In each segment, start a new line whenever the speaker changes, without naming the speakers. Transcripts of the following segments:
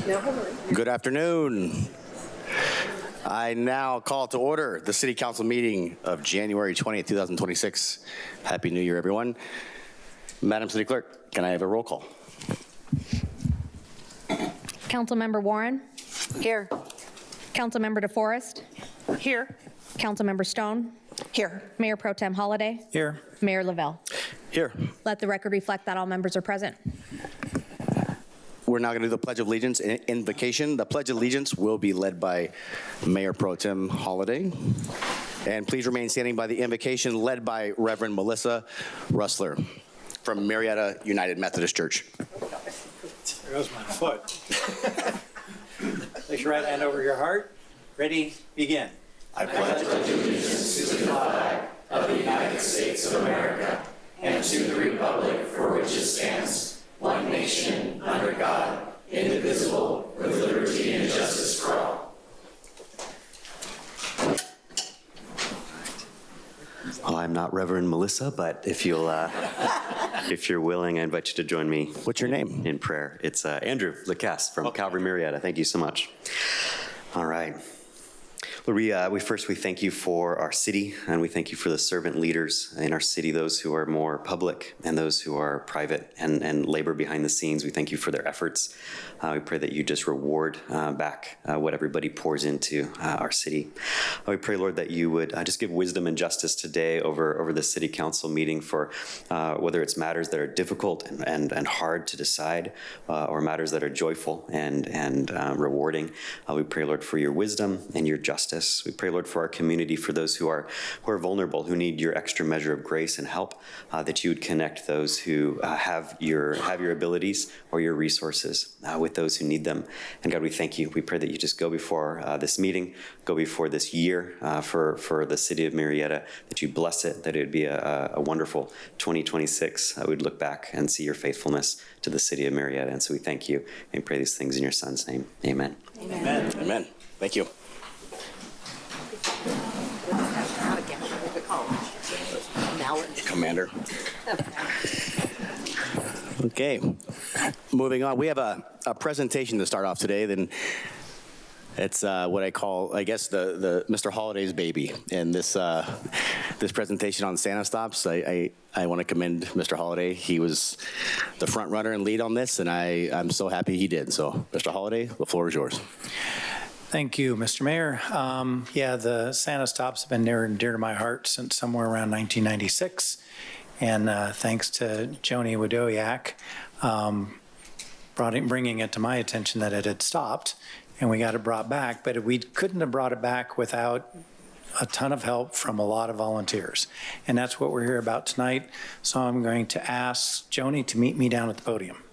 Good afternoon. I now call to order the City Council meeting of January 20th, 2026. Happy New Year, everyone. Madam City Clerk, can I have a roll call?
Councilmember Warren?
Here.
Councilmember DeForest?
Here.
Councilmember Stone?
Here.
Mayor Pro Tem Holliday?
Here.
Mayor Lavelle?
Here.
Let the record reflect that all members are present.
We're now going to do the Pledge of Allegiance invocation. The Pledge of Allegiance will be led by Mayor Pro Tem Holliday. And please remain standing by the invocation led by Reverend Melissa Russler from Murrieta United Methodist Church.
There goes my foot. Place your right hand over your heart. Ready, begin.
I pledge allegiance to the flag of the United States of America and to the republic for which it stands, one nation, under God, indivisible, with liberty and justice for all.
Well, I'm not Reverend Melissa, but if you'll, if you're willing, I invite you to join me.
What's your name?
In prayer. It's Andrew Lacasse from Calvary Murrieta. Thank you so much. All right. Lord, we thank you for our city, and we thank you for the servant leaders in our city, those who are more public and those who are private and labor behind the scenes. We thank you for their efforts. We pray that you just reward back what everybody pours into our city. We pray, Lord, that you would just give wisdom and justice today over the city council meeting for whether it's matters that are difficult and hard to decide or matters that are joyful and rewarding. We pray, Lord, for your wisdom and your justice. We pray, Lord, for our community, for those who are vulnerable, who need your extra measure of grace and help, that you would connect those who have your abilities or your resources with those who need them. And God, we thank you. We pray that you just go before this meeting, go before this year for the city of Murrieta, that you bless it, that it would be a wonderful 2026. We'd look back and see your faithfulness to the city of Murrieta. And so we thank you and pray these things in your son's name. Amen.
Amen. Amen. Thank you. Commander. Okay, moving on. We have a presentation to start off today. Then it's what I call, I guess, the Mr. Holliday's baby. And this this presentation on Santa stops, I want to commend Mr. Holliday. He was the front runner and lead on this, and I'm so happy he did. So, Mr. Holliday, the floor is yours.
Thank you, Mr. Mayor. Yeah, the Santa stops have been near and dear to my heart since somewhere around 1996. And thanks to Joni Wadowiak bringing it to my attention that it had stopped and we got it brought back, but we couldn't have brought it back without a ton of help from a lot of volunteers. And that's what we're here about tonight. So I'm going to ask Joni to meet me down at the podium.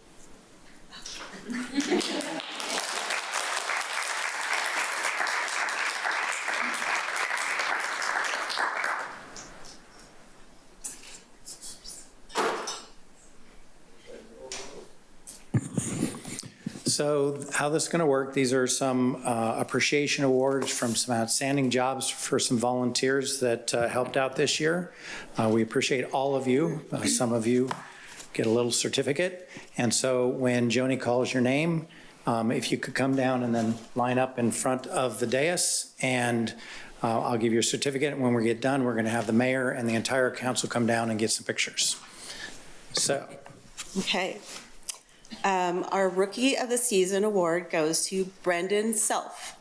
So how this is going to work, these are some appreciation awards from some outstanding jobs for some volunteers that helped out this year. We appreciate all of you. Some of you get a little certificate. And so when Joni calls your name, if you could come down and then line up in front of the dais, and I'll give you a certificate. And when we get done, we're going to have the mayor and the entire council come down and get some pictures. So.
Okay. Our Rookie of the Season award goes to Brendan Self.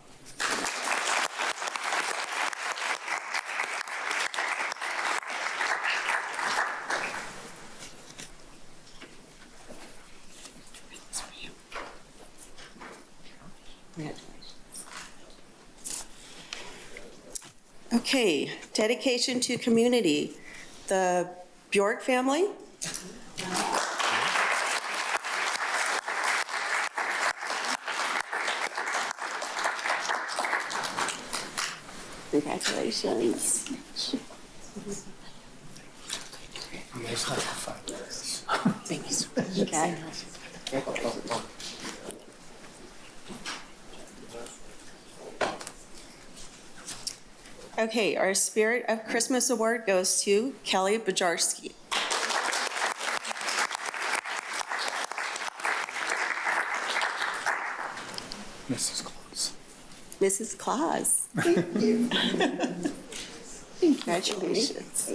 Okay, dedication to community. The Bjork family. Congratulations.
You guys have 5 minutes.
Thank you so much. Okay. Okay, our Spirit of Christmas Award goes to Kelly Bajarski.
Mrs. Claus.
Mrs. Claus. Thank you. Congratulations.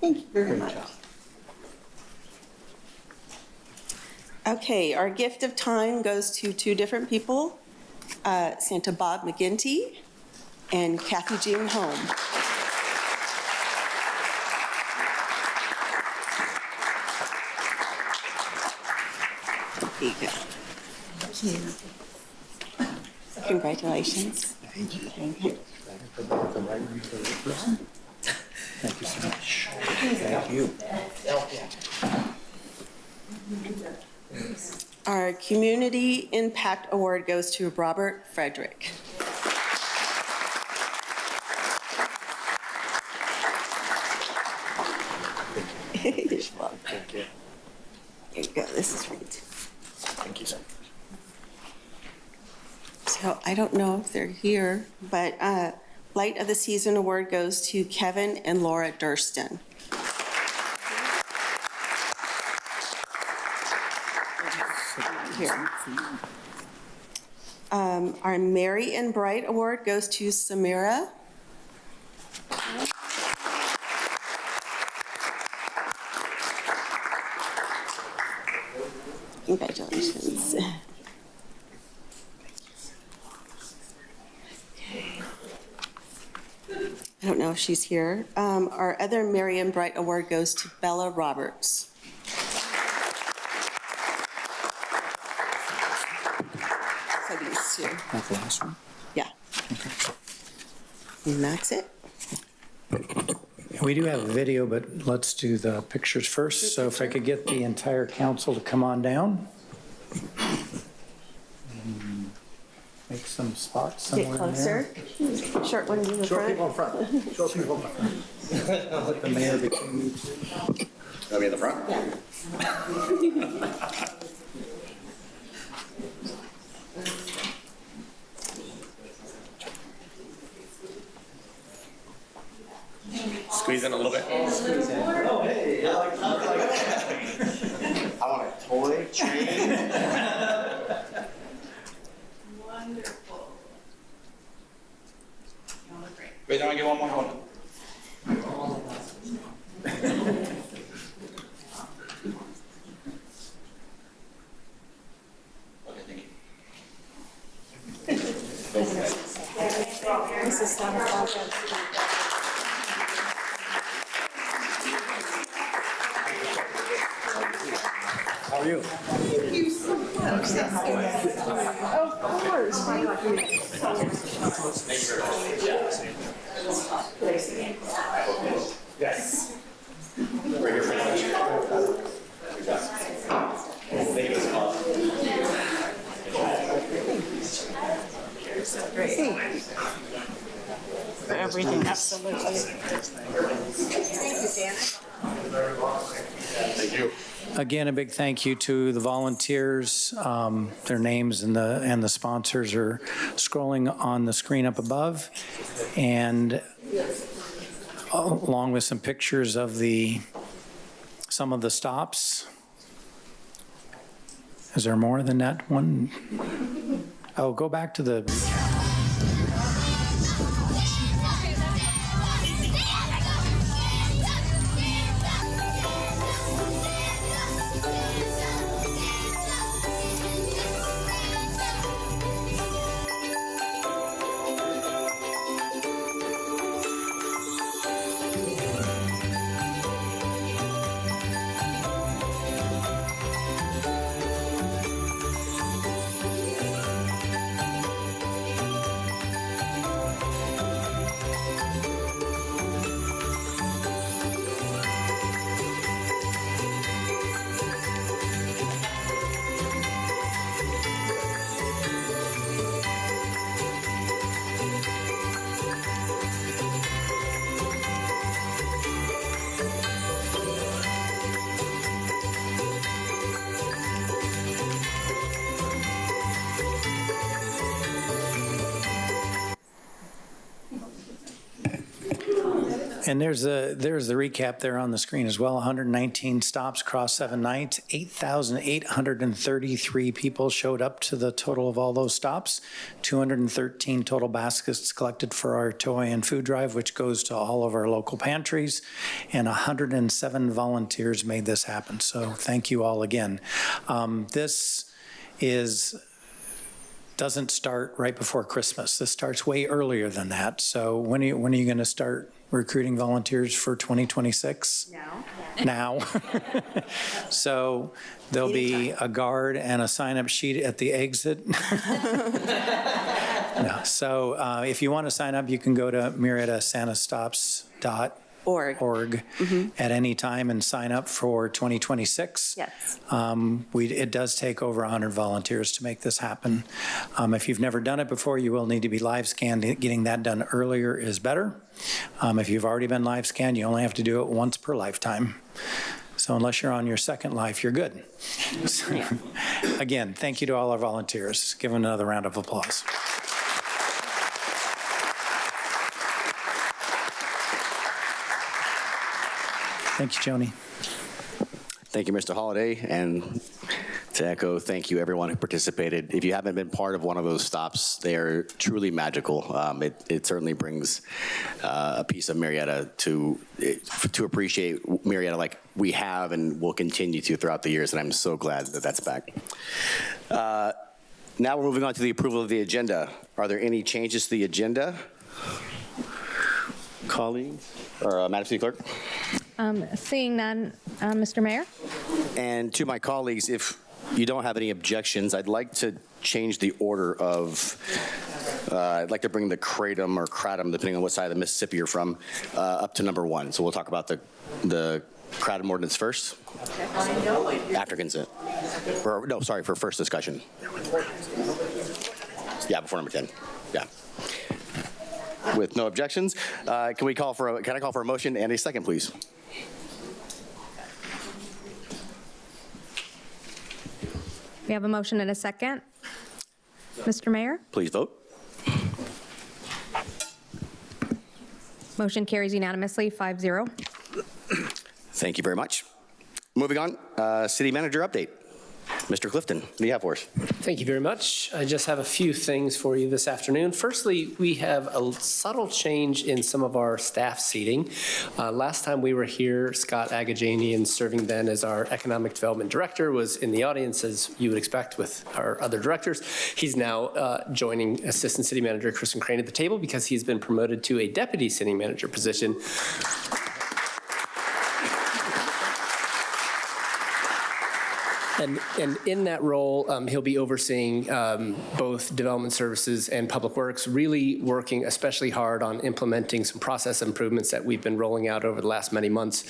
Thank you very much. Okay, our gift of time goes to two different people, Santa Bob McGinty and Kathy Jean Home. There you go. Congratulations.
Thank you. Thank you so much. Thank you.
Our Community Impact Award goes to Robert Frederick. You're welcome.
Thank you.
Here you go, this is for you too.
Thank you, sir.
So I don't know if they're here, but Light of the Season Award goes to Kevin and Laura Durston. Here. Our Merry and Bright Award goes to Samira. Congratulations. I don't know if she's here. Our other Merry and Bright Award goes to Bella Roberts. So these two.
That's the last one.
Yeah. And that's it.
We do have a video, but let's do the pictures first. So if I could get the entire council to come on down. Make some spots
Get
somewhere in there.
closer. Short one in the front.
in front. Let the mayor between you two.
I'll be in the front? Squeeze in a little bit.
Oh, hey, I want a toy train.
Wonderful. You look great.
Wait, I get one more photo. Okay, thank you.
How are you?
Yes. We're here for lunch. Thank you so much.
For everything, absolutely.
Thank you.
Again, a big thank you to the volunteers. Their names and the sponsors are scrolling on the screen up above. And along with some pictures of some of the stops. Is there more than that one? Oh, go back to the. And there's the recap there on the screen as well. 119 stops across 7 nights. 8,833 people showed up to the total of all those stops. 213 total baskets collected for our toy and food drive, which goes to all of our local pantries. And 107 volunteers made this happen. So thank you all again. This doesn't start right before Christmas. This starts way earlier than that. So when are you going to start recruiting volunteers for 2026? Now. So there'll be a guard and a sign-up sheet at the exit. No. So if you want to sign up, you can go to murrietasantastops.org at any time and sign up for 2026.
Yes.
It does take over 100 volunteers to make this happen. If you've never done it before, you will need to be live scanned. Getting that done earlier is better. If you've already been live scanned, you only have to do it once per lifetime. So unless you're on your second life, you're good. So, again, thank you to all our volunteers. Give them another round of applause. Thank you, Joni.
Thank you, Mr. Holliday, and to echo, thank you everyone who participated. If you haven't been part of one of those stops, they are truly magical. It certainly brings a piece of Murrieta to appreciate Murrieta like we have and will continue to throughout the years, and I'm so glad that that's back. Now we're moving on to the approval of the agenda. Are there any changes to the agenda? Colleagues, or Madam City Clerk?
Seeing none, Mr. Mayor?
And to my colleagues, if you don't have any objections, I'd like to change the order of, I'd like to bring the kratom or kratom, depending on what side of the Mississippi you're from, up to number 1. So we'll talk about the kratom ordinance first, after consent. Or, no, sorry, for first discussion. Yeah, before number 10. Yeah. With no objections, can I call for a motion and a second, please?
We have a motion and a second. Mr. Mayor?
Please vote.
Motion carries unanimously, 5-0.
Thank you very much. Moving on, city manager update. Mr. Clifton, what do you have for us?
Thank you very much. I just have a few things for you this afternoon. Firstly, we have a subtle change in some of our staff seating. Last time we were here, Scott Agajanian, serving then as our Economic Development Director, was in the audience, as you would expect with our other directors. He's now joining Assistant City Manager Kristen Crane at the table because he's been promoted to a Deputy City Manager position. And in that role, he'll be overseeing both development services and public works, really working especially hard on implementing some process improvements that we've been rolling out over the last many months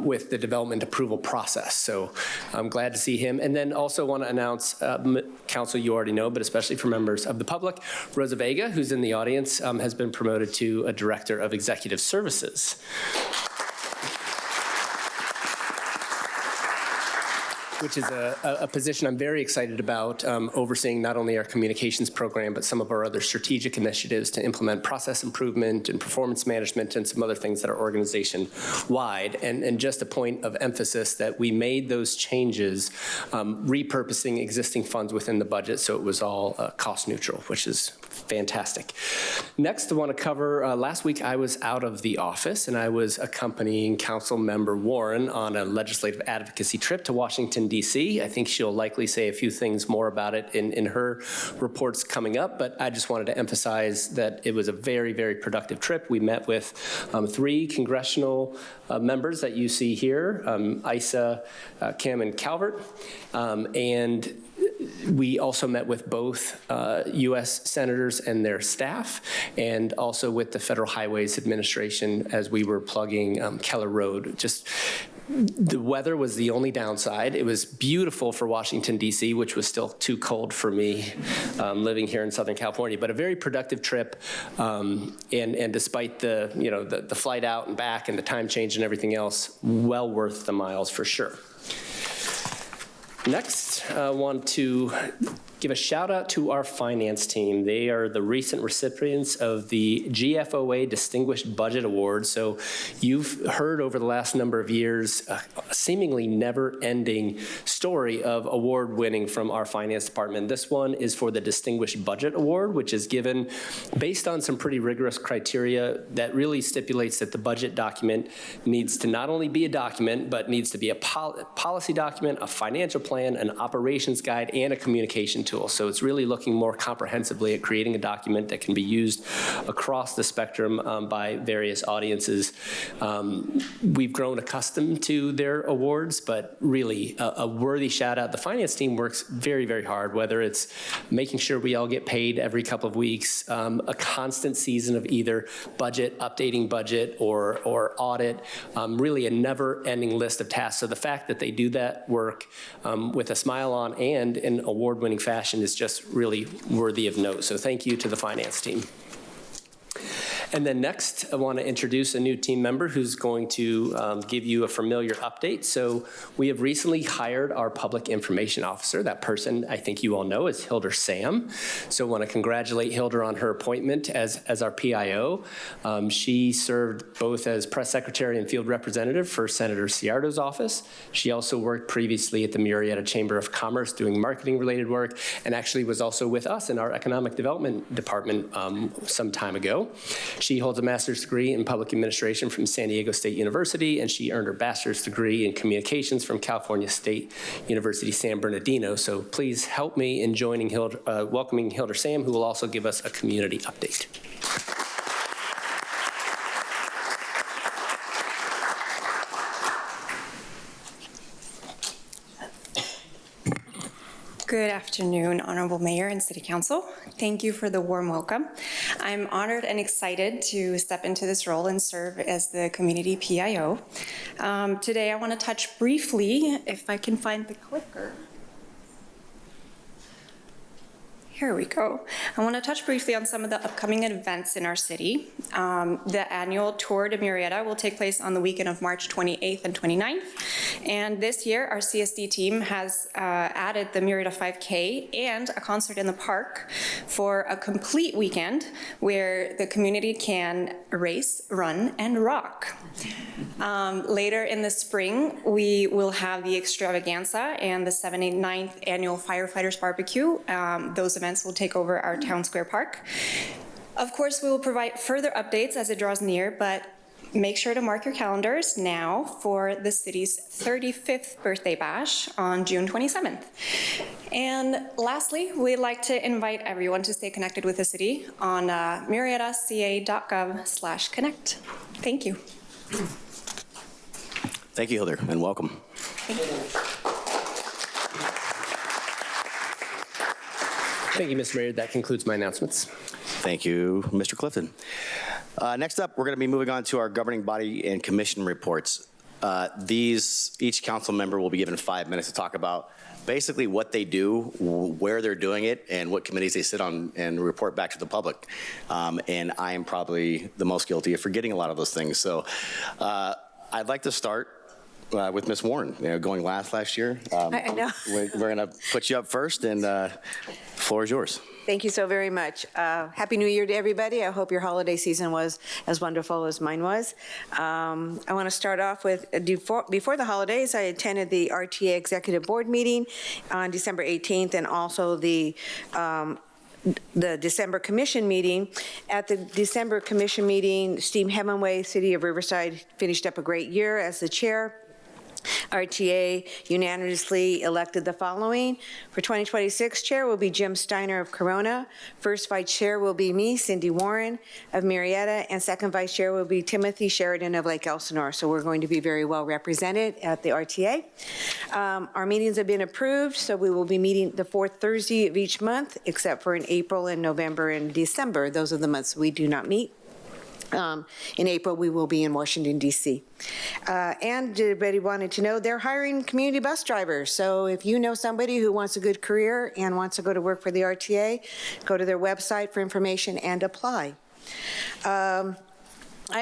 with the development approval process. So I'm glad to see him. And then also want to announce, Council, you already know, but especially for members of the public, Rosa Vega, who's in the audience, has been promoted to a Director of Executive Services. Which is a position I'm very excited about, overseeing not only our communications program, but some of our other strategic initiatives to implement process improvement and performance management and some other things that are organization-wide. And just a point of emphasis that we made those changes, repurposing existing funds within the budget so it was all cost neutral, which is fantastic. Next, I want to cover, last week I was out of the office and I was accompanying Council Member Warren on a legislative advocacy trip to Washington, D.C. I think she'll likely say a few things more about it in her reports coming up, but I just wanted to emphasize that it was a very, very productive trip. We met with 3 congressional members that you see here, Isa, Kim, and Calvert, and we also met with both U.S. senators and their staff, and also with the Federal Highways Administration as we were plugging Keller Road. Just the weather was the only downside. It was beautiful for Washington, D.C., which was still too cold for me living here in Southern California, but a very productive trip. And despite the flight out and back and the time change and everything else, well worth the miles for sure. Next, I want to give a shout out to our finance team. They are the recent recipients of the GFOA Distinguished Budget Award. So you've heard over the last number of years a seemingly never-ending story of award winning from our finance department. This one is for the Distinguished Budget Award, which is given based on some pretty rigorous criteria that really stipulates that the budget document needs to not only be a document, but needs to be a policy document, a financial plan, an operations guide, and a communication tool. So it's really looking more comprehensively at creating a document that can be used across the spectrum by various audiences. We've grown accustomed to their awards, but really a worthy shout out. The finance team works very, very hard, whether it's making sure we all get paid every couple of weeks, a constant season of either budget, updating budget, or audit, really a never-ending list of tasks. So the fact that they do that work with a smile on and in award-winning fashion is just really worthy of note. So thank you to the finance team. And then next, I want to introduce a new team member who's going to give you a familiar update. So we have recently hired our public information officer. That person, I think you all know, is Hilder Sam. So I want to congratulate Hilder on her appointment as our PIO. She served both as press secretary and field representative for Senator Ciardo's office. She also worked previously at the Murrieta Chamber of Commerce doing marketing-related work, and actually was also with us in our economic development department some time ago. She holds a master's degree in public administration from San Diego State University, and she earned her bachelor's degree in communications from California State University, San Bernardino. So please help me in welcoming Hilder Sam, who will also give us a community update.
Good afternoon, Honorable Mayor and City Council. Thank you for the warm welcome. I'm honored and excited to step into this role and serve as the community PIO. Today I want to touch briefly, if I can find the clicker. Here we go. I want to touch briefly on some of the upcoming events in our city. The annual Tour de Murrieta will take place on the weekend of March 28th and 29th. And this year, our CSD team has added the Murrieta 5K and a concert in the park for a complete weekend where the community can race, run, and rock. Later in the spring, we will have the extravaganza and the 79th annual Firefighters Barbecue. Those events will take over our Town Square Park. Of course, we will provide further updates as it draws near, but make sure to mark your calendars now for the city's 35th birthday bash on June 27th. And lastly, we'd like to invite everyone to stay connected with the city on murrietaca.gov/connect. Thank you.
Thank you, Hilder, and welcome.
Thank you.
Thank you, Mr. Mayor. That concludes my announcements.
Thank you, Mr. Clifton. Next up, we're going to be moving on to our governing body and commission reports. Each council member will be given 5 minutes to talk about basically what they do, where they're doing it, and what committees they sit on, and report back to the public. And I am probably the most guilty of forgetting a lot of those things. So I'd like to start with Ms. Warren, going last year.
I know.
We're going to put you up first, and floor is yours.
Thank you so very much. Happy New Year to everybody. I hope your holiday season was as wonderful as mine was. I want to start off with, before the holidays, I attended the RTA Executive Board meeting on December 18th, and also the December Commission meeting. At the December Commission meeting, Steve Hemingway, City of Riverside, finished up a great year as the chair. RTA unanimously elected the following. For 2026, chair will be Jim Steiner of Corona. First vice chair will be me, Cindy Warren of Murrieta, and second vice chair will be Timothy Sheridan of Lake Elsinore. So we're going to be very well represented at the RTA. Our meetings have been approved, so we will be meeting the fourth Thursday of each month, except for in April and November and December. Those are the months we do not meet. In April, we will be in Washington, D.C. And everybody wanted to know they're hiring community bus drivers. So if you know somebody who wants a good career and wants to go to work for the RTA, go to their website for information and apply. I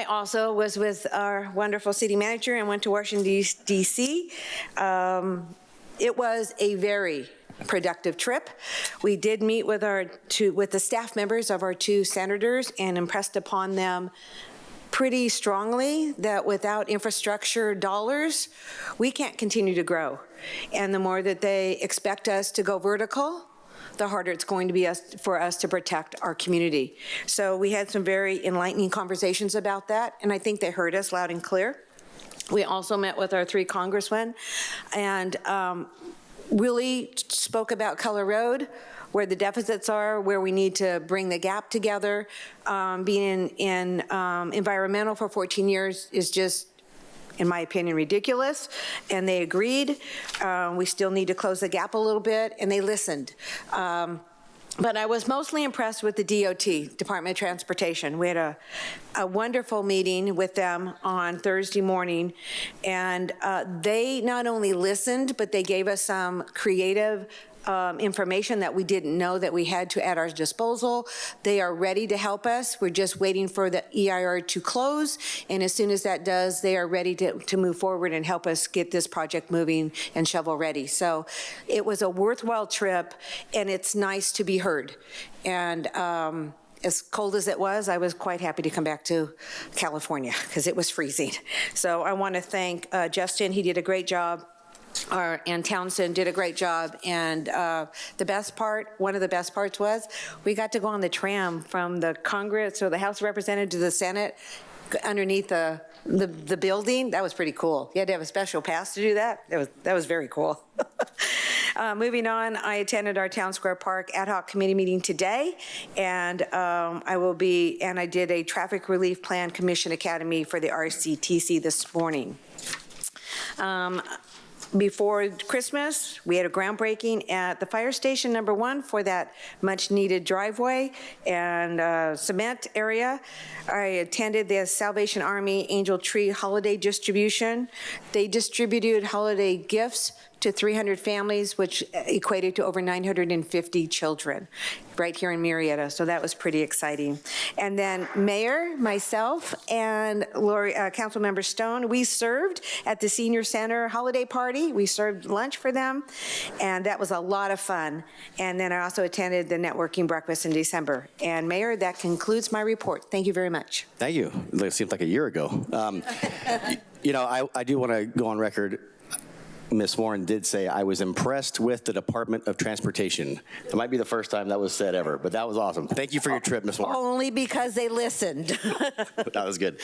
also was with our wonderful city manager and went to Washington, D.C. It was a very productive trip. We did meet with the staff members of our two senators and impressed upon them pretty strongly that without infrastructure dollars, we can't continue to grow. And the more that they expect us to go vertical, the harder it's going to be for us to protect our community. So we had some very enlightening conversations about that, and I think they heard us loud and clear. We also met with our 3 congressmen and really spoke about Keller Road, where the deficits are, where we need to bring the gap together. Being in environmental for 14 years is just, in my opinion, ridiculous, and they agreed. We still need to close the gap a little bit, and they listened. But I was mostly impressed with the DOT, Department of Transportation. We had a wonderful meeting with them on Thursday morning, and they not only listened, but they gave us some creative information that we didn't know that we had at our disposal. They are ready to help us. We're just waiting for the EIR to close, and as soon as that does, they are ready to move forward and help us get this project moving and shovel ready. So it was a worthwhile trip, and it's nice to be heard. And as cold as it was, I was quite happy to come back to California because it was freezing. So I want to thank Justin. He did a great job. And Townsend did a great job, and the best part, one of the best parts was we got to go on the tram from the Congress or the House of Representatives to the Senate underneath the building. That was pretty cool. You had to have a special pass to do that. That was very cool. Moving on, I attended our Town Square Park ad hoc committee meeting today, and I did a traffic relief plan commission academy for the RCTC this morning. Before Christmas, we had a groundbreaking at the fire station #1 for that much-needed driveway and cement area. I attended the Salvation Army Angel Tree holiday distribution. They distributed holiday gifts to 300 families, which equated to over 950 children right here in Murrieta. So that was pretty exciting. And then Mayor, myself, and Councilmember Stone, we served at the Senior Center holiday party. We served lunch for them, and that was a lot of fun. And then I also attended the networking breakfast in December. And Mayor, that concludes my report. Thank you very much.
Thank you. It seems like a year ago. I do want to go on record. Ms. Warren did say, I was impressed with the Department of Transportation. It might be the first time that was said ever, but that was awesome. Thank you for your trip, Ms. Warren.
Only because they listened.
That was good.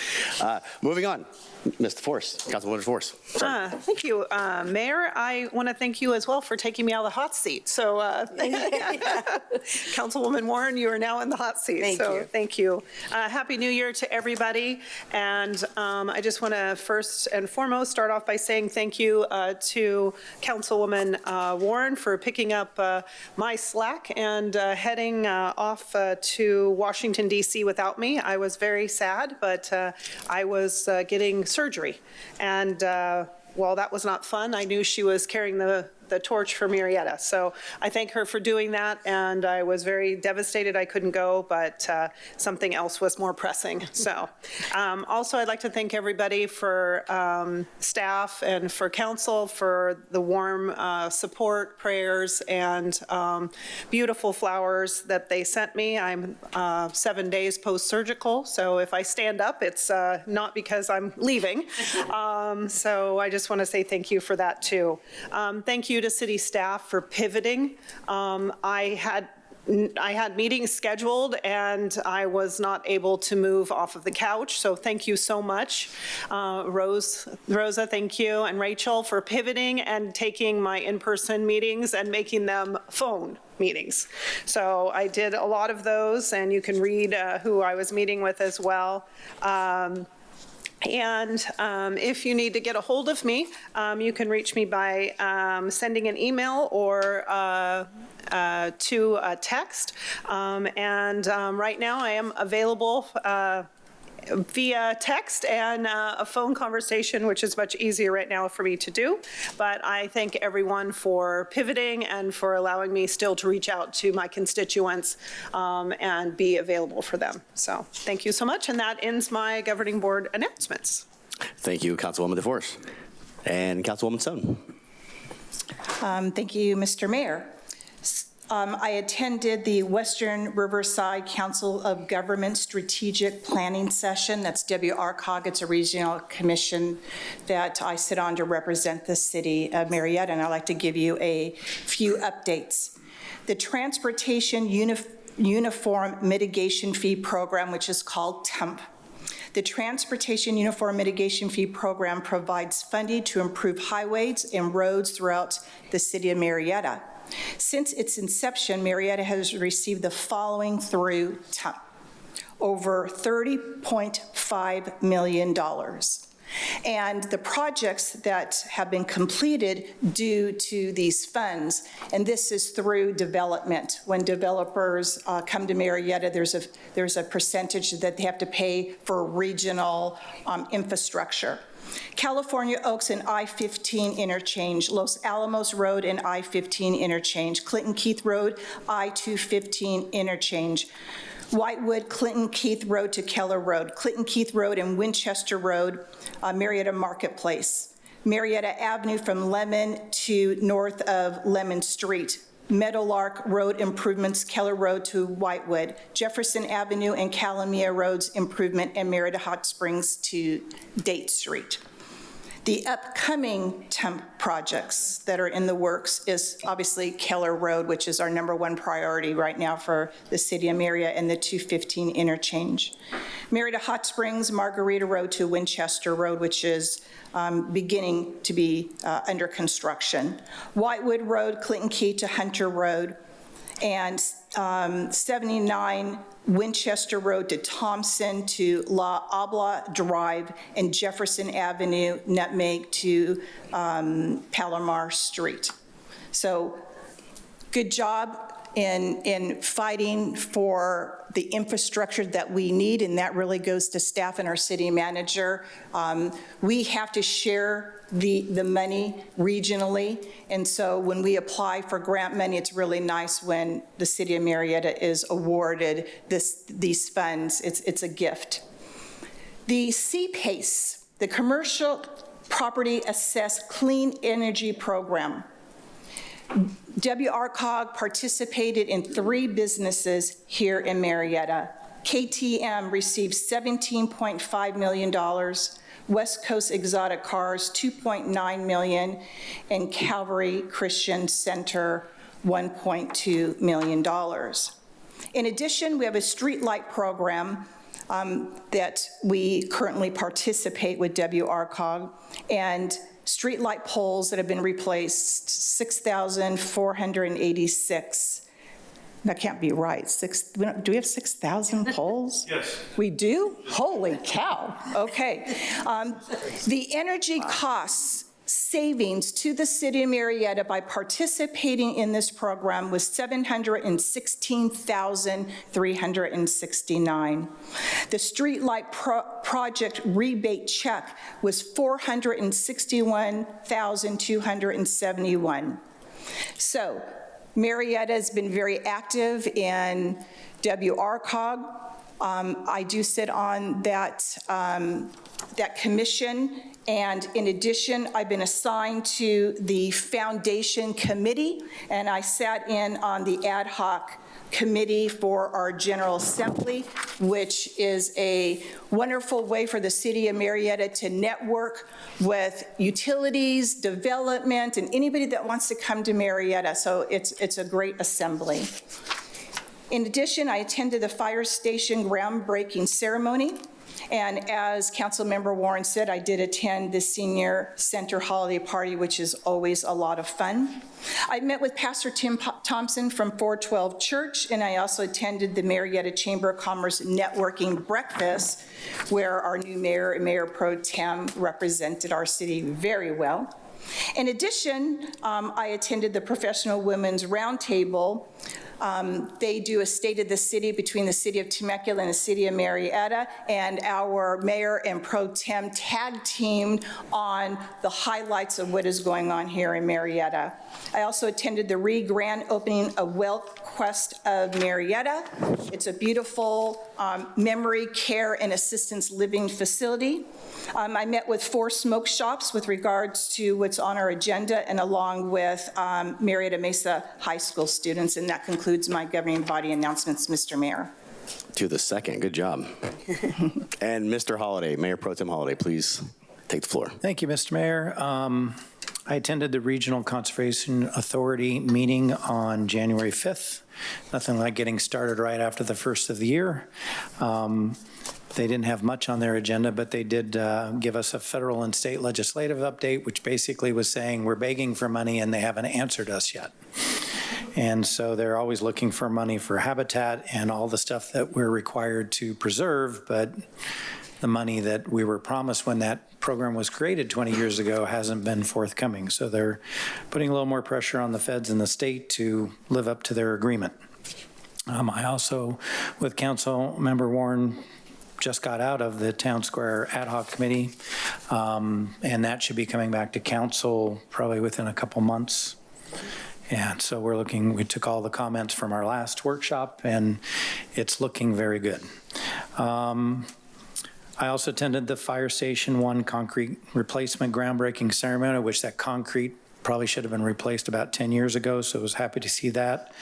Moving on, Ms. DeForest, Councilwoman DeForest.
Thank you, Mayor. I want to thank you as well for taking me out of the hot seat. So, Councilwoman Warren, you are now in the hot seat. Thank you. Happy New Year to everybody. And I just want to first and foremost start off by saying thank you to Councilwoman Warren for picking up my slack and heading off to Washington, D.C. without me. I was very sad, but I was getting surgery. And while that was not fun, I knew she was carrying the torch for Murrieta. So I thank her for doing that, and I was very devastated I couldn't go, but something else was more pressing. So also I'd like to thank everybody for staff and for council for the warm support, prayers, and beautiful flowers that they sent me. I'm 7 days post-surgical, so if I stand up, it's not because I'm leaving. So I just want to say thank you for that too. Thank you to city staff for pivoting. I had meetings scheduled and I was not able to move off of the couch, so thank you so much. Rosa, thank you, and Rachel for pivoting and taking my in-person meetings and making them phone meetings. So I did a lot of those, and you can read who I was meeting with as well. And if you need to get a hold of me, you can reach me by sending an email or to a text. Right now I am available via text and a phone conversation, which is much easier right now for me to do. But I thank everyone for pivoting and for allowing me still to reach out to my constituents and be available for them. So thank you so much. And that ends my governing board announcements.
Thank you, Councilwoman DeForest. And Councilwoman Stone.
Thank you, Mr. Mayor. I attended the Western Riverside Council of Government Strategic Planning Session. That's WRCOG. It's a regional commission that I sit on to represent the city of Murrieta, and I'd like to give you a few updates. The Transportation Uniform Mitigation Fee Program, which is called TUMP. The Transportation Uniform Mitigation Fee Program provides funding to improve highways and roads throughout the city of Murrieta. Since its inception, Murrieta has received the following through TUMP: over $30.5 million. And the projects that have been completed due to these funds, and this is through development. When developers come to Murrieta, there's a percentage that they have to pay for regional infrastructure. California Oaks and I-15 interchange, Los Alamos Road and I-15 interchange, Clinton Keith Road, I-215 interchange, Whitewood, Clinton Keith Road to Keller Road, Clinton Keith Road and Winchester Road, Murrieta Marketplace, Murrieta Avenue from Lemon to north of Lemon Street, Meadowlark Road improvements, Keller Road to Whitewood, Jefferson Avenue and Calamia Roads improvement, and Murrieta Hot Springs to Date Street. The upcoming TUMP projects that are in the works is obviously Keller Road, which is our #1 priority right now for the city of Murrieta, and the 215 interchange. Murrieta Hot Springs, Margarita Road to Winchester Road, which is beginning to be under construction. Whitewood Road, Clinton Key to Hunter Road, and 79 Winchester Road to Thompson to La Habla Drive, and Jefferson Avenue, Nutmeg to Palomar Street. So good job in fighting for the infrastructure that we need, and that really goes to staff and our city manager. We have to share the money regionally, and so when we apply for grant money, it's really nice when the city of Murrieta is awarded these funds. It's a gift. The CPACE, the Commercial Property Assessed Clean Energy Program. WRCOG participated in 3 businesses here in Murrieta. KTM received $17.5 million, West Coast Exotic Cars $2.9 million, and Calvary Christian Center $1.2 million. In addition, we have a streetlight program that we currently participate with WRCOG, and streetlight poles that have been replaced, 6,486. That can't be right. Do we have 6,000 poles?
Yes.
We do? Holy cow. Okay. The energy costs savings to the city of Murrieta by participating in this program was $716,369. The streetlight project rebate check was $461,271. So Murrieta has been very active in WRCOG. I do sit on that commission, and in addition, I've been assigned to the foundation committee, and I sat in on the ad hoc committee for our General Assembly, which is a wonderful way for the city of Murrieta to network with utilities, development, and anybody that wants to come to Murrieta. So it's a great assembly. In addition, I attended the fire station groundbreaking ceremony. And as Councilmember Warren said, I did attend the Senior Center Holiday Party, which is always a lot of fun. I met with Pastor Tim Thompson from 412 Church, and I also attended the Murrieta Chamber of Commerce Networking Breakfast, where our new mayor and Mayor Pro Tem represented our city very well. In addition, I attended the Professional Women's Roundtable They do a state of the city between the city of Temecula and the city of Murrieta, and our mayor and pro tem tag teamed on the highlights of what is going on here in Murrieta. I also attended the grand opening of Wealth Quest of Murrieta. It's a beautiful memory care and assistance living facility. I met with 4 smoke shops with regards to what's on our agenda and along with Murrieta Mesa High School students, and that concludes my governing body announcements, Mr. Mayor.
To the second, good job. And Mr. Holliday, Mayor Pro Tem Holliday, please take the floor.
Thank you, Mr. Mayor. I attended the Regional Conservation Authority meeting on January 5th. Nothing like getting started right after the first of the year. They didn't have much on their agenda, but they did give us a federal and state legislative update, which basically was saying we're begging for money and they haven't answered us yet. And so they're always looking for money for habitat and all the stuff that we're required to preserve, but the money that we were promised when that program was created 20 years ago hasn't been forthcoming. So they're putting a little more pressure on the feds and the state to live up to their agreement. I also, with Council Member Warren, just got out of the Town Square Ad Hoc Committee, and that should be coming back to council probably within a couple months. And so we took all the comments from our last workshop, and it's looking very good. I also attended the Fire Station 1 concrete replacement groundbreaking ceremony, which that concrete probably should have been replaced about 10 years ago, so I was happy to see that.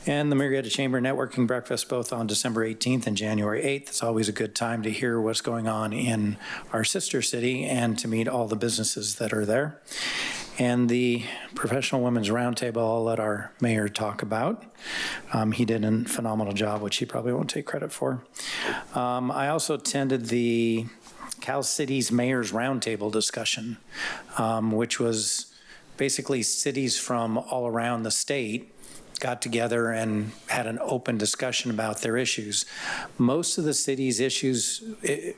And the Murrieta Chamber Networking Breakfast, both on December 18th and January 8th. It's always a good time to hear what's going on in our sister city and to meet all the businesses that are there. And the Professional Women's Roundtable, I'll let our mayor talk about. He did a phenomenal job, which he probably won't take credit for. I also attended the Cal Cities Mayor's Roundtable discussion, which was basically cities from all around the state got together and had an open discussion about their issues. Most of the city's issues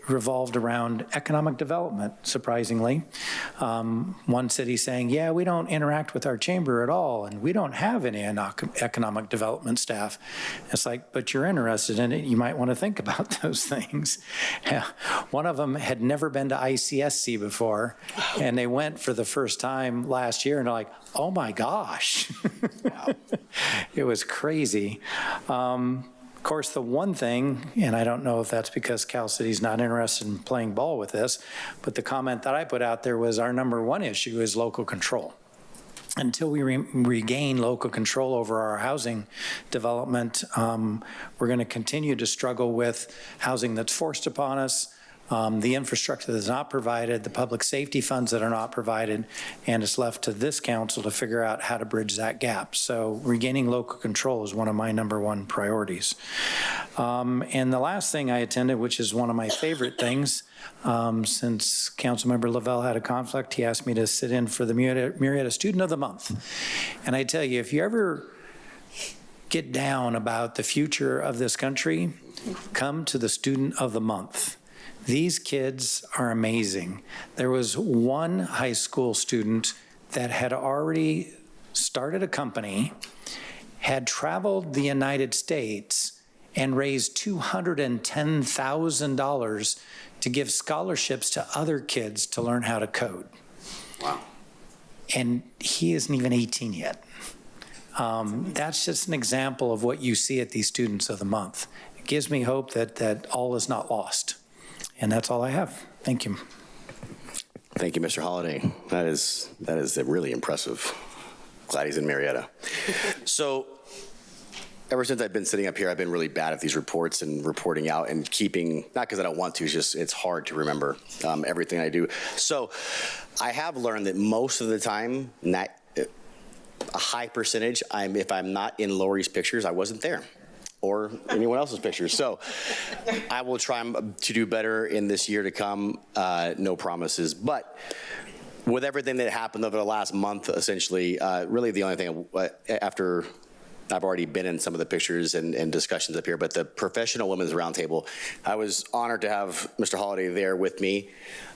revolved around economic development, surprisingly. One city saying, yeah, we don't interact with our chamber at all, and we don't have any economic development staff. It's like, but you're interested in it, you might want to think about those things. One of them had never been to ICSC before, and they went for the first time last year, and they're like, oh my gosh. It was crazy. Of course, the one thing, and I don't know if that's because Cal City's not interested in playing ball with this, but the comment that I put out there was our number one issue is local control. Until we regain local control over our housing development, we're going to continue to struggle with housing that's forced upon us, the infrastructure that's not provided, the public safety funds that are not provided, and it's left to this council to figure out how to bridge that gap. So regaining local control is one of my number one priorities. And the last thing I attended, which is one of my favorite things, since Councilmember Lavelle had a conflict, he asked me to sit in for the Murrieta Student of the Month. And I tell you, if you ever get down about the future of this country, come to the Student of the Month. These kids are amazing. There was one high school student that had already started a company, had traveled the United States, and raised $210,000 to give scholarships to other kids to learn how to code. Wow. And he isn't even 18 yet. That's just an example of what you see at these Students of the Month. It gives me hope that all is not lost. And that's all I have. Thank you.
Thank you, Mr. Holliday. That is really impressive. Glad he's in Murrieta. So ever since I've been sitting up here, I've been really bad at these reports and reporting out and keeping, not because I don't want to, it's just it's hard to remember everything I do. So I have learned that most of the time, a high percentage, if I'm not in Lori's pictures, I wasn't there, or anyone else's pictures. So I will try to do better in this year to come. No promises. But with everything that happened over the last month, essentially, really the only thing after I've already been in some of the pictures and discussions up here, but the Professional Women's Roundtable, I was honored to have Mr. Holliday there with me.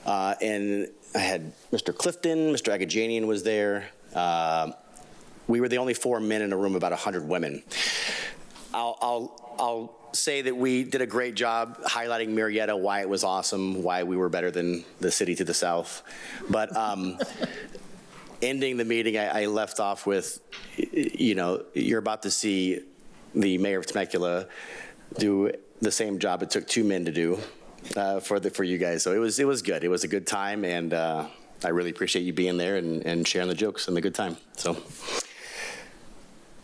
And I had Mr. Clifton, Mr. Agajanian was there. we were the only 4 men in a room, about 100 women. I'll say that we did a great job highlighting Murrieta, why it was awesome, why we were better than the city to the south. But ending the meeting, I left off with, you know, you're about to see the mayor of Temecula do the same job it took 2 men to do for you guys. So it was good. It was a good time, and I really appreciate you being there and sharing the jokes and the good time. So,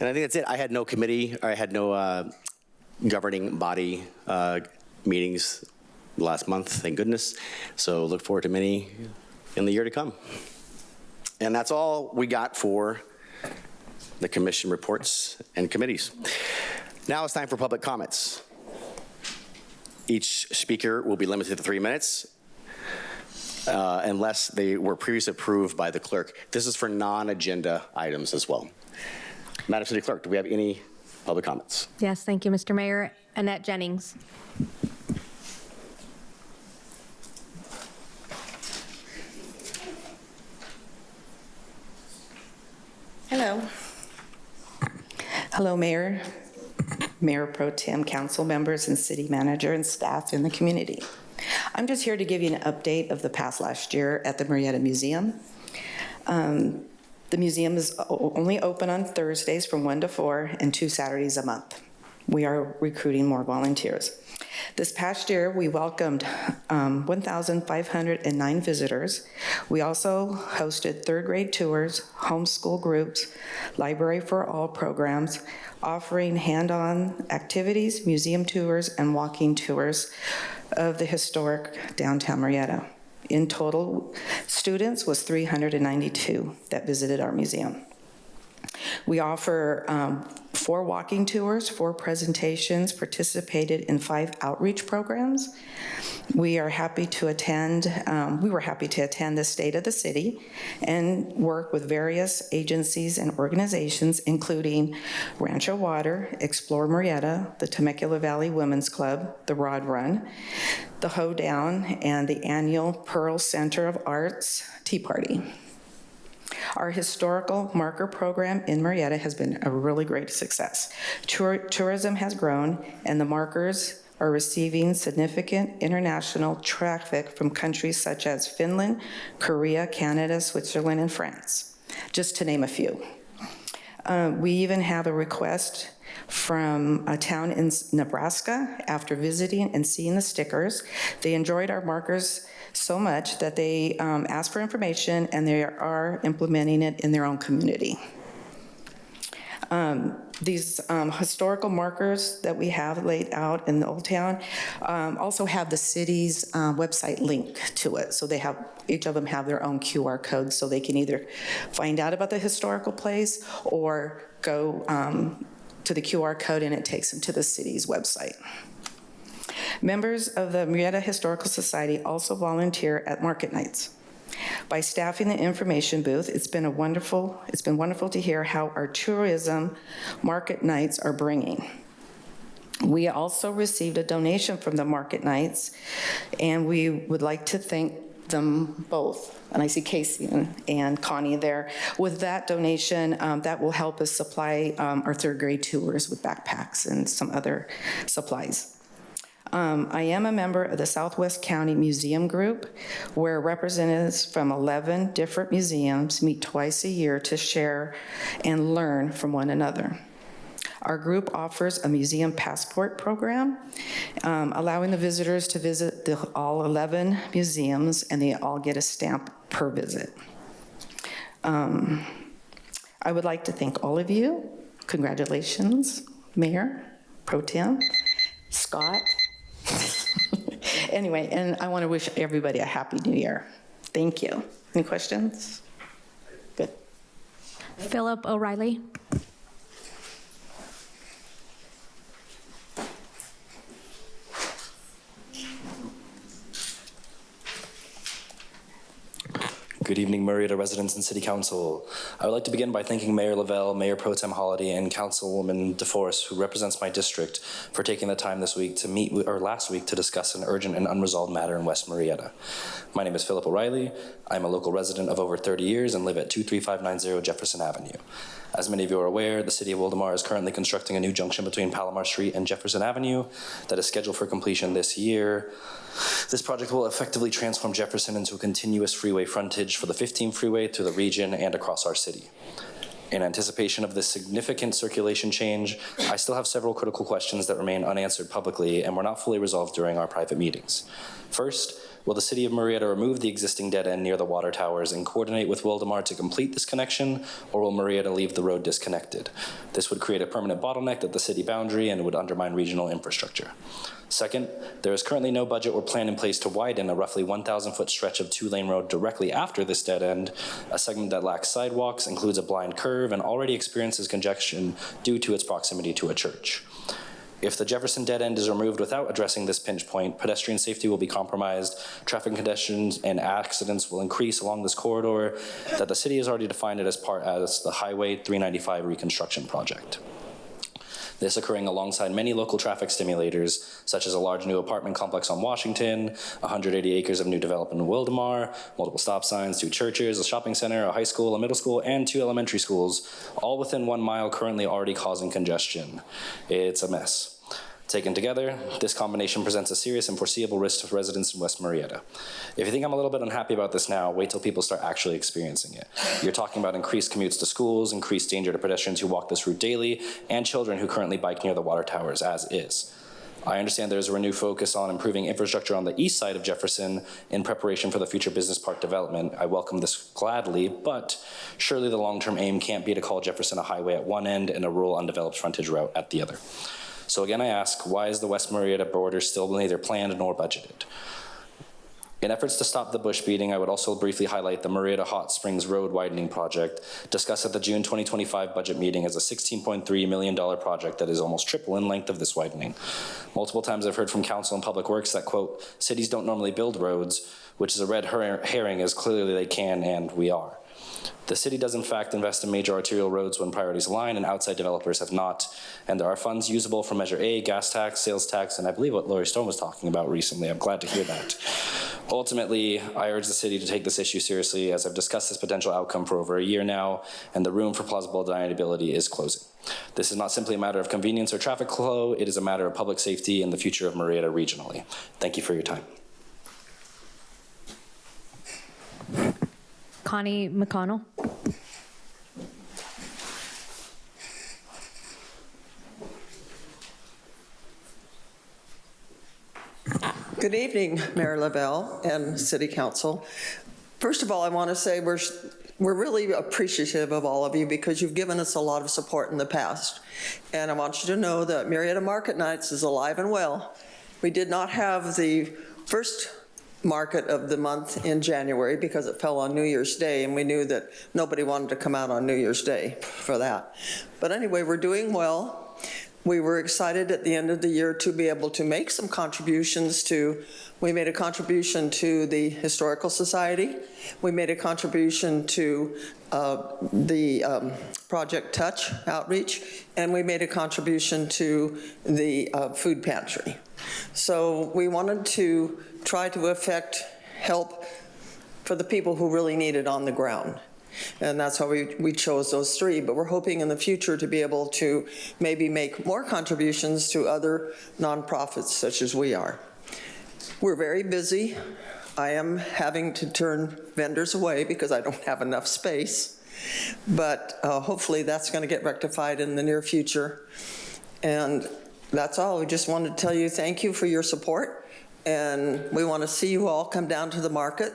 and I think that's it. I had no committee, or I had no governing body meetings last month, thank goodness. So look forward to many in the year to come. And that's all we got for the commission reports and committees. Now it's time for public comments. Each speaker will be limited to 3 minutes unless they were previously approved by the clerk. This is for non-agenda items as well. Madam City Clerk, do we have any public comments?
Yes, thank you, Mr. Mayor. Annette Jennings.
Hello. Hello, Mayor, Mayor Pro Tem, council members, and city manager and staff in the community. I'm just here to give you an update of the past last year at the Murrieta Museum. The museum is only open on Thursdays from 1 to 4 and 2 Saturdays a month. We are recruiting more volunteers. This past year, we welcomed 1,509 visitors. We also hosted 3rd grade tours, homeschool groups, Library for All programs, offering hand-on activities, museum tours, and walking tours of the historic downtown Murrieta. In total, students was 392 that visited our museum. We offer 4 walking tours, 4 presentations, participated in 5 outreach programs. We were happy to attend the State of the City and work with various agencies and organizations, including Rancho Water, Explore Murrieta, the Temecula Valley Women's Club, the Rod Run, the Hoedown, and the annual Pearl Center of Arts Tea Party. Our historical marker program in Murrieta has been a really great success. Tourism has grown, and the markers are receiving significant international traffic from countries such as Finland, Korea, Canada, Switzerland, and France, just to name a few. We even have a request from a town in Nebraska after visiting and seeing the stickers. They enjoyed our markers so much that they asked for information, and they are implementing it in their own community. These historical markers that we have laid out in the Old Town also have the city's website link to it. So they have, each of them have their own QR code, so they can either find out about the historical place or go to the QR code and it takes them to the city's website. Members of the Murrieta Historical Society also volunteer at market nights. By staffing the information booth, it's been wonderful to hear how our tourism market nights are bringing. We also received a donation from the market nights, and we would like to thank them both. And I see Casey and Connie there. With that donation, that will help us supply our 3rd grade tours with backpacks and some other supplies. I am a member of the Southwest County Museum Group, where representatives from 11 different museums meet twice a year to share and learn from one another. Our group offers a museum passport program, allowing the visitors to visit all 11 museums, and they all get a stamp per visit. I would like to thank all of you. Congratulations, Mayor Pro Tem, Scott. Anyway, and I want to wish everybody a happy new year. Thank you. Any questions? Good.
Philip O'Reilly.
Good evening, Murrieta residents and City Council. I would like to begin by thanking Mayor Lavelle, Mayor Pro Tem Holliday, and Councilwoman DeForest, who represents my district, for taking the time this week to meet, or last week, to discuss an urgent and unresolved matter in West Murrieta. My name is Philip O'Reilly. I'm a local resident of over 30 years and live at 23590 Jefferson Avenue. As many of you are aware, the City of Wildomar is currently constructing a new junction between Palomar Street and Jefferson Avenue that is scheduled for completion this year. This project will effectively transform Jefferson into a continuous freeway frontage for the 15 freeway through the region and across our city. In anticipation of this significant circulation change, I still have several critical questions that remain unanswered publicly and were not fully resolved during our private meetings. First, will the City of Murrieta remove the existing dead end near the water towers and coordinate with Wildomar to complete this connection, or will Murrieta leave the road disconnected? This would create a permanent bottleneck at the city boundary and would undermine regional infrastructure. Second, there is currently no budget or plan in place to widen a roughly 1,000-foot stretch of two-lane road directly after this dead end. A segment that lacks sidewalks, includes a blind curve, and already experiences congestion due to its proximity to a church. If the Jefferson dead end is removed without addressing this pinch point, pedestrian safety will be compromised, traffic congestions and accidents will increase along this corridor that the city has already defined it as part as the Highway 395 reconstruction project. This occurring alongside many local traffic stimulators, such as a large new apartment complex on Washington, 180 acres of new development in Wildomar, multiple stop signs, 2 churches, a shopping center, a high school, a middle school, and 2 elementary schools, all within 1 mile, currently already causing congestion. It's a mess. Taken together, this combination presents a serious and foreseeable risk to residents in West Murrieta. If you think I'm a little bit unhappy about this now, wait till people start actually experiencing it. You're talking about increased commutes to schools, increased danger to pedestrians who walk this route daily, and children who currently bike near the water towers, as is. I understand there's a renewed focus on improving infrastructure on the east side of Jefferson in preparation for the future business park development. I welcome this gladly, but surely the long-term aim can't be to call Jefferson a highway at one end and a rural undeveloped frontage route at the other. So again, I ask, why is the West Murrieta border still neither planned nor budgeted? In efforts to stop the bush beating, I would also briefly highlight the Murrieta Hot Springs Road widening project, discussed at the June 2025 budget meeting as a $16.3 million project that is almost triple in length of this widening. Multiple times I've heard from Council and Public Works that, quote, cities don't normally build roads, which is a red herring as clearly they can and we are. The city does in fact invest in major arterial roads when priorities align and outside developers have not, and there are funds usable for Measure A, gas tax, sales tax, and I believe what Laurie Stone was talking about recently. I'm glad to hear that. Ultimately, I urge the city to take this issue seriously, as I've discussed this potential outcome for over a year now, and the room for plausible deniability is closing. This is not simply a matter of convenience or traffic flow, it is a matter of public safety and the future of Murrieta regionally. Thank you for your time.
Connie McConnell.
Good evening, Mayor Lavelle and City Council. First of all, I want to say we're really appreciative of all of you because you've given us a lot of support in the past. And I want you to know that Murrieta Market Nights is alive and well. We did not have the first market of the month in January because it fell on New Year's Day, and we knew that nobody wanted to come out on New Year's Day for that. But anyway, we're doing well. We were excited at the end of the year to be able to make some contributions to, we made a contribution to the Historical Society. We made a contribution to the Project Touch outreach, and we made a contribution to the food pantry. So we wanted to try to affect help for the people who really need it on the ground. And that's how we chose those 3. But we're hoping in the future to be able to maybe make more contributions to other nonprofits such as we are. We're very busy. I am having to turn vendors away because I don't have enough space. But hopefully that's going to get rectified in the near future. And that's all. We just wanted to tell you thank you for your support. And we want to see you all come down to the market.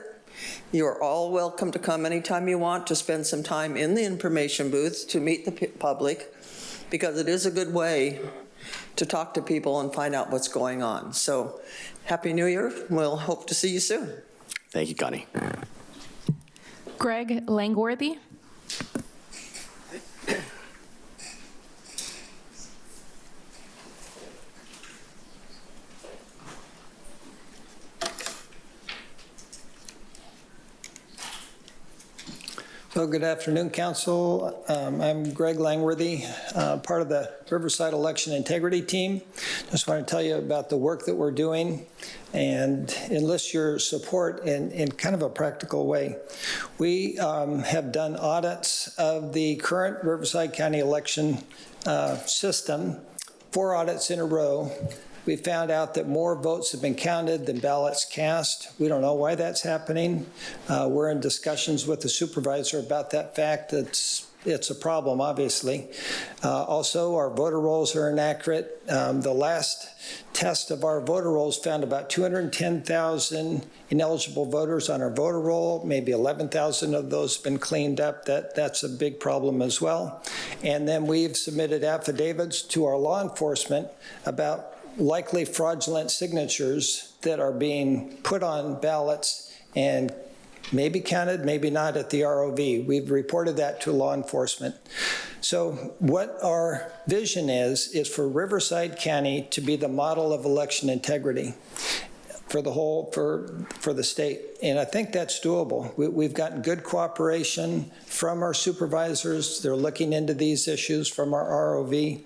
You're all welcome to come anytime you want to spend some time in the information booth to meet the public, because it is a good way to talk to people and find out what's going on. So Happy New Year. We'll hope to see you soon.
Thank you, Connie.
Greg Langworthy. Well, good afternoon, Council. I'm Greg Langworthy, part of the Riverside Election Integrity Team. Just want to tell you about the work that we're doing and enlist your support in kind of a practical way. We have done audits of the current Riverside County election system, 4 audits in a row. We found out that more votes have been counted than ballots cast. We don't know why that's happening. We're in discussions with the supervisor about that fact. It's a problem, obviously. Also, our voter rolls are inaccurate. The last test of our voter rolls found about 210,000 ineligible voters on our voter roll. Maybe 11,000 of those have been cleaned up. That's a big problem as well. And then we've submitted affidavits to our law enforcement about likely fraudulent signatures that are being put on ballots and maybe counted, maybe not at the ROV. We've reported that to law enforcement. So what our vision is for Riverside County to be the model of election integrity for the whole, for the state. And I think that's doable. We've gotten good cooperation from our supervisors. They're looking into these issues from our ROV,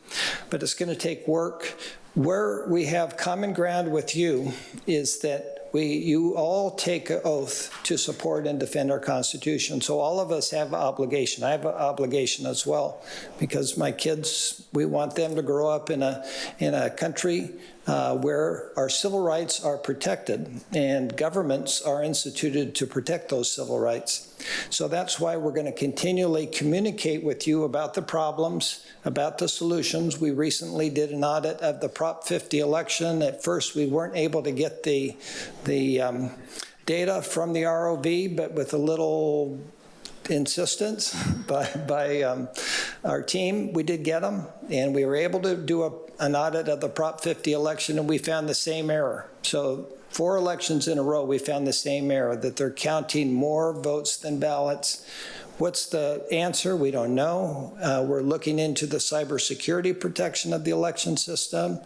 but it's going to take work. Where we have common ground with you is that you all take an oath to support and defend our Constitution. So all of us have an obligation. I have an obligation as well, because my kids, we want them to grow up in a country where our civil rights are protected and governments are instituted to protect those civil rights. So that's why we're going to continually communicate with you about the problems, about the solutions. We recently did an audit of the Prop 50 election. At first, we weren't able to get the data from the ROV, but with a little insistence by our team, we did get them, and we were able to do an audit of the Prop 50 election, and we found the same error. So 4 elections in a row, we found the same error, that they're counting more votes than ballots. What's the answer? We don't know. We're looking into the cybersecurity protection of the election system.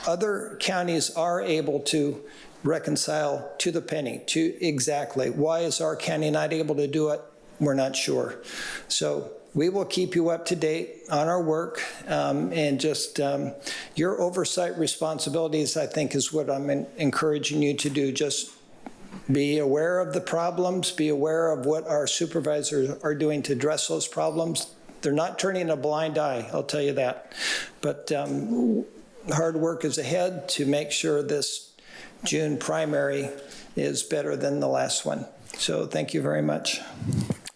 Other counties are able to reconcile to the penny, to exactly. Why is our county not able to do it? We're not sure. So we will keep you up to date on our work, and just your oversight responsibilities, I think, is what I'm encouraging you to do. Just be aware of the problems, be aware of what our supervisors are doing to address those problems. They're not turning a blind eye, I'll tell you that. But hard work is ahead to make sure this June primary is better than the last one. So thank you very much.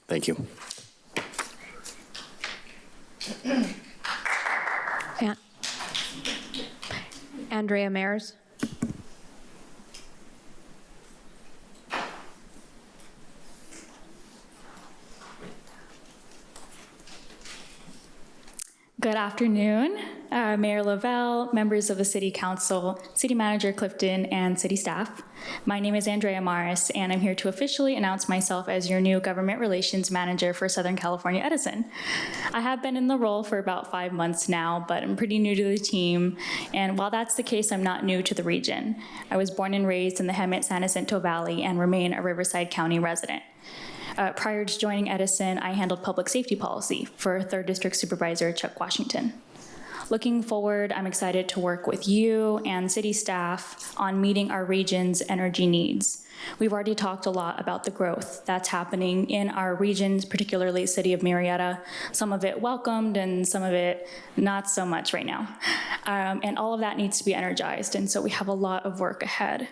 Thank you.
Andrea Mayers.
Good afternoon, Mayor Lavelle, members of the City Council, City Manager Clifton, and City staff. My name is Andrea Maris, and I'm here to officially announce myself as your new Government Relations Manager for Southern California Edison. I have been in the role for about 5 months now, but I'm pretty new to the team, and while that's the case, I'm not new to the region. I was born and raised in the Hemet-San Jacinto Valley and remain a Riverside County resident. Prior to joining Edison, I handled public safety policy for 3rd District Supervisor Chuck Washington. Looking forward, I'm excited to work with you and city staff on meeting our region's energy needs. We've already talked a lot about the growth that's happening in our regions, particularly the city of Murrieta, some of it welcomed and some of it not so much right now. And all of that needs to be energized, and so we have a lot of work ahead.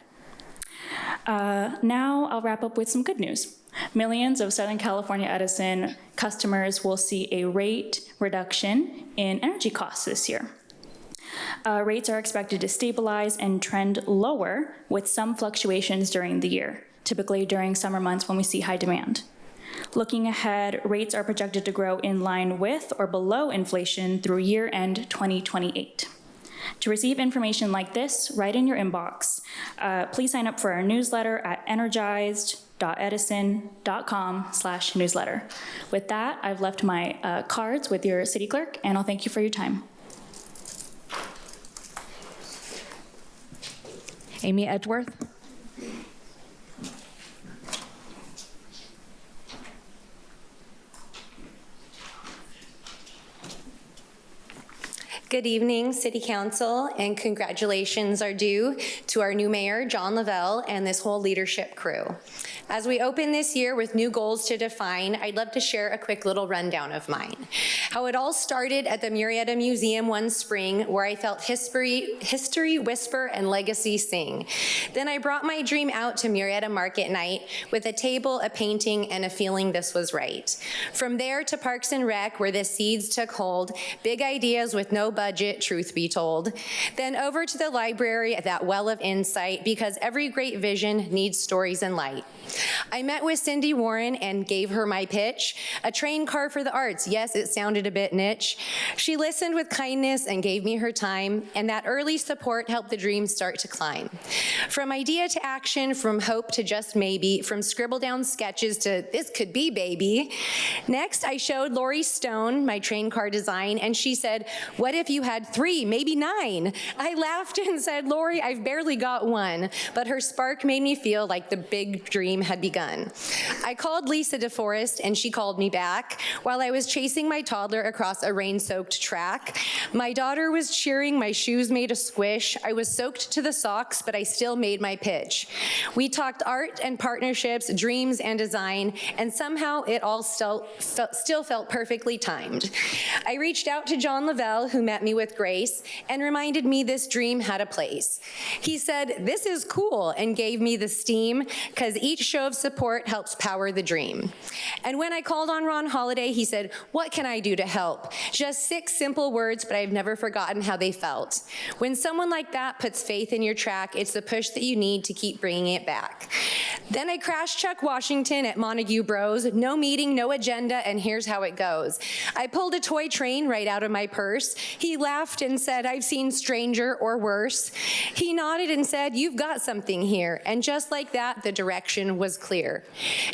Now I'll wrap up with some good news. Millions of Southern California Edison customers will see a rate reduction in energy costs this year. Rates are expected to stabilize and trend lower with some fluctuations during the year, typically during summer months when we see high demand. Looking ahead, rates are projected to grow in line with or below inflation through year-end 2028. To receive information like this right in your inbox, please sign up for our newsletter at energized.edison.com/newsletter. With that, I've left my cards with your city clerk, and I'll thank you for your time.
Amy Edgeworth.
Good evening, City Council, and congratulations are due to our new mayor, John Lavelle, and this whole leadership crew. As we open this year with new goals to define, I'd love to share a quick little rundown of mine. How it all started at the Murrieta Museum one spring, where I felt history whisper and legacy sing. Then I brought my dream out to Murrieta Market Night with a table, a painting, and a feeling this was right. From there to Parks and Rec, where the seeds took hold, big ideas with no budget, truth be told. Then over to the library, that well of insight, because every great vision needs stories and light. I met with Cindy Warren and gave her my pitch. A train car for the arts. Yes, it sounded a bit niche. She listened with kindness and gave me her time, and that early support helped the dream start to climb. From idea to action, from hope to just maybe, from scribble down sketches to this could be baby. Next, I showed Lori Stone my train car design, and she said, what if you had 3, maybe 9? I laughed and said, Lori, I've barely got 1, but her spark made me feel like the big dream had begun. I called Lisa DeForest, and she called me back while I was chasing my toddler across a rain-soaked track. My daughter was cheering, my shoes made a squish. I was soaked to the socks, but I still made my pitch. We talked art and partnerships, dreams and design, and somehow it all still felt perfectly timed. I reached out to John Lavelle, who met me with grace and reminded me this dream had a place. He said, this is cool, and gave me the steam, because each show of support helps power the dream. And when I called on Ron Holiday, he said, what can I do to help? Just 6 simple words, but I've never forgotten how they felt. When someone like that puts faith in your track, it's the push that you need to keep bringing it back. Then I crashed Chuck Washington at Montague Bros. No meeting, no agenda, and here's how it goes. I pulled a toy train right out of my purse. He laughed and said, I've seen stranger or worse. He nodded and said, you've got something here. And just like that, the direction was clear.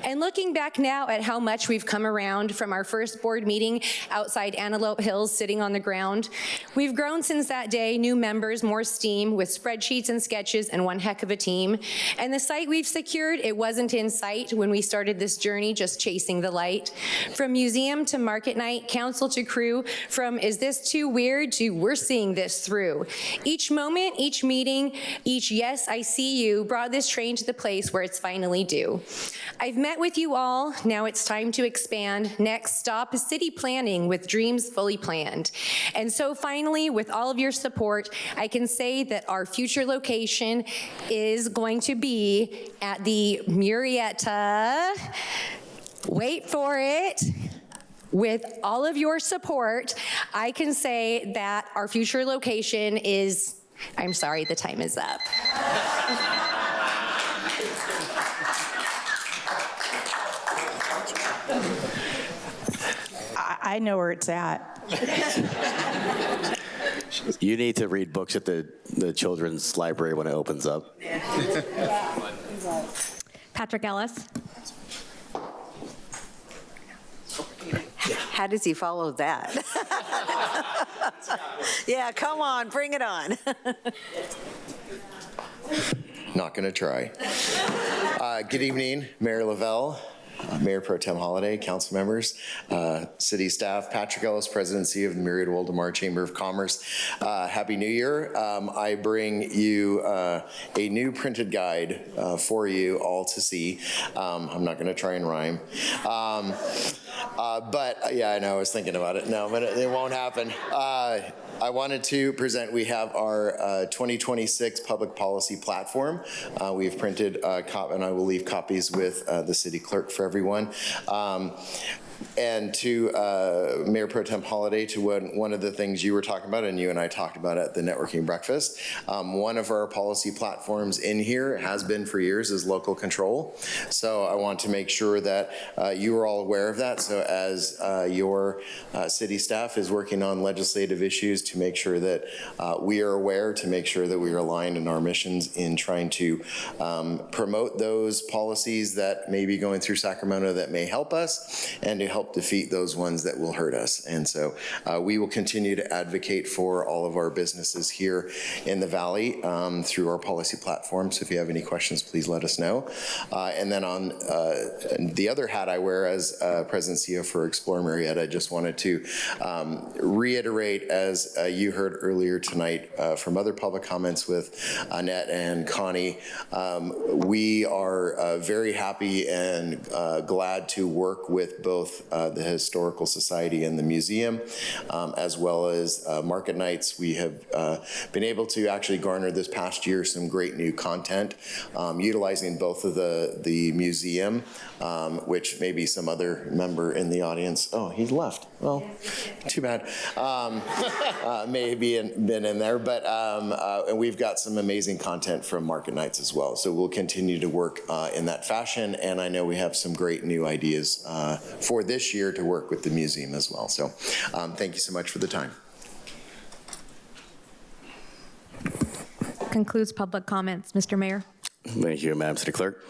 And looking back now at how much we've come around from our first board meeting outside Antelope Hills sitting on the ground, we've grown since that day, new members, more steam with spreadsheets and sketches and one heck of a team. And the site we've secured, it wasn't in sight when we started this journey, just chasing the light. From museum to market night, council to crew, from is this too weird to we're seeing this through. Each moment, each meeting, each yes, I see you, brought this train to the place where it's finally due. I've met with you all, now it's time to expand. Next stop is city planning with dreams fully planned. And so finally, with all of your support, I can say that our future location is going to be at the Murrieta, wait for it, with all of your support, I can say that our future location is, I'm sorry, the time is up.
I know where it's at.
You need to read books at the children's library when it opens up.
Patrick Ellis.
How does he follow that? Yeah, come on, bring it on.
Not going to try. Good evening, Mayor Lavelle, Mayor Pro Tem Holiday, council members, city staff, Patrick Ellis, presidency of the Murrieta-Woldemar Chamber of Commerce. Happy New Year. I bring you a new printed guide for you all to see. I'm not going to try and rhyme. But yeah, I know, I was thinking about it. No, but it won't happen. I wanted to present, we have our 2026 public policy platform. We've printed and I will leave copies with the city clerk for everyone. And to Mayor Pro Tem Holiday, to one of the things you were talking about and you and I talked about at the networking breakfast, one of our policy platforms in here has been for years is local control. So I want to make sure that you are all aware of that. So as your city staff is working on legislative issues, to make sure that we are aware, to make sure that we are aligned in our missions in trying to promote those policies that may be going through Sacramento that may help us, and to help defeat those ones that will hurt us. And so we will continue to advocate for all of our businesses here in the Valley through our policy platform. So if you have any questions, please let us know. And then on the other hat I wear as President CEO for Explore Murrieta, I just wanted to reiterate, as you heard earlier tonight from other public comments with Annette and Connie, we are very happy and glad to work with both the Historical Society and the museum, as well as Market Nights. We have been able to actually garner this past year some great new content, utilizing both of the museum, which maybe some other member in the audience, oh, he's left. Well, too bad. Maybe been in there, but and we've got some amazing content from Market Nights as well. So we'll continue to work in that fashion, and I know we have some great new ideas for this year to work with the museum as well. So thank you so much for the time.
Concludes public comments. Mr. Mayor.
Thank you, Madam City Clerk.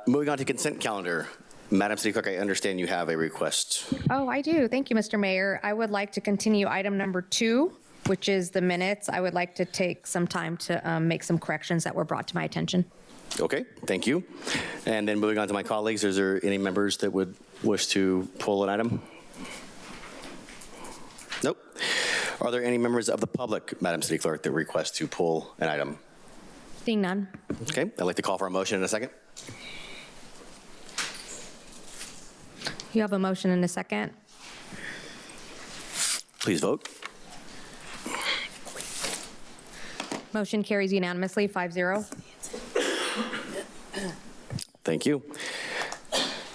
Moving on to consent calendar. Madam City Clerk, I understand you have a request.
Oh, I do. Thank you, Mr. Mayor. I would like to continue item number 2, which is the minutes. I would like to take some time to make some corrections that were brought to my attention.
Okay, thank you. And then moving on to my colleagues, is there any members that would wish to pull an item? Nope. Are there any members of the public, Madam City Clerk, that request to pull an item?
Seeing none.
Okay, I'd like to call for a motion in a second.
You have a motion and a second.
Please vote.
Motion carries unanimously, 5-0.
Thank you.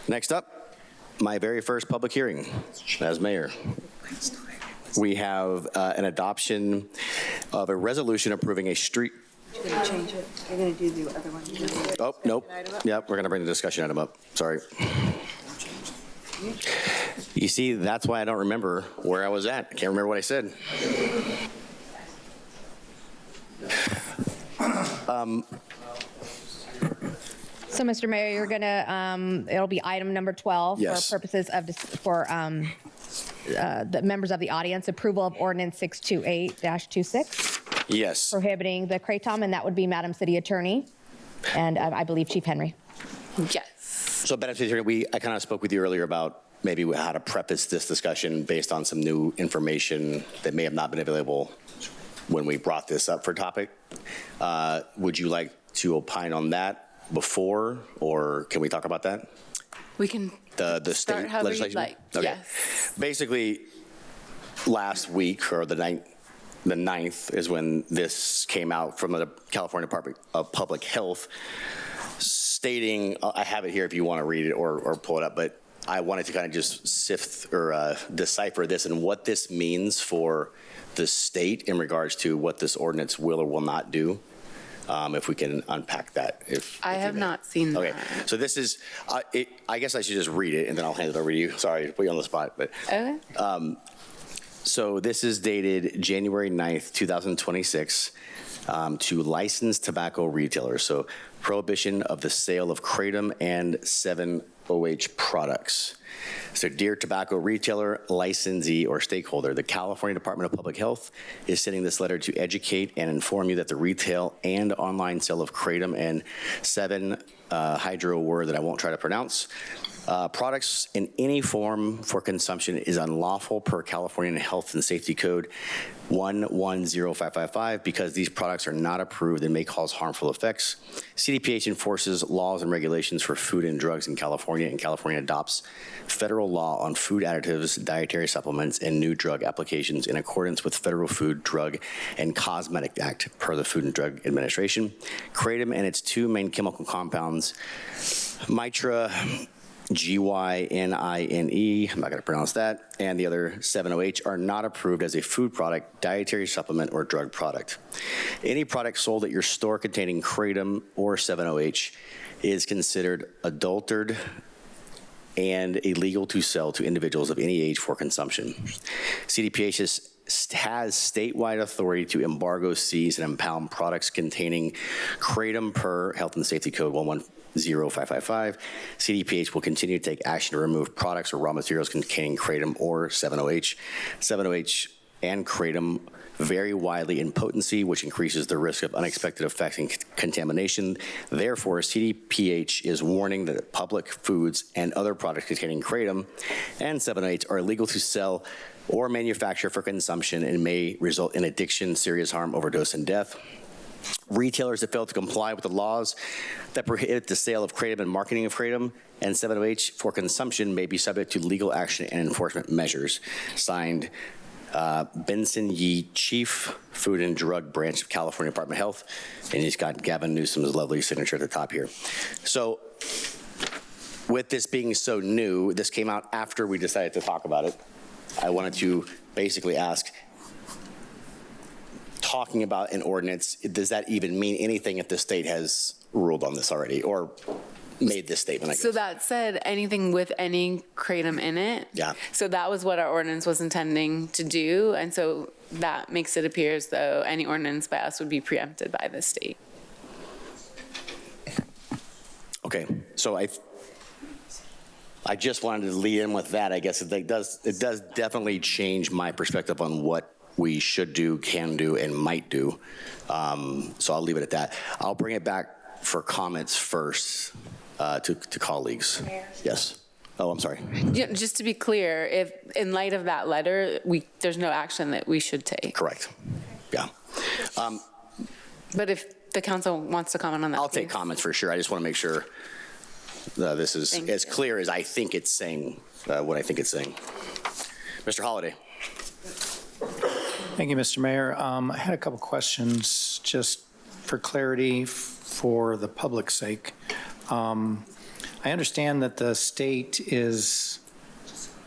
Next up, my very first public hearing as mayor. We have an adoption of a resolution approving a street.
You're going to change it. You're going to do the other one.
Oh, nope. Yep, we're going to bring the discussion item up. Sorry. You see, that's why I don't remember where I was at. I can't remember what I said.
So, Mr. Mayor, you're gonna, it'll be item number 12
Yes.
for purposes of, the members of the audience, approval of ordinance 628-26.
Yes.
Prohibiting the kratom, and that would be Madam City Attorney, and I believe Chief Henry.
Yes.
So, Madam City Attorney, I kind of spoke with you earlier about maybe how to preface this discussion based on some new information that may have not been available when we brought this up for topic. Would you like to opine on that before, or can we talk about that?
We can
The
start
state
however
legislation?
you'd like.
Okay.
Yes.
Basically, last week, or the 9th is when this came out from the California Department of Public Health, stating, I have it here if you want to read it or pull it up, but I wanted to kind of just sift or decipher this and what this means for the state in regards to what this ordinance will or will not do. If we can unpack that.
I have not seen that.
Okay, so this is, I guess I should just read it and then I'll hand it over to you. Sorry to put you on the spot, but.
Okay.
So this is dated January 9th, 2026, to licensed tobacco retailers. So prohibition of the sale of kratom and 7-OH products. So dear tobacco retailer, licensee, or stakeholder, the California Department of Public Health is sending this letter to educate and inform you that the retail and online sale of kratom and 7-hydro word that I won't try to pronounce, products in any form for consumption is unlawful per California Health and Safety Code 110555 because these products are not approved and may cause harmful effects. CDPH enforces laws and regulations for food and drugs in California, and California adopts federal law on food additives, dietary supplements, and new drug applications in accordance with Federal Food, Drug, and Cosmetic Act per the Food and Drug Administration. Kratom and its two main chemical compounds, Mitra, GYNINE, I'm not going to pronounce that, and the other 7-OH are not approved as a food product, dietary supplement, or drug product. Any product sold at your store containing kratom or 7-OH is considered adulterated and illegal to sell to individuals of any age for consumption. CDPH has statewide authority to embargo, seize, and impound products containing kratom per Health and Safety Code 0555. CDPH will continue to take action to remove products or raw materials containing kratom or 7-OH. 7-OH and kratom vary widely in potency, which increases the risk of unexpected effects and contamination. Therefore, CDPH is warning that public foods and other products containing kratom and 7-OH are illegal to sell or manufacture for consumption and may result in addiction, serious harm, overdose, and death. Retailers that fail to comply with the laws that prohibit the sale of kratom and marketing of kratom and 7-OH for consumption may be subject to legal action and enforcement measures. Signed, Benson Yee, Chief Food and Drug Branch of California Department of Health, and he's got Gavin Newsom's lovely signature at the top here. So with this being so new, this came out after we decided to talk about it. I wanted to basically ask, talking about an ordinance, does that even mean anything if the state has ruled on this already or made this statement, I guess?
So that said, anything with any kratom in it.
Yeah.
So that was what our ordinance was intending to do. And so that makes it appear as though any ordinance by us would be preempted by the state.
Okay, so I just wanted to lead in with that. I guess it does definitely change my perspective on what we should do, can do, and might do. So I'll leave it at that. I'll bring it back for comments first to colleagues. Yes. Oh, I'm sorry.
Yeah, just to be clear, if in light of that letter, there's no action that we should take.
Correct. Yeah.
But if the council wants to comment on that,
I'll take comments for sure. I just want to make sure this is as clear as I think it's saying, what I think it's saying. Mr. Holliday.
Thank you, Mr. Mayor. I had a couple questions just for clarity for the public's sake. I understand that the state is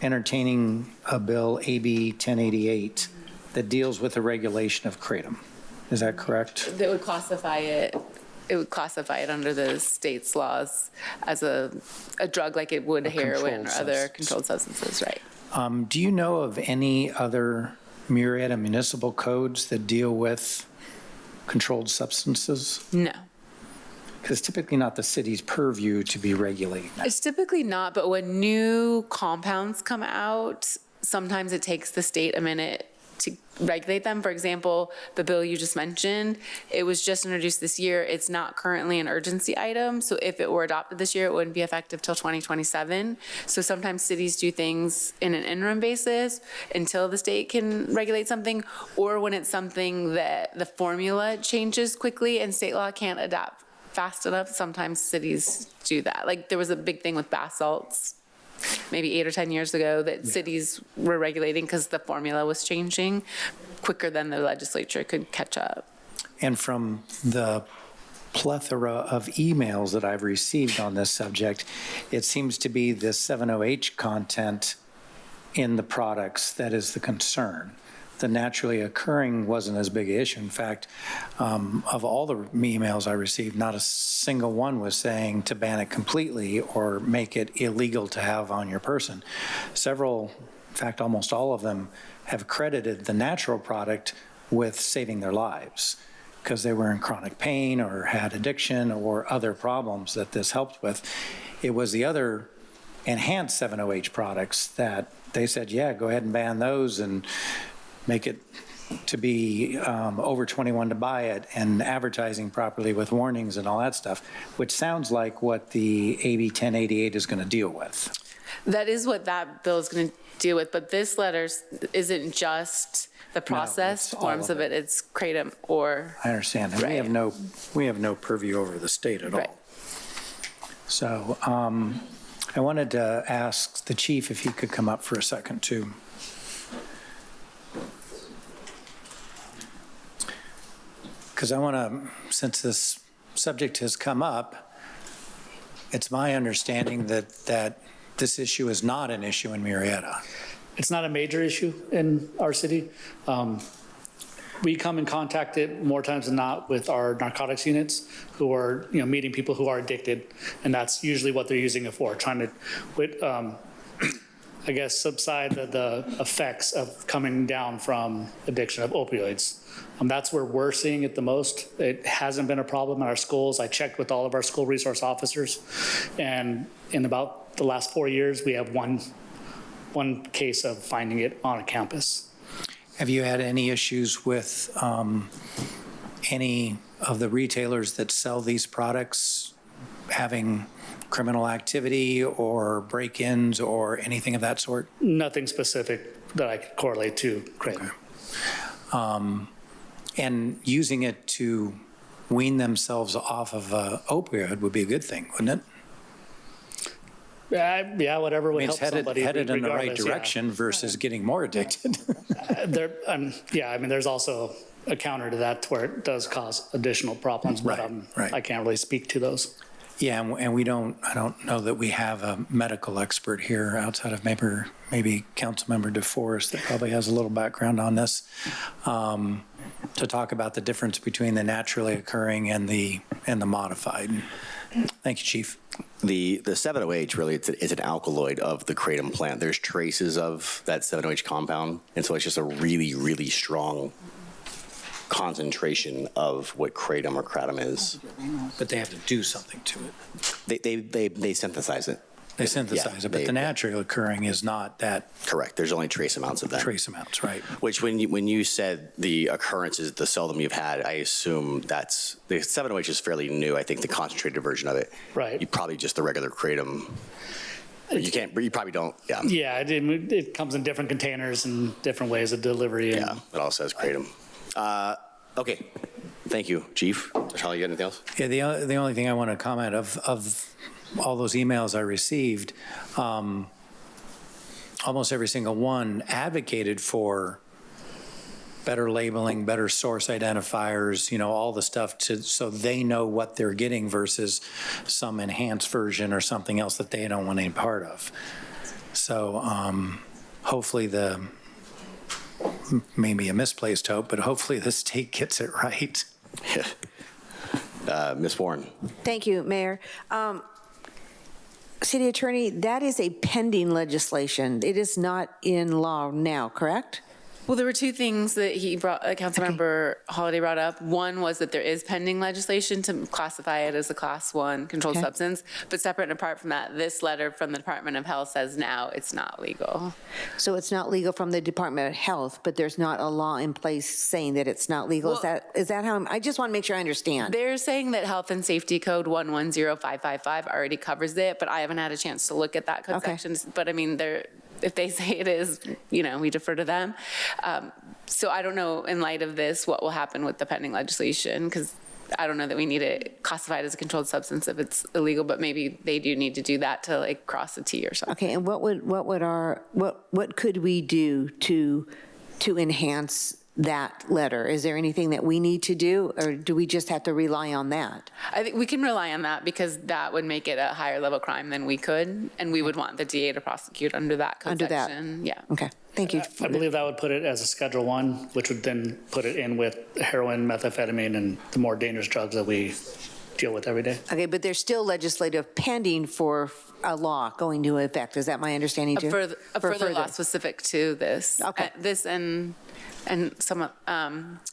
entertaining a bill, AB 1088, that deals with the regulation of kratom. Is that correct?
that would classify it. It would classify it under the state's laws as a drug like it would heroin or other controlled substances, right?
Do you know of any other Murrieta municipal codes that deal with controlled substances?
No.
Because it's typically not the city's purview to be regulating that.
It's typically not, but when new compounds come out, sometimes it takes the state a minute to regulate them. For example, the bill you just mentioned, it was just introduced this year. It's not currently an urgency item. So if it were adopted this year, it wouldn't be effective till 2027. So sometimes cities do things in an interim basis until the state can regulate something, or when it's something that the formula changes quickly and state law can't adapt fast enough, sometimes cities do that. Like there was a big thing with bath salts maybe 8 or 10 years ago that cities were regulating because the formula was changing quicker than the legislature could catch up.
And from the plethora of emails that I've received on this subject, it seems to be the 7-OH content in the products that is the concern. The naturally occurring wasn't as big an issue. In fact, of all the emails I received, not a single one was saying to ban it completely or make it illegal to have on your person. Several, in fact, almost all of them have credited the natural product with saving their lives because they were in chronic pain or had addiction or other problems that this helped with. It was the other enhanced 7-OH products that they said, yeah, go ahead and ban those and make it to be over 21 to buy it and advertising properly with warnings and all that stuff, which sounds like what the AB 1088 is going to deal with.
That is what that bill is going to deal with, but this letter isn't just the processed forms of it. It's kratom or.
I understand. And we have no purview over the state at all. So I wanted to ask the chief if he could come up for a second too. Because I want to, since this subject has come up, it's my understanding that this issue is not an issue in Murrieta.
It's not a major issue in our city. We come in contact it more times than not with our narcotics units who are, meeting people who are addicted, and that's usually what they're using it for, trying to I guess, subside the effects of coming down from addiction of opioids. That's where we're seeing it the most. It hasn't been a problem in our schools. I checked with all of our school resource officers, and in about the last 4 years, we have one case of finding it on a campus.
Have you had any issues with any of the retailers that sell these products having criminal activity or break-ins or anything of that sort?
Nothing specific that I could correlate to Kratom.
Okay. And using it to wean themselves off of opioid would be a good thing, wouldn't it?
Yeah, whatever would help somebody.
Headed in the right
regardless,
direction versus getting more addicted.
There's also a counter to that where it does cause additional problems, but
Right.
I can't really speak to those.
Yeah, and I don't know that we have a medical expert here outside of maybe Councilmember DeForest that probably has a little background on this, to talk about the difference between the naturally occurring and the modified. Thank you, Chief.
The 7-OH really is an alkaloid of the kratom plant. There's traces of that 7-OH compound, and so it's just a really, really strong concentration of what kratom or kratom is.
But they have to do something to it.
They synthesize it.
They synthesize it, but the naturally occurring is not that.
Correct. There's only trace amounts of that.
Trace amounts, right.
Which when you said the occurrence is the seldom you've had, I assume that's, the 7-OH is fairly new. I think the concentrated version of it.
Right.
You probably just the regular kratom. You probably don't, yeah.
Yeah, it comes in different containers and different ways of delivery.
Yeah, it all says kratom. Okay, thank you, Chief. Charlie, you got anything else?
Yeah, the only thing I want to comment of all those emails I received, almost every single one advocated for better labeling, better source identifiers, all the stuff so they know what they're getting versus some enhanced version or something else that they don't want any part of. So hopefully maybe a misplaced hope, but hopefully the state gets it right.
Ms. Warren.
Thank you, Mayor. City Attorney, that is a pending legislation. It is not in law now, correct?
Well, there were two things that Councilmember Holiday brought up. One was that there is pending legislation to classify it as a Class 1 controlled substance, but separate and apart from that, this letter from the Department of Health says now it's not legal.
So it's not legal from the Department of Health, but there's not a law in place saying that it's not legal. Well, is that how I just want to make sure I understand.
They're saying that Health and Safety Code 110555 already covers it, but I haven't had a chance to look at that code sections. But I mean, if they say it is, we defer to them. So I don't know, in light of this, what will happen with the pending legislation, because I don't know that we need it classified as a controlled substance if it's illegal, but maybe they do need to do that to cross a T or something.
Okay, and what could we do to enhance that letter? Is there anything that we need to do, or do we just have to rely on that?
I think we can rely on that because that would make it a higher level crime than we could, and we would want the DA to prosecute under that code section. Yeah.
Okay. Thank you.
I believe that would put it as a Schedule 1, which would then put it in with heroin, methamphetamine, and the more dangerous drugs that we deal with every day.
Okay, but there's still legislative pending for a law going into effect. Is that my understanding too?
A further law specific to this.
Okay.
This and some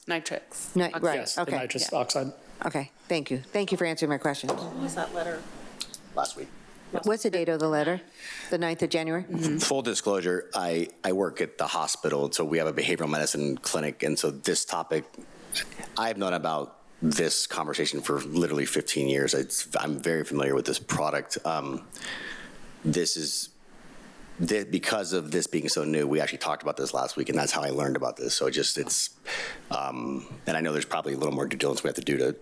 nitrics.
Right,
Yes,
okay.
the nitrous oxide.
Okay, thank you. Thank you for answering my question.
When was that letter?
Last week.
What's the date of the letter? The 9th of January?
Full disclosure, I work at the hospital, so we have a behavioral medicine clinic, and so this topic, I've known about this conversation for literally 15 years. I'm very familiar with this product. Because of this being so new, we actually talked about this last week, and that's how I learned about this. So and I know there's probably a little more due diligence we have to do to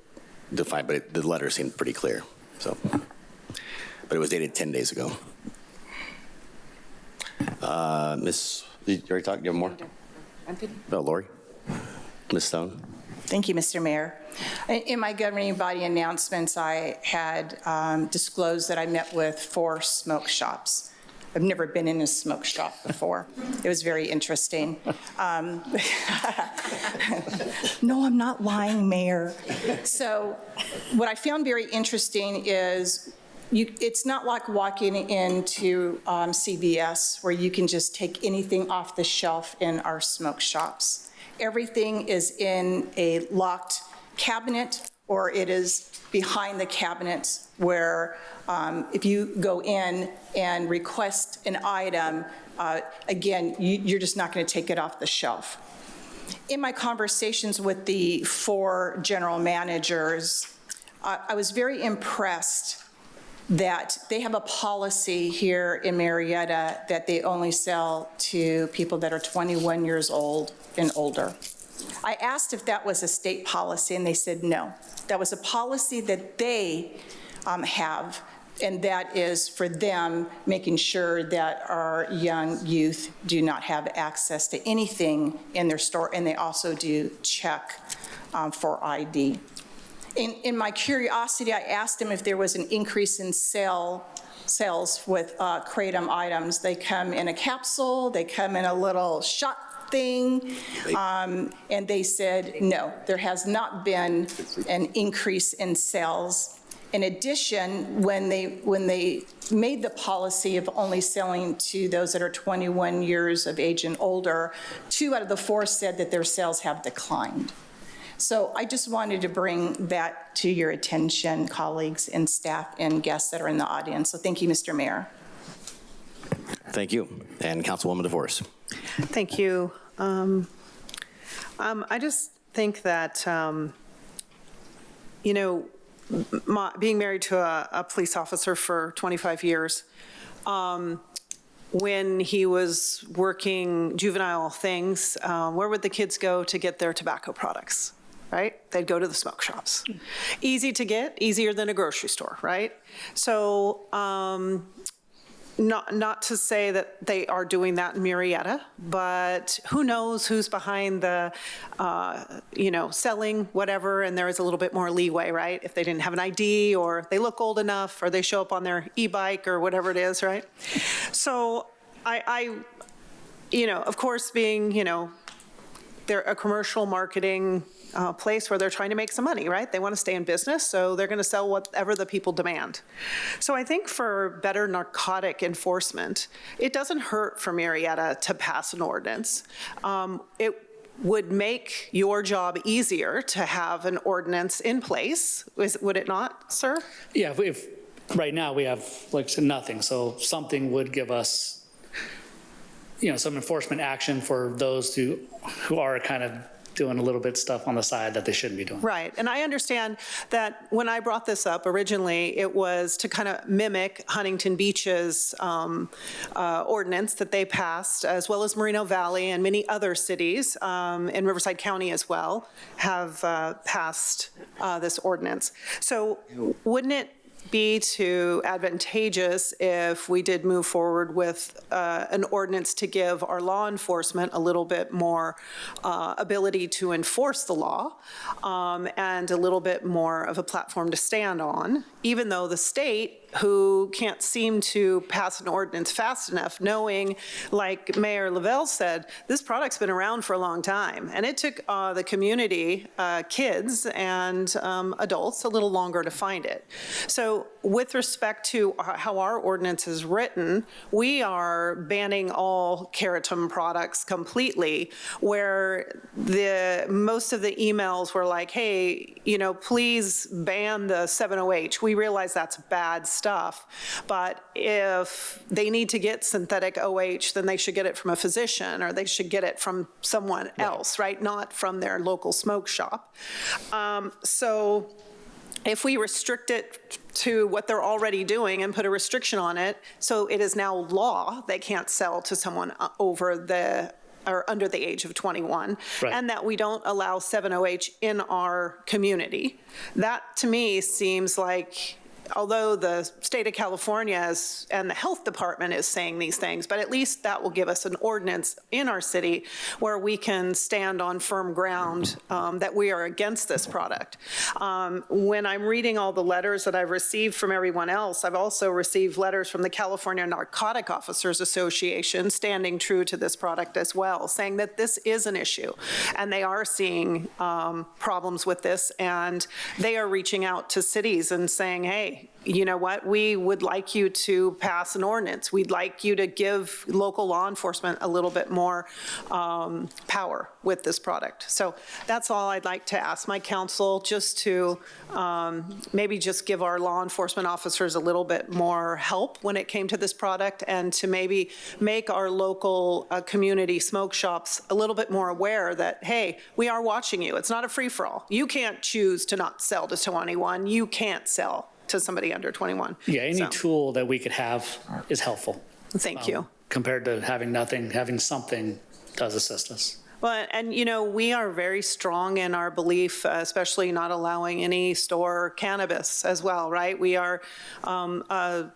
define, but the letter seemed pretty clear. So, but it was dated 10 days ago. Miss, you already talked? You have more? No, Lori? Ms. Stone?
Thank you, Mr. Mayor. In my governing body announcements, I had disclosed that I met with 4 smoke shops. I've never been in a smoke shop before. It was very interesting. No, I'm not lying, Mayor. So what I found very interesting is it's not like walking into CVS where you can just take anything off the shelf in our smoke shops. Everything is in a locked cabinet, or it is behind the cabinet where if you go in and request an item, again, you're just not going to take it off the shelf. In my conversations with the 4 general managers, I was very impressed that they have a policy here in Murrieta that they only sell to people that are 21 years old and older. I asked if that was a state policy, and they said no. That was a policy that they have, and that is for them making sure that our young youth do not have access to anything in their store, and they also do check for ID. In my curiosity, I asked them if there was an increase in sales with Kratom items. They come in a capsule, they come in a little shot thing, and they said no, there has not been an increase in sales. In addition, when they made the policy of only selling to those that are 21 years of age and older, 2 out of the 4 said that their sales have declined. So I just wanted to bring that to your attention, colleagues and staff and guests that are in the audience. So thank you, Mr. Mayor.
Thank you. And Councilwoman DeForest.
Thank you. I just think that, you know, being married to a police officer for 25 years, when he was working juvenile things, where would the kids go to get their tobacco products? Right? They'd go to the smoke shops. Easy to get, easier than a grocery store, right? So not to say that they are doing that in Murrieta, but who knows who's behind the, you know, selling whatever, and there is a little bit more leeway, right? If they didn't have an ID, or they look old enough, or they show up on their e-bike or whatever it is, right? So I you know, of course, being, you know, they're a commercial marketing place where they're trying to make some money, right? They want to stay in business, so they're going to sell whatever the people demand. So I think for better narcotic enforcement, it doesn't hurt for Murrieta to pass an ordinance. It would make your job easier to have an ordinance in place, would it not, sir?
Yeah, if right now we have, like I said, nothing, so something would give us, you know, some enforcement action for those who are kind of doing a little bit stuff on the side that they shouldn't be doing.
Right, and I understand that when I brought this up originally, it was to kind of mimic Huntington Beach's ordinance that they passed, as well as Moreno Valley and many other cities in Riverside County as well have passed this ordinance. So wouldn't it be too advantageous if we did move forward with an ordinance to give our law enforcement a little bit more ability to enforce the law and a little bit more of a platform to stand on, even though the state, who can't seem to pass an ordinance fast enough, knowing, like Mayor Lavelle said, this product's been around for a long time, and it took the community, kids and adults, a little longer to find it. So with respect to how our ordinance is written, we are banning all Kratom products completely, where most of the emails were like, hey, you know, please ban the 7-OH. We realize that's bad stuff, but if they need to get synthetic OH, then they should get it from a physician, or they should get it from someone else, right? Not from their local smoke shop. So if we restrict it to what they're already doing and put a restriction on it, so it is now law, they can't sell to someone over the or under the age of 21, right, and that we don't allow 7-OH in our community. That to me seems like, although the state of California and the health department is saying these things, but at least that will give us an ordinance in our city where we can stand on firm ground that we are against this product. When I'm reading all the letters that I've received from everyone else, I've also received letters from the California Narcotic Officers Association standing true to this product as well, saying that this is an issue and they are seeing problems with this, and they are reaching out to cities and saying, hey, hey, you know what, we would like you to pass an ordinance. We'd like you to give local law enforcement a little bit more power with this product. So that's all I'd like to ask my council, just to maybe just give our law enforcement officers a little bit more help when it came to this product, and to maybe make our local community smoke shops a little bit more aware that, hey, we are watching you. It's not a free-for-all. You can't choose to not sell to 21. You can't sell to somebody under 21.
Yeah, any tool that we could have is helpful.
Thank you.
Compared to having nothing, having something does assist us.
Well, and you know, we are very strong in our belief, especially not allowing any store cannabis as well, right? We are a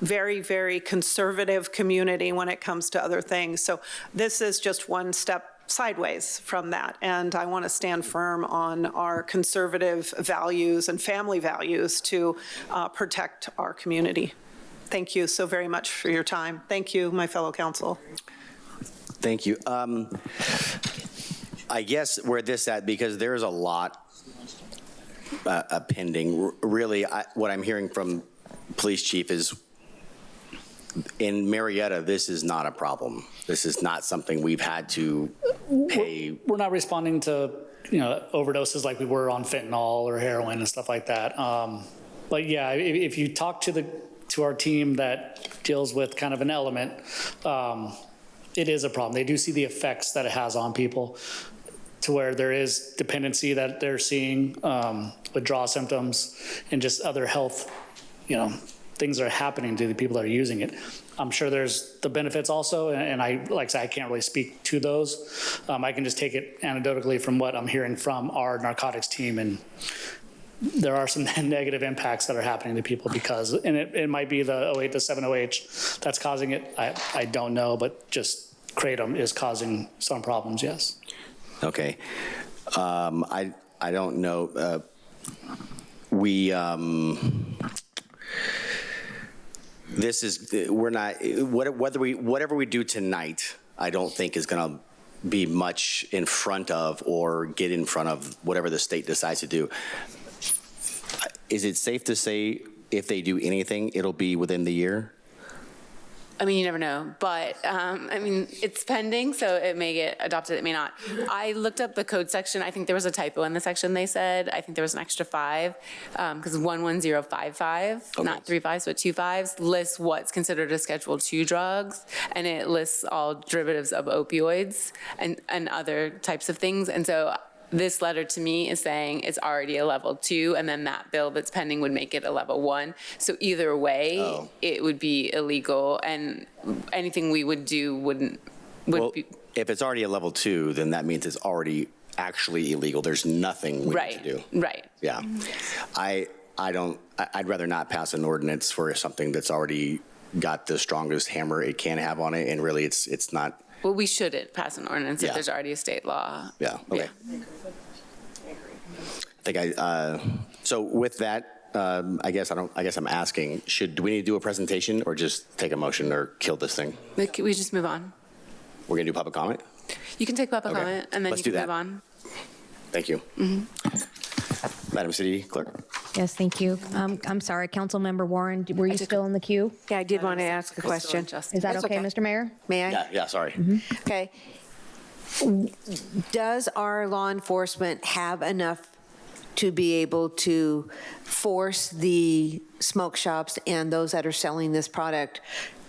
very, very conservative community when it comes to other things. So this is just one step sideways from that. And I want to stand firm on our conservative values and family values to protect our community. Thank you so very much for your time. Thank you, my fellow council.
Thank you. I guess where this at, because there's a lot pending. Really, what I'm hearing from police chief is, in Murrieta, this is not a problem. This is not something we've had to pay.
We're not responding to, you know, overdoses like we were on fentanyl or heroin and stuff like that. But yeah, if you talk to our team that deals with kind of an element, it is a problem. They do see the effects that it has on people, to where there is dependency that they're seeing, withdrawal symptoms, and just other health, you know, things that are happening to the people that are using it. I'm sure there's the benefits also, and like I said, I can't really speak to those. I can just take it anecdotally from what I'm hearing from our narcotics team, and there are some negative impacts that are happening to people because, and it might be the 08 to 7OH that's causing it. I don't know, but just Kratom is causing some problems, yes.
Okay. I don't know. This is, we're not, whatever we do tonight, I don't think is going to be much in front of or get in front of whatever the state decides to do. Is it safe to say if they do anything, it'll be within the year?
I mean, you never know, but I mean, it's pending, so it may get adopted, it may not. I looked up the code section. I think there was a typo in the section they said. I think there was an extra 5, because 11055, okay, not 3 5s, but 2 5s, lists what's considered a Schedule II drugs, and it lists all derivatives of opioids and other types of things. And so this letter to me is saying it's already a level 2, and then that bill that's pending would make it a level 1. So either way, it would be illegal, and anything we would do would be.
If it's already a level 2, then that means it's already actually illegal. There's nothing we need to do.
Right.
Yeah. I'd rather not pass an ordinance for something that's already got the strongest hammer it can have on it, and really it's not.
Well, we shouldn't pass an ordinance if there's already a state law.
Yeah, okay. Yeah. I think so with that, I guess I'm asking, do we need to do a presentation or just take a motion or kill this thing?
We just move on.
We're gonna do public comment?
You can take public comment, and then
Let's
you can
do that.
move on.
Thank you. Madam City Clerk.
Yes, thank you. I'm sorry, Councilmember Warren, were you still in the queue?
Yeah, I did want to ask a question.
Is that okay, Mr. Mayor?
May I?
Yeah, sorry.
Okay. Does our law enforcement have enough to be able to force the smoke shops and those that are selling this product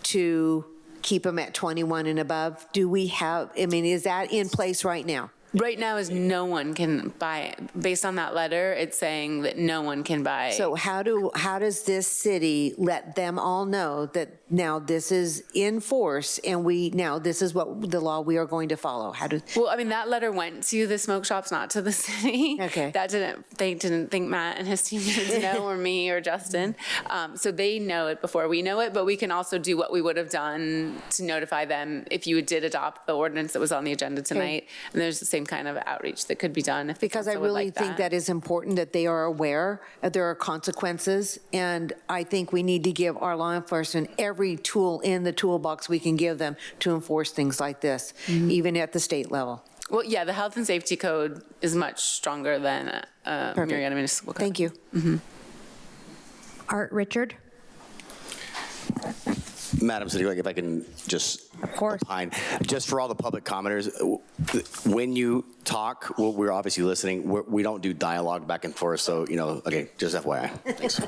to keep them at 21 and above? Do we have, I mean, is that in place right now?
Right now is no one can buy, based on that letter, it's saying that no one can buy.
So how does this city let them all know that now this is in force and this is what the law we are going to follow?
Well, I mean, that letter went to the smoke shops, not to the city.
Okay.
They didn't think Matt and his team needed to know, or me or Justin. So they know it before we know it, but we can also do what we would have done to notify them if you did adopt the ordinance that was on the agenda tonight. Okay. And there's the same kind of outreach that could be done if
because I really think that is important that they are aware that there are consequences, and I think we need to give our law enforcement every tool in the toolbox we can give them to enforce things like this, even at the state level.
Well, yeah, the health and safety code is much stronger than Murrieta Municipal Code.
Thank you.
Art Richard.
Madam City Clerk, if I can just opine, just for all the public commenters, when you talk, we're obviously listening. We don't do dialogue back and forth, so, okay, just FYI. Thanks.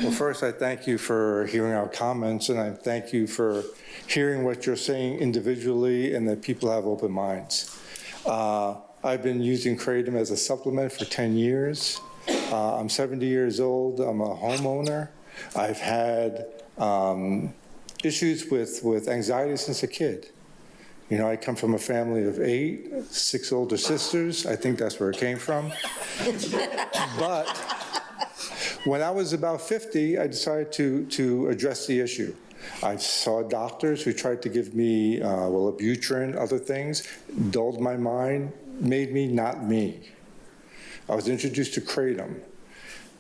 Well, first, I thank you for hearing our comments, and I thank you for hearing what you're saying individually and that people have open minds. I've been using Kratom as a supplement for 10 years. I'm 70 years old. I'm a homeowner. I've had issues with anxiety since a kid. I come from a family of 8, 6 older sisters. I think that's where it came from. But when I was about 50, I decided to address the issue. I saw doctors who tried to give me, Wellbutrin, other things, dulled my mind, made me not me. I was introduced to Kratom.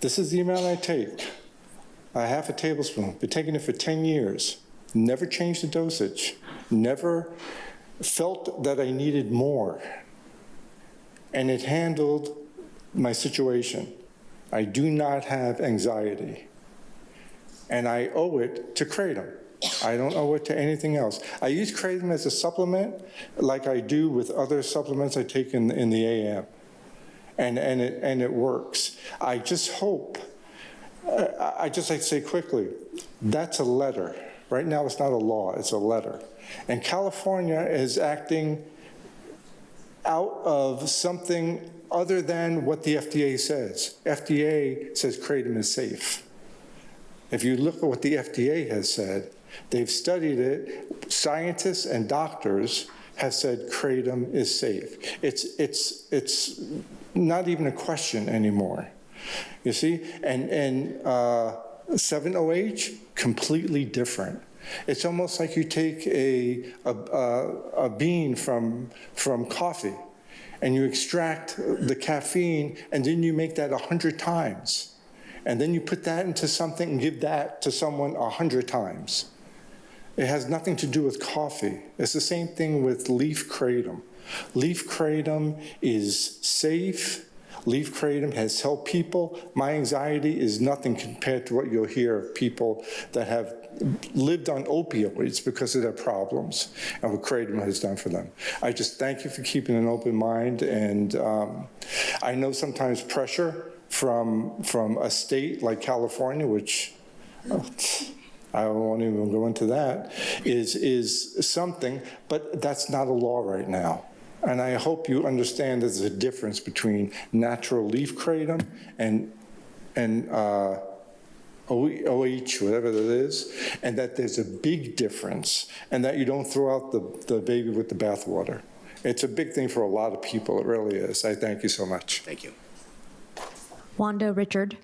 This is the amount I take. A half a tablespoon. Been taking it for 10 years. Never changed the dosage. Never felt that I needed more. And it handled my situation. I do not have anxiety. And I owe it to Kratom. I don't owe it to anything else. I use Kratom as a supplement like I do with other supplements I take in the AM. And it works. I just hope, I just like to say quickly, that's a letter. Right now it's not a law, it's a letter. And California is acting out of something other than what the FDA says. FDA says Kratom is safe. If you look at what the FDA has said, they've studied it. Scientists and doctors have said Kratom is safe. It's not even a question anymore. You see, and 7-OH, completely different. It's almost like you take a bean from coffee, and you extract the caffeine, and then you make that 100 times. And then you put that into something and give that to someone 100 times. It has nothing to do with coffee. It's the same thing with leaf kratom. Leaf kratom is safe. Leaf kratom has helped people. My anxiety is nothing compared to what you'll hear of people that have lived on opioids because of their problems and what kratom has done for them. I just thank you for keeping an open mind. And I know sometimes pressure from a state like California, which I won't even go into that, is something, but that's not a law right now. And I hope you understand there's a difference between natural leaf kratom and OH, whatever that is, and that there's a big difference, and that you don't throw out the baby with the bathwater. It's a big thing for a lot of people, it really is. I thank you so much.
Thank you.
Wanda Richard.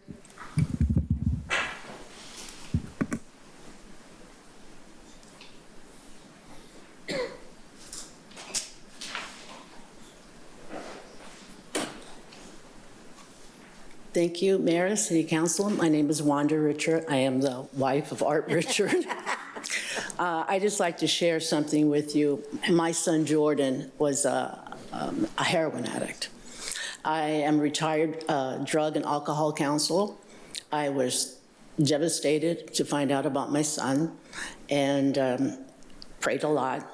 Thank you, Mayor, City Council. My name is Wanda Richard. I am the wife of Art Richard. I just like to share something with you. My son Jordan was a heroin addict. I am a retired drug and alcohol counselor. I was devastated to find out about my son and prayed a lot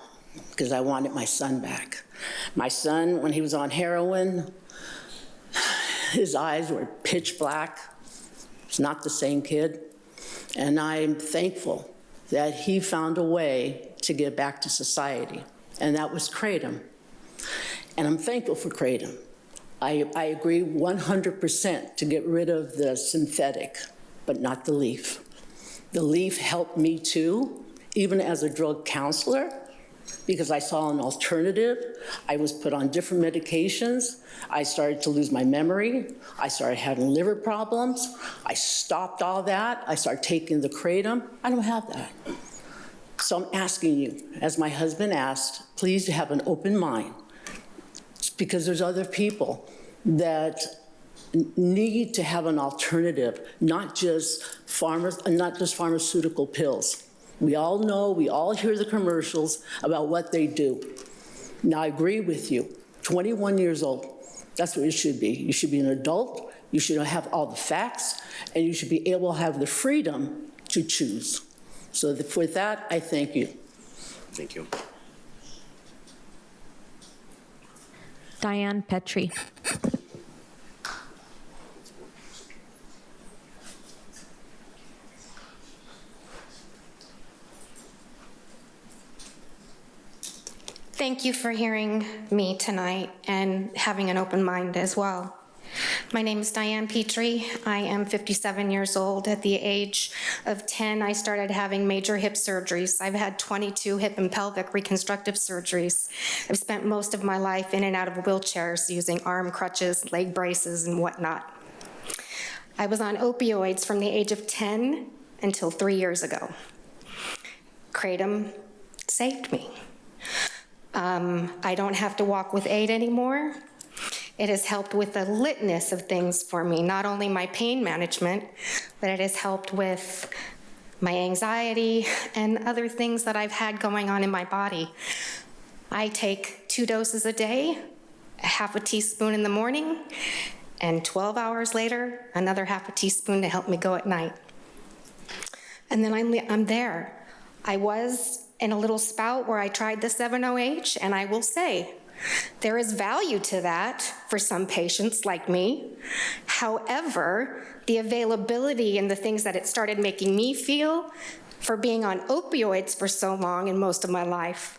because I wanted my son back. My son, when he was on heroin, his eyes were pitch black. He's not the same kid. And I'm thankful that he found a way to get back to society, and that was Kratom. And I'm thankful for Kratom. I agree 100% to get rid of the synthetic, but not the leaf. The leaf helped me too, even as a drug counselor, because I saw an alternative. I was put on different medications. I started to lose my memory. I started having liver problems. I stopped all that. I started taking the Kratom. I don't have that. So I'm asking you, as my husband asked, please have an open mind, because there's other people that need to have an alternative, not just pharmaceutical pills. We all know, we all hear the commercials about what they do. Now, I agree with you. 21 years old, That's what you should be. You should be an adult, you should have all the facts, and you should be able to have the freedom to choose. So with that, I thank you.
Thank you.
Diane Petrie.
Thank you for hearing me tonight and having an open mind as well. My name is Diane Petrie. I am 57 years old. At the age of 10, I started having major hip surgeries. I've had 22 hip and pelvic reconstructive surgeries. I've spent most of my life in and out of wheelchairs using arm crutches, leg braces, and whatnot. I was on opioids from the age of 10 until 3 years ago. Kratom saved me. I don't have to walk with aid anymore. It has helped with the litness of things for me, not only my pain management, but it has helped with my anxiety and other things that I've had going on in my body. I take 2 doses a day, a half a teaspoon in the morning, and 12 hours later, another half a teaspoon to help me go at night. And then I'm there. I was in a little spout where I tried the 7-OH, and I will say, there is value to that for some patients like me. However, the availability and the things that it started making me feel for being on opioids for so long in most of my life,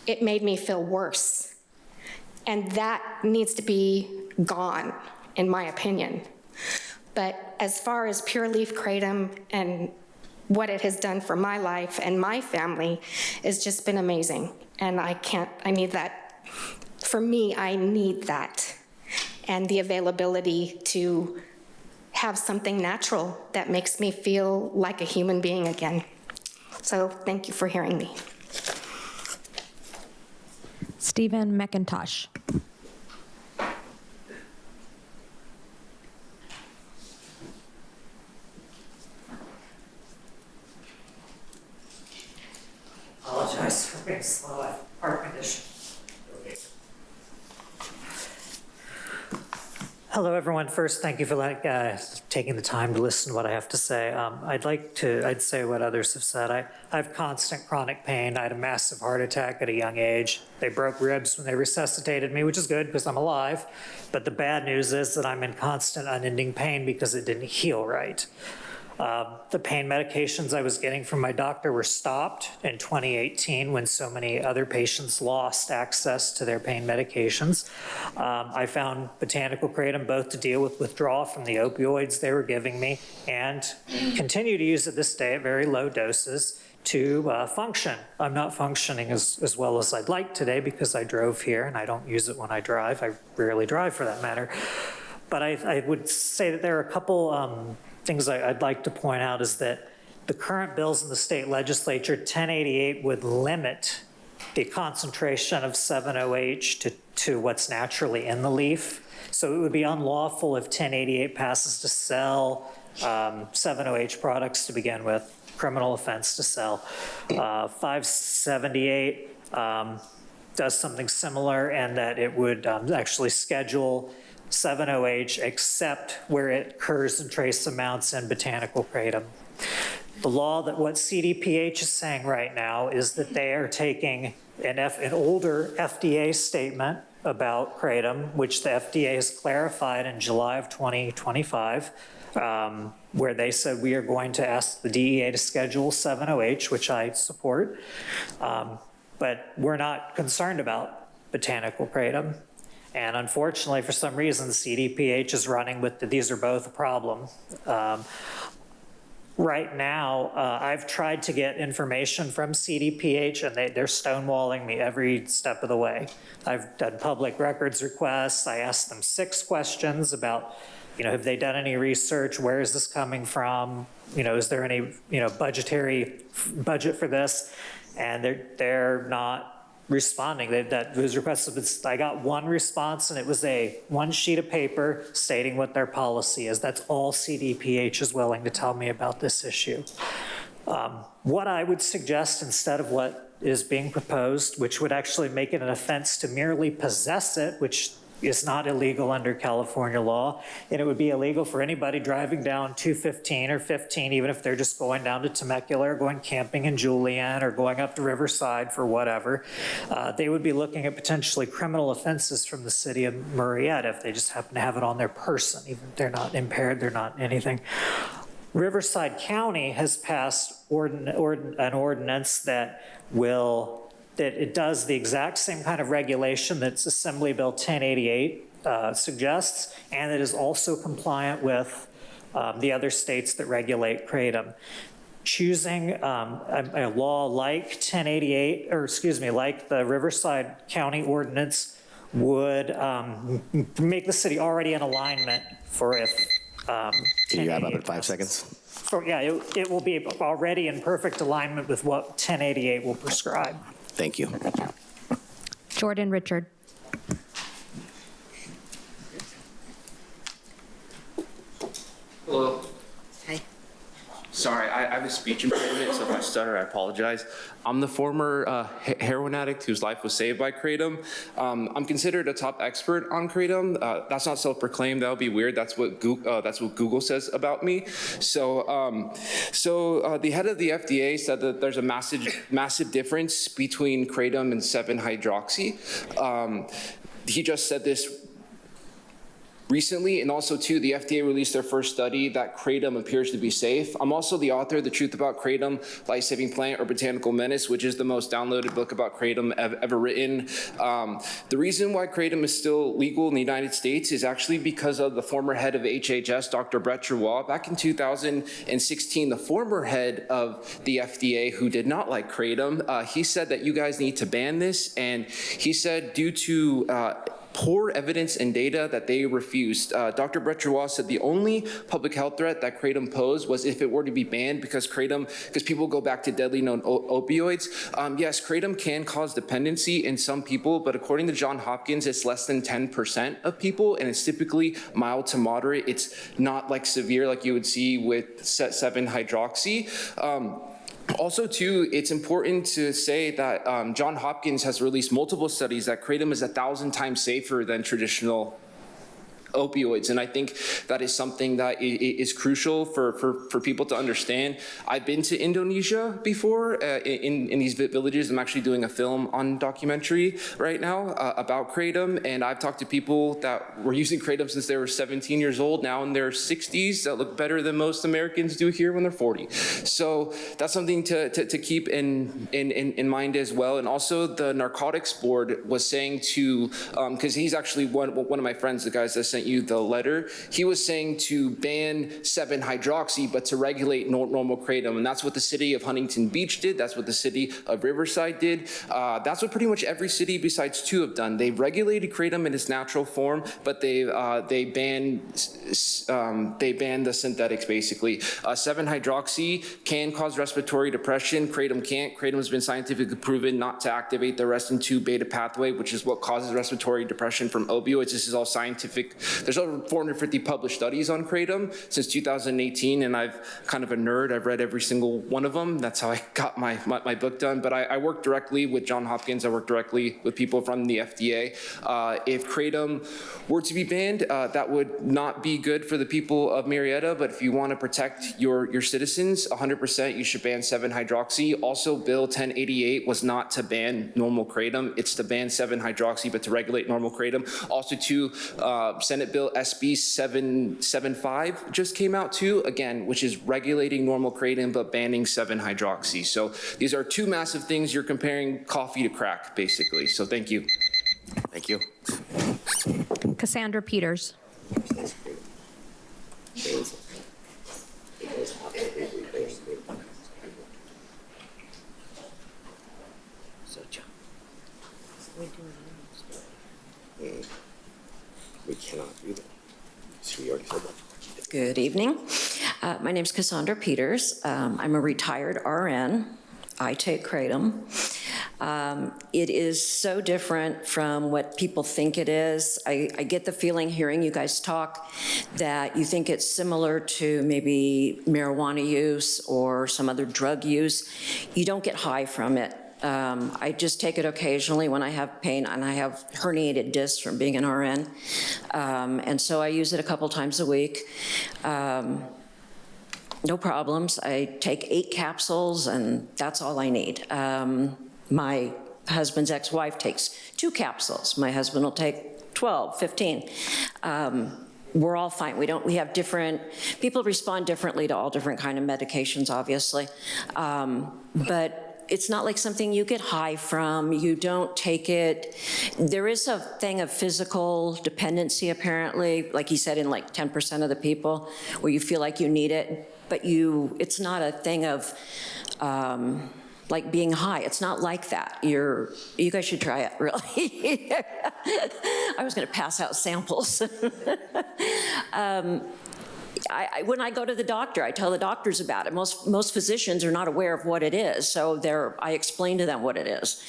it made me feel worse. And that needs to be gone, in my opinion. But as far as Pure Leaf Kratom and what it has done for my life and my family has just been amazing. And I need that. For me, I need that. And the availability to have something natural that makes me feel like a human being again. So thank you for hearing me.
Stephen McIntosh.
Apologize for being slow. I have heart condition. Hello, everyone. First, thank you for taking the time to listen to what I have to say. I'd say what others have said. I have constant chronic pain. I had a massive heart attack at a young age. They broke ribs when they resuscitated me, which is good because I'm alive. But the bad news is that I'm in constant unending pain because it didn't heal right. The pain medications I was getting from my doctor were stopped in 2018 when so many other patients lost access to their pain medications. I found botanical kratom both to deal with withdrawal from the opioids they were giving me and continue to use it this day at very low doses to function. I'm not functioning as well as I'd like today because I drove here and I don't use it when I drive. I rarely drive for that matter. But I would say that there are a couple things I'd like to point out is that the current bills in the state legislature, 1088 would limit the concentration of 7-OH to what's naturally in the leaf. So it would be unlawful if 1088 passes to sell 7-OH products to begin with, criminal offense to sell. 578 does something similar and that it would actually schedule 7-OH except where it occurs in trace amounts in botanical kratom. The law that what CDPH is saying right now is that they are taking an older FDA statement about kratom, which the FDA has clarified in July of 2025, where they said we are going to ask the DEA to schedule 7-OH, which I support, but we're not concerned about botanical kratom. And unfortunately, for some reason, CDPH is running with these are both a problem. Right now, I've tried to get information from CDPH and they're stonewalling me every step of the way. I've done public records requests. I asked them 6 questions about, have they done any research? Where is this coming from? Is there any, budget for this? And they're not responding. Those requests, I got one response and it was one sheet of paper stating what their policy is. That's all CDPH is willing to tell me about this issue. What I would suggest instead of what is being proposed, which would actually make it an offense to merely possess it, which is not illegal under California law, and it would be illegal for anybody driving down 215 or 15, even if they're just going down to Temecula or going camping in Julian or going up to Riverside for whatever. They would be looking at potentially criminal offenses from the city of Murrieta if they just happen to have it on their person, even if they're not impaired, they're not anything. Riverside County has passed an ordinance that it does the exact same kind of regulation that Assembly Bill 1088 suggests, and it is also compliant with the other states that regulate kratom. Choosing a law like 1088, or excuse me, like the Riverside County ordinance would make the city already in alignment for if
Can you wrap up in 5 seconds?
So yeah, it will be already in perfect alignment with what 1088 will prescribe.
Thank you.
Jordan Richard.
Hello.
Hi.
Sorry, I have a speech impediment, so if I stutter, I apologize. I'm the former heroin addict whose life was saved by kratom. I'm considered a top expert on kratom. That's not self-proclaimed. That would be weird. That's what Google says about me. So, the head of the FDA said that there's a massive difference between kratom and 7-hydroxy. He just said this recently, and also too, the FDA released their first study that kratom appears to be safe. I'm also the author of The Truth About Kratom, Life-Saving Plant or Botanical Menace, which is the most downloaded book about kratom ever written. The reason why kratom is still legal in the United States is actually because of the former head of HHS, Dr. Brett Giroir. Back in 2016, the former head of the FDA, who did not like kratom, he said that you guys need to ban this, and he said due to poor evidence and data that they refused. Dr. Brett Giroir said the only public health threat that kratom posed was if it were to be banned because people go back to deadly known opioids. Yes, kratom can cause dependency in some people, but according to Johns Hopkins, it's less than 10% of people, and it's typically mild to moderate. It's not like severe like you would see with 7-hydroxy. Also, too, it's important to say that Johns Hopkins has released multiple studies that kratom is 1,000 times safer than traditional opioids, and I think that is something that is crucial for people to understand. I've been to Indonesia before in these villages. I'm actually doing a film on documentary right now about kratom, and I've talked to people that were using kratom since they were 17 years old, now in their 60s, that look better than most Americans do here when they're 40. So that's something to keep in mind as well. And also the Narcotics Board was saying to, because he's actually one of my friends, the guys that sent you the letter, he was saying to ban 7-hydroxy, but to regulate normal kratom. And that's what the city of Huntington Beach did. That's what the city of Riverside did. That's what pretty much every city besides 2 have done. They've regulated kratom in its natural form, but they banned the synthetics, basically. 7-hydroxy can cause respiratory depression. Kratom can't. Kratom has been scientifically proven not to activate the restin 2 beta pathway, which is what causes respiratory depression from opioids. This is all scientific. There's over 450 published studies on kratom since 2018, and I've kind of a nerd. I've read every single one of them. That's how I got my book done. But I work directly with Johns Hopkins. I work directly with people from the FDA. If kratom were to be banned, that would not be good for the people of Murrieta. But if you want to protect your citizens, 100%, you should ban 7-hydroxy. Also, Bill 1088 was not to ban normal kratom. It's to ban 7-hydroxy, but to regulate normal kratom. Also, to Senate Bill SB 775 just came out too, again, which is regulating normal kratom but banning 7-hydroxy. So these are 2 massive things. You're comparing coffee to crack, basically. So thank you.
Thank you.
Cassandra Peters.
We cannot do that. So we already said that.
Good evening. My name is Cassandra Peters. I'm a retired RN. I take kratom. It is so different from what people think it is. I get the feeling hearing you guys talk that you think it's similar to maybe marijuana use or some other drug use. You don't get high from it. I just take it occasionally when I have pain, and I have herniated discs from being an RN. And so I use it a couple times a week. No problems. I take 8 capsules, and that's all I need. My husband's ex-wife takes 2 capsules. My husband will take 12, 15. We're all fine. We have different, people respond differently to all different kind of medications, obviously. But it's not like something you get high from. You don't take it. There is a thing of physical dependency, apparently, like he said, in like 10% of the people, where you feel like you need it, but it's not a thing of like being high. It's not like that. You guys should try it, really. I was going to pass out samples. When I go to the doctor, I tell the doctors about it. Most physicians are not aware of what it is, so I explain to them what it is.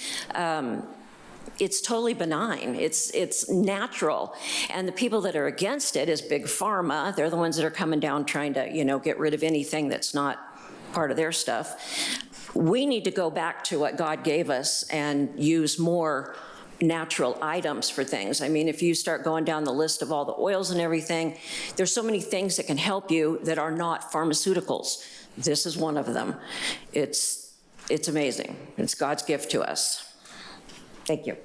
It's totally benign. It's natural. And the people that are against it is Big Pharma. They're the ones that are coming down trying to, get rid of anything that's not part of their stuff. We need to go back to what God gave us and use more natural items for things. I mean, if you start going down the list of all the oils and everything, there's so many things that can help you that are not pharmaceuticals. This is one of them. It's amazing. It's God's gift to us. Thank you.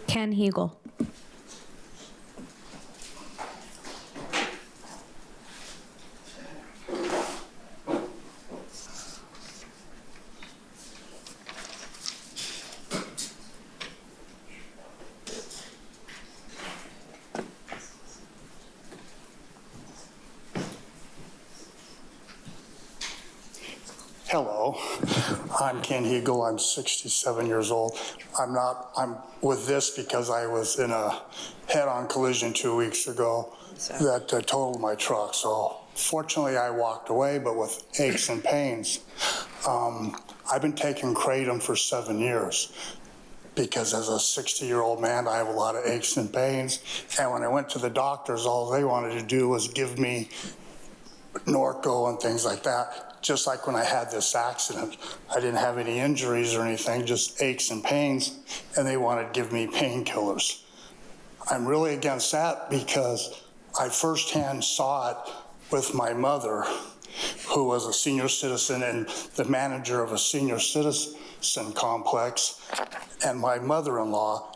Ken Hegel.
Hello, I'm Ken Hegel. I'm 67 years old. I'm with this because I was in a head-on collision 2 weeks ago that totaled my truck. So fortunately I walked away, but with aches and pains. I've been taking Kratom for 7 years because as a 60-year-old man, I have a lot of aches and pains. And when I went to the doctors, all they wanted to do was give me Norco and things like that. Just like when I had this accident, I didn't have any injuries or anything, just aches and pains, and they wanted to give me painkillers. I'm really against that because I firsthand saw it with my mother, who was a senior citizen and the manager of a senior citizen complex, and my mother-in-law,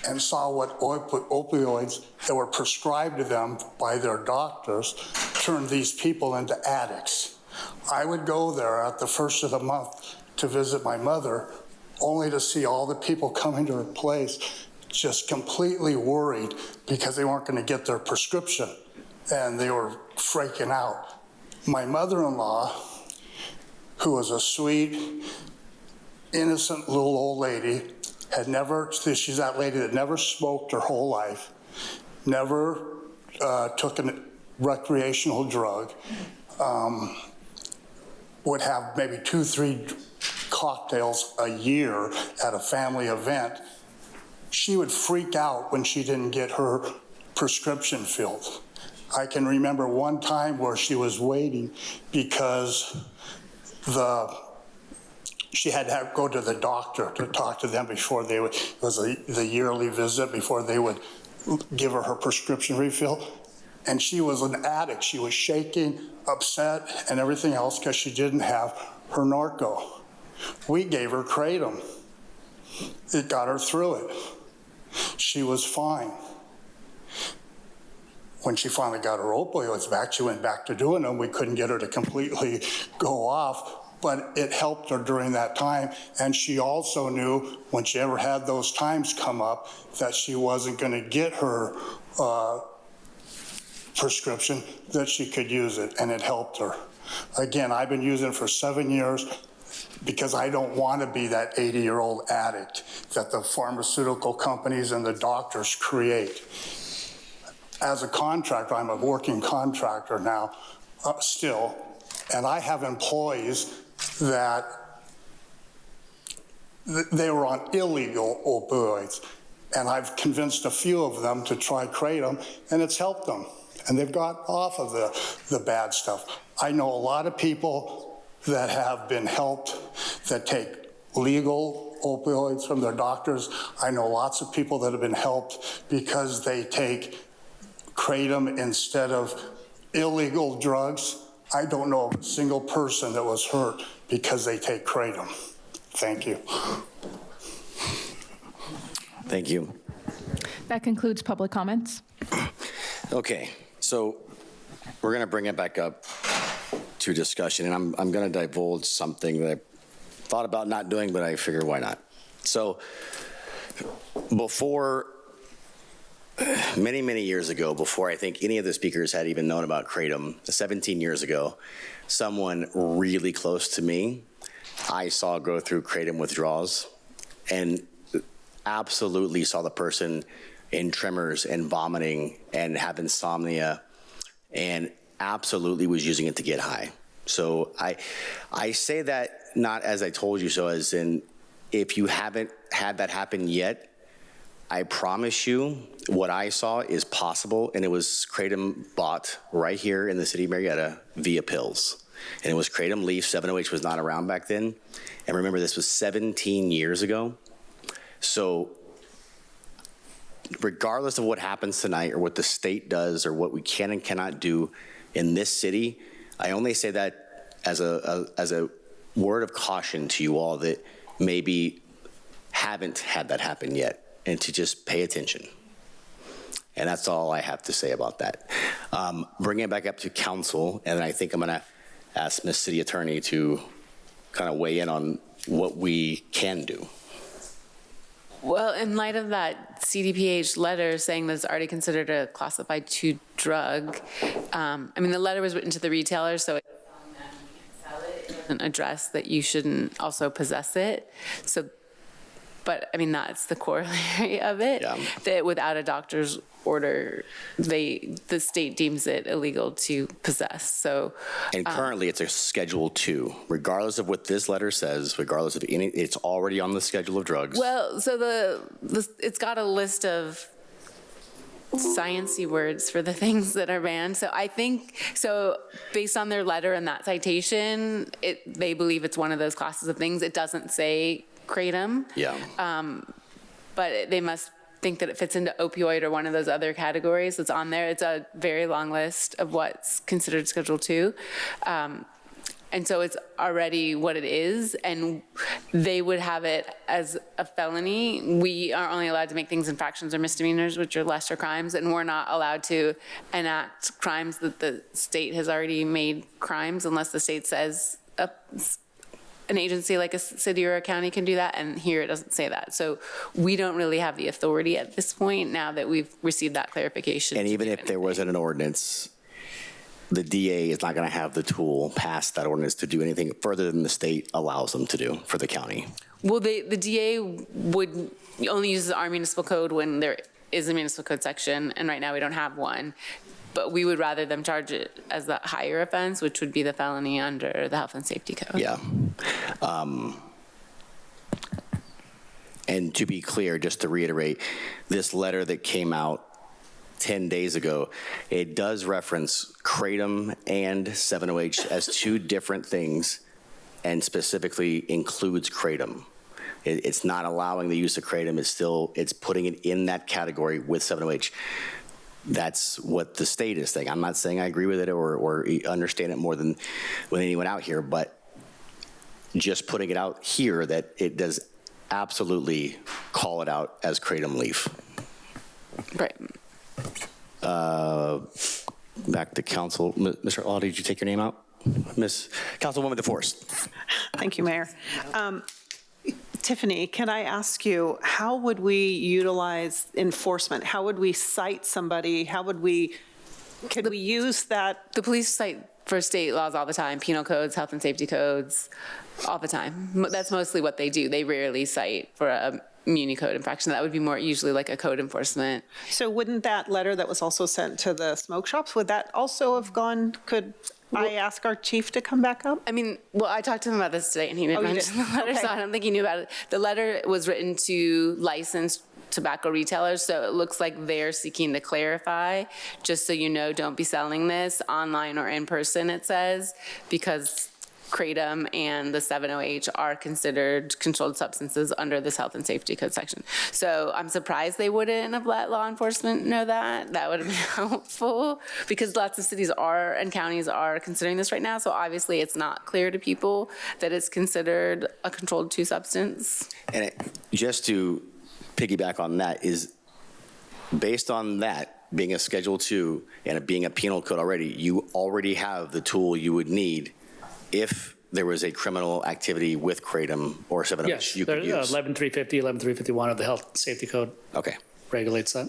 and saw what opioids that were prescribed to them by their doctors turned these people into addicts. I would go there at the first of the month to visit my mother, only to see all the people coming to her place just completely worried because they weren't going to get their prescription, and they were freaking out. My mother-in-law, who was a sweet, innocent little old lady, she's that lady that never smoked her whole life, never took a recreational drug, would have maybe 2-3 cocktails a year at a family event. She would freak out when she didn't get her prescription filled. I can remember one time where she was waiting because she had to go to the doctor to talk to them before they would, it was the yearly visit before they would give her prescription refill. And she was an addict. She was shaking, upset, and everything else because she didn't have her Norco. We gave her Kratom. It got her through it. She was fine. When she finally got her opioids back, she went back to doing them. We couldn't get her to completely go off, but it helped her during that time. And she also knew when she ever had those times come up that she wasn't going to get her prescription, that she could use it, and it helped her. Again, I've been using it for 7 years because I don't want to be that 80-year-old addict that the pharmaceutical companies and the doctors create. As a contractor, I'm a working contractor now still, and I have employees that they were on illegal opioids, and I've convinced a few of them to try Kratom, and it's helped them. And they've got off of the bad stuff. I know a lot of people that have been helped, that take legal opioids from their doctors. I know lots of people that have been helped because they take kratom instead of illegal drugs. I don't know of a single person that was hurt because they take kratom. Thank you.
Thank you.
That concludes public comments.
Okay, so we're going to bring it back up to discussion, and I'm going to divulge something that I thought about not doing, but I figured why not. So before, many, many years ago, before I think any of the speakers had even known about kratom, 17 years ago, someone really close to me, I saw go through kratom withdrawals and absolutely saw the person in tremors and vomiting and have insomnia and absolutely was using it to get high. So I say that not as I told you so, as in if you haven't had that happen yet, I promise you what I saw is possible, and it was kratom bought right here in the city of Murrieta via pills. And it was kratom leaf. 7-OH was not around back then. And remember, this was 17 years ago. So regardless of what happens tonight or what the state does or what we can and cannot do in this city, I only say that as a word of caution to you all that maybe haven't had that happen yet, and to just pay attention. And that's all I have to say about that. Bring it back up to council, and I think I'm going to ask Ms. City Attorney to kind of weigh in on what we can do.
Well, in light of that CDPH letter saying that it's already considered a classified 2 drug, I mean, the letter was written to the retailer, so it doesn't address that you shouldn't also possess it. So, but I mean, that's the corollary of it, that without a doctor's order, the state deems it illegal to possess. So,
and currently it's a Schedule 2, regardless of what this letter says, regardless of any, it's already on the schedule of drugs.
Well, so it's got a list of sciencey words for the things that are banned. So I think, so based on their letter and that citation, they believe it's one of those classes of things. It doesn't say kratom.
Yeah.
But they must think that it fits into opioid or one of those other categories that's on there. It's a very long list of what's considered Schedule 2. And so it's already what it is, and they would have it as a felony. We are only allowed to make things infractions or misdemeanors, which are lesser crimes, and we're not allowed to enact crimes that the state has already made crimes unless the state says an agency like a city or a county can do that, and here it doesn't say that. So we don't really have the authority at this point now that we've received that clarification.
And even if there wasn't an ordinance, the DA is not going to have the tool past that ordinance to do anything further than the state allows them to do for the county.
Well, the DA would only use our municipal code when there is a municipal code section, and right now we don't have one. But we would rather them charge it as the higher offense, which would be the felony under the health and safety code.
Yeah. And to be clear, just to reiterate, this letter that came out 10 days ago, it does reference kratom and 7-OH as 2 different things and specifically includes kratom. It's not allowing the use of kratom, it's putting it in that category with 7-OH. That's what the state is saying. I'm not saying I agree with it or understand it more than with anyone out here, but just putting it out here that it does absolutely call it out as kratom leaf.
Right.
Back to council. Mr. Law, did you take your name out? Miss Councilwoman DeForest.
Thank you, Mayor. Tiffany, can I ask you, how would we utilize enforcement? How would we cite somebody? Could we use that?
The police cite for state laws all the time, penal codes, health and safety codes, all the time. That's mostly what they do. They rarely cite for a muni code infraction. That would be more usually like a code enforcement.
So wouldn't that letter that was also sent to the smoke shops, would that also have gone, could I ask our chief to come back up?
I mean, well, I talked to him about this today, and he didn't mention the letter, so I don't think he knew about it. The letter was written to licensed tobacco retailers, so it looks like they're seeking to clarify, just so you know, don't be selling this online or in person, it says, because Kratom and the 7-OH are considered controlled substances under this health and safety code section. So I'm surprised they wouldn't have let law enforcement know that. That would have been helpful because lots of cities are and counties are considering this right now. So obviously it's not clear to people that it's considered a controlled 2 substance.
And just to piggyback on that is based on that being a Schedule 2 and it being a penal code already, you already have the tool you would need if there was a criminal activity with Kratom or 7-OH
Yes,
you could use.
11350, 11351 of the Health and Safety Code.
Okay.
Regulates that.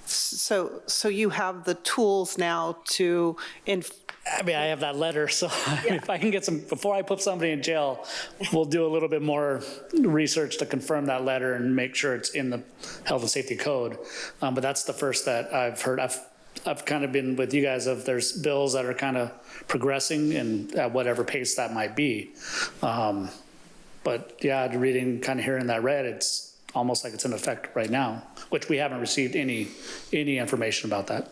So you have the tools now to
I mean, I have that letter, so if I can get some, before I put somebody in jail, we'll do a little bit more research to confirm that letter and make sure it's in the Health and Safety Code. But that's the first that I've heard. I've kind of been with you guys of there's bills that are kind of progressing and at whatever pace that might be. But yeah, reading, kind of hearing that read, it's almost like it's in effect right now, which we haven't received any information about that.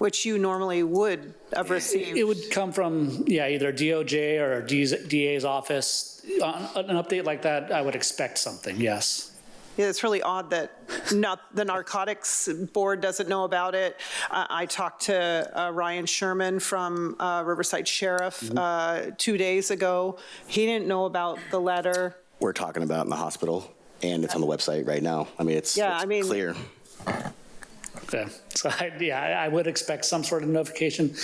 which you normally would have received.
It would come from, either DOJ or DA's office. An update like that, I would expect something, yes.
Yeah, it's really odd that the narcotics board doesn't know about it. I talked to Ryan Sherman from Riverside Sheriff 2 days ago. He didn't know about the letter.
We're talking about in the hospital, and it's on the website right now. I mean, it's clear.
Okay. So I would expect some sort of notification.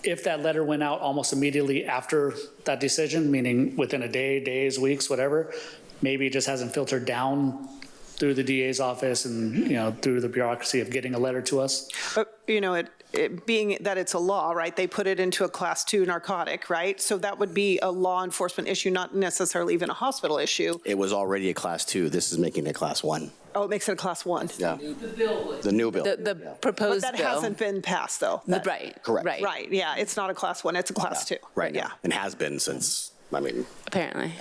If that letter went out almost immediately after that decision, meaning within a day, days, weeks, whatever, maybe it just hasn't filtered down through the DA's office and, through the bureaucracy of getting a letter to us.
But, it being that it's a law, right? They put it into a class 2 narcotic, right? So that would be a law enforcement issue, not necessarily even a hospital issue.
It was already a class 2. This is making it a class 1.
Oh, it makes it a class 1.
Yeah. The new bill.
The proposed
But that
bill.
hasn't been passed, though.
Right.
Correct.
Right.
Right, yeah, it's not a class 1, it's a class 2.
Right.
Yeah.
And has been since,
Apparently.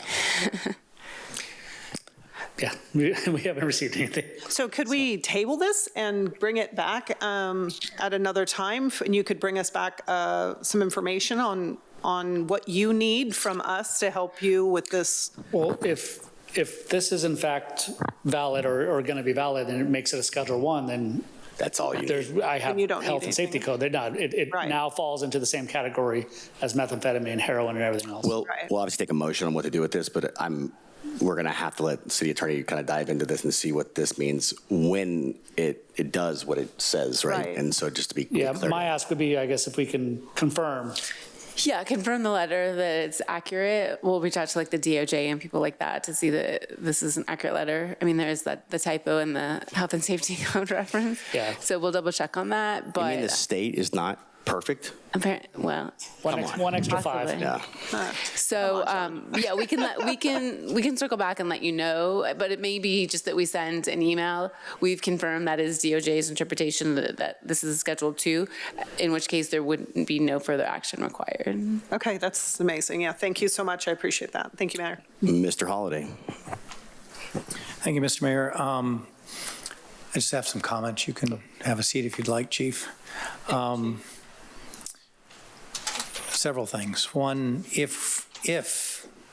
Yeah, we haven't received anything.
So could we table this and bring it back at another time? And you could bring us back some information on what you need from us to help you with this?
Well, if this is in fact valid or going to be valid and it makes it a Schedule 1, then
that's all you need.
I have
you don't
health
need
and safety code. They're not. It
Right.
now falls into the same category as methamphetamine, heroin, and everything else.
We'll obviously take a motion on what to do with this, but we're going to have to let the city attorney kind of dive into this and see what this means when it does what it says, right?
Right.
And so just to be
Yeah,
clear.
my ask would be, I guess, if we can confirm.
Yeah, confirm the letter that it's accurate. We'll reach out to the DOJ and people like that to see that this is an accurate letter. I mean, there is the typo in the health and safety code reference.
Yeah.
So we'll double check on that. But
You mean the state is not perfect?
apparently, well,
One extra
possibly.
5.
Yeah.
So we can circle back and let you know. But it may be just that we send an email. We've confirmed that is DOJ's interpretation that this is Schedule 2, in which case there would be no further action required.
Okay, that's amazing. Yeah, thank you so much. I appreciate that. Thank you, Mayor.
Mr. Holliday.
Thank you, Mr. Mayor. I just have some comments. You can have a seat if you'd like, Chief. Several things. One, if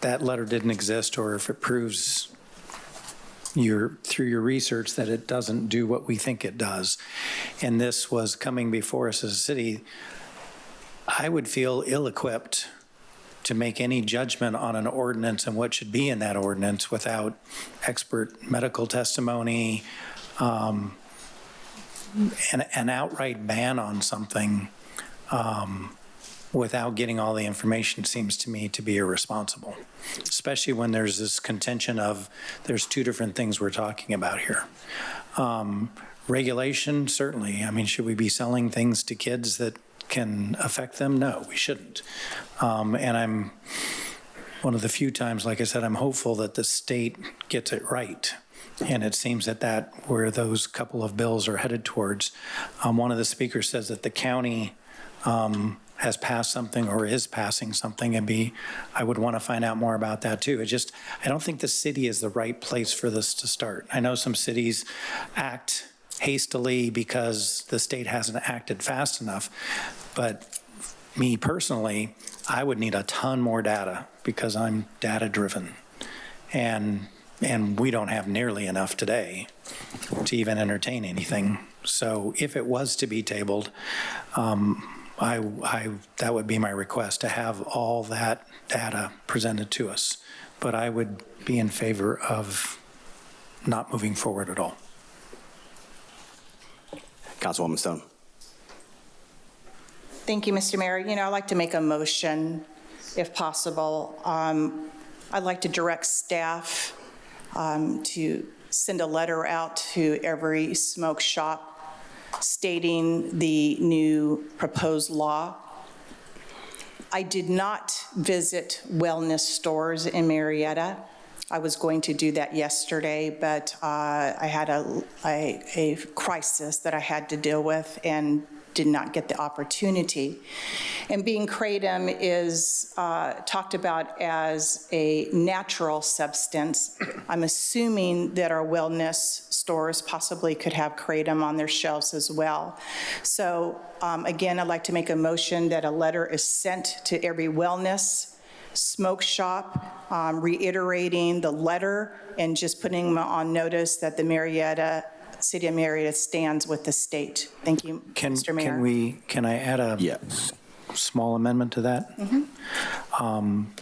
that letter didn't exist, or if it proves through your research that it doesn't do what we think it does, and this was coming before us as a city, I would feel ill-equipped to make any judgment on an ordinance and what should be in that ordinance without expert medical testimony, an outright ban on something without getting all the information seems to me to be irresponsible, especially when there's this contention of there's two different things we're talking about here. Regulation, certainly. I mean, should we be selling things to kids that can affect them? No, we shouldn't. And I'm one of the few times, like I said, I'm hopeful that the state gets it right. And it seems that where those couple of bills are headed towards. One of the speakers says that the county has passed something or is passing something, and I would want to find out more about that too. I don't think the city is the right place for this to start. I know some cities act hastily because the state hasn't acted fast enough, but me personally, I would need a ton more data because I'm data-driven. And we don't have nearly enough today to even entertain anything. So if it was to be tabled, that would be my request, to have all that data presented to us. But I would be in favor of not moving forward at all.
Councilwoman Stone.
Thank you, Mr. Mayor. I'd like to make a motion, if possible. I'd like to direct staff to send a letter out to every smoke shop stating the new proposed law. I did not visit wellness stores in Murrieta. I was going to do that yesterday, but I had a crisis that I had to deal with and did not get the opportunity. And being kratom is talked about as a natural substance, I'm assuming that our wellness stores possibly could have kratom on their shelves as well. So again, I'd like to make a motion that a letter is sent to every wellness smoke shop, reiterating the letter and just putting them on notice that the City of Murrieta stands with the state. Thank you, Mr. Mayor.
Can I add a small amendment to that?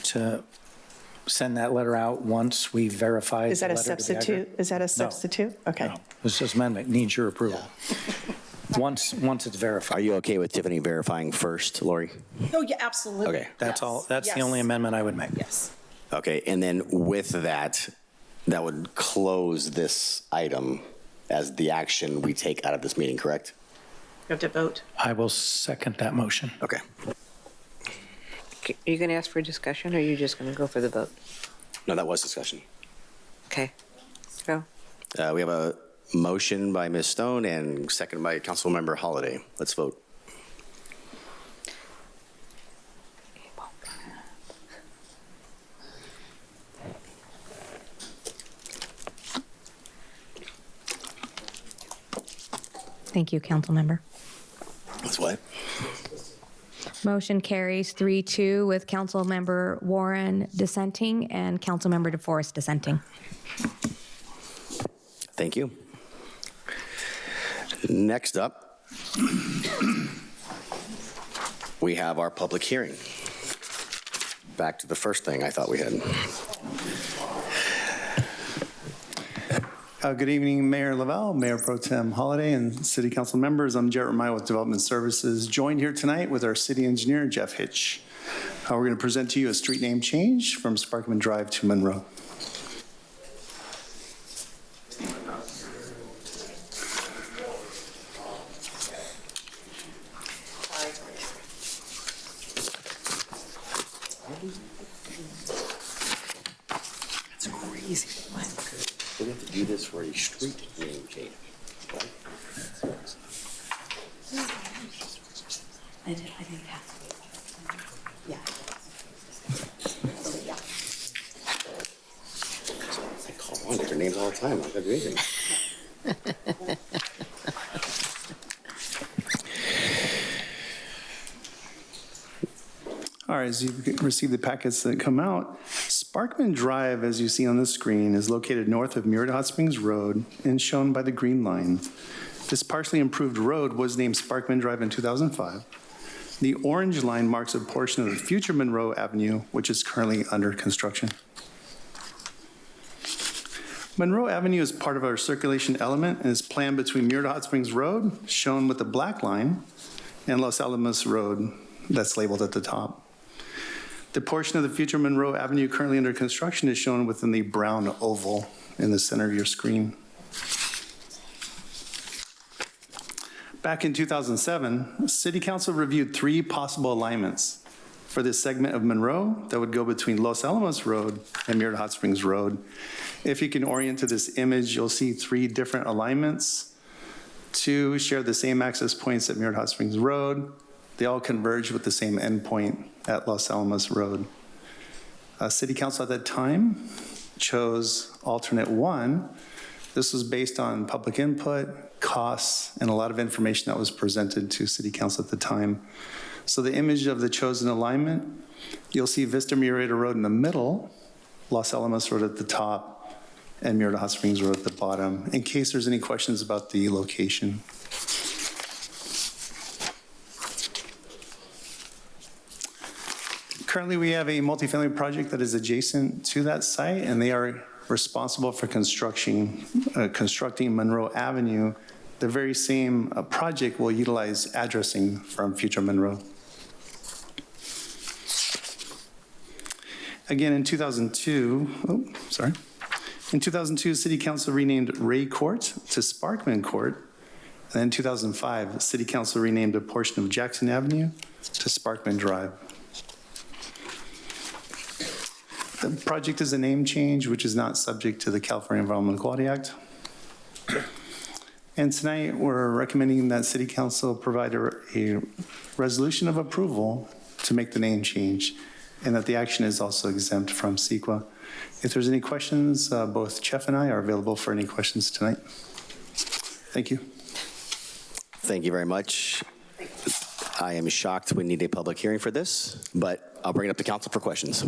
To send that letter out once we verify.
Is that a substitute? Is that a substitute?
No.
Okay.
No. This amendment needs your approval. Once it's verified.
Are you okay with Tiffany verifying first, Lori?
Oh, yeah, absolutely.
Okay.
That's all. That's the only amendment I would make.
Yes.
Okay, and then with that, that would close this item as the action we take out of this meeting, correct?
You have to vote.
I will second that motion.
Okay.
Are you going to ask for discussion, or are you just going to go for the vote?
No, that was discussion.
Okay. Go.
We have a motion by Ms. Stone and second by Councilmember Holliday. Let's vote.
Thank you, Councilmember.
That's what?
Motion carries 3-2 with Councilmember Warren dissenting and Councilmember DeForest dissenting.
Thank you. Next up, we have our public hearing. Back to the first thing I thought we had.
Good evening, Mayor Lavelle, Mayor Pro Tem Holliday, and City Council members. I'm Jarrett Remiah with Development Services, joined here tonight with our City Engineer, Jeff Hitch. We're going to present to you a street name change from Sparkman Drive to Monroe.
That's crazy. We have to do this for a street name change. Right?
I think it has to be. Yeah.
I call on different names all the time. I'm not going to do anything.
All right, as you receive the packets that come out, Sparkman Drive, as you see on the screen, is located north of Murrieta Hot Springs Road and shown by the green line. This partially improved road was named Sparkman Drive in 2005. The orange line marks a portion of the future Monroe Avenue, which is currently under construction. Monroe Avenue is part of our circulation element and is planned between Murrieta Hot Springs Road, shown with the black line, and Los Alamos Road, that's labeled at the top. The portion of the future Monroe Avenue currently under construction is shown within the brown oval in the center of your screen. Back in 2007, City Council reviewed 3 possible alignments for this segment of Monroe that would go between Los Alamos Road and Murrieta Hot Springs Road. If you can orient to this image, you'll see 3 different alignments. 2 share the same access points at Murrieta Hot Springs Road. They all converge with the same endpoint at Los Alamos Road. City Council at that time chose alternate 1. This was based on public input, costs, and a lot of information that was presented to City Council at the time. So the image of the chosen alignment, you'll see Vista Murrieta Road in the middle, Los Alamos Road at the top, and Murrieta Hot Springs Road at the bottom, in case there's any questions about the location. Currently, we have a multifamily project that is adjacent to that site, and they are responsible for constructing Monroe Avenue. The very same project will utilize addressing from future Monroe. Again, in 2002, in 2002, City Council renamed Ray Court to Sparkman Court. And then in 2005, City Council renamed a portion of Jackson Avenue to Sparkman Drive. The project is a name change, which is not subject to the California Environmental Quality Act. And tonight, we're recommending that City Council provide a resolution of approval to make the name change, and that the action is also exempt from CEQA. If there's any questions, both Jeff and I are available for any questions tonight. Thank you.
Thank you very much. I am shocked we need a public hearing for this, but I'll bring it up to council for questions.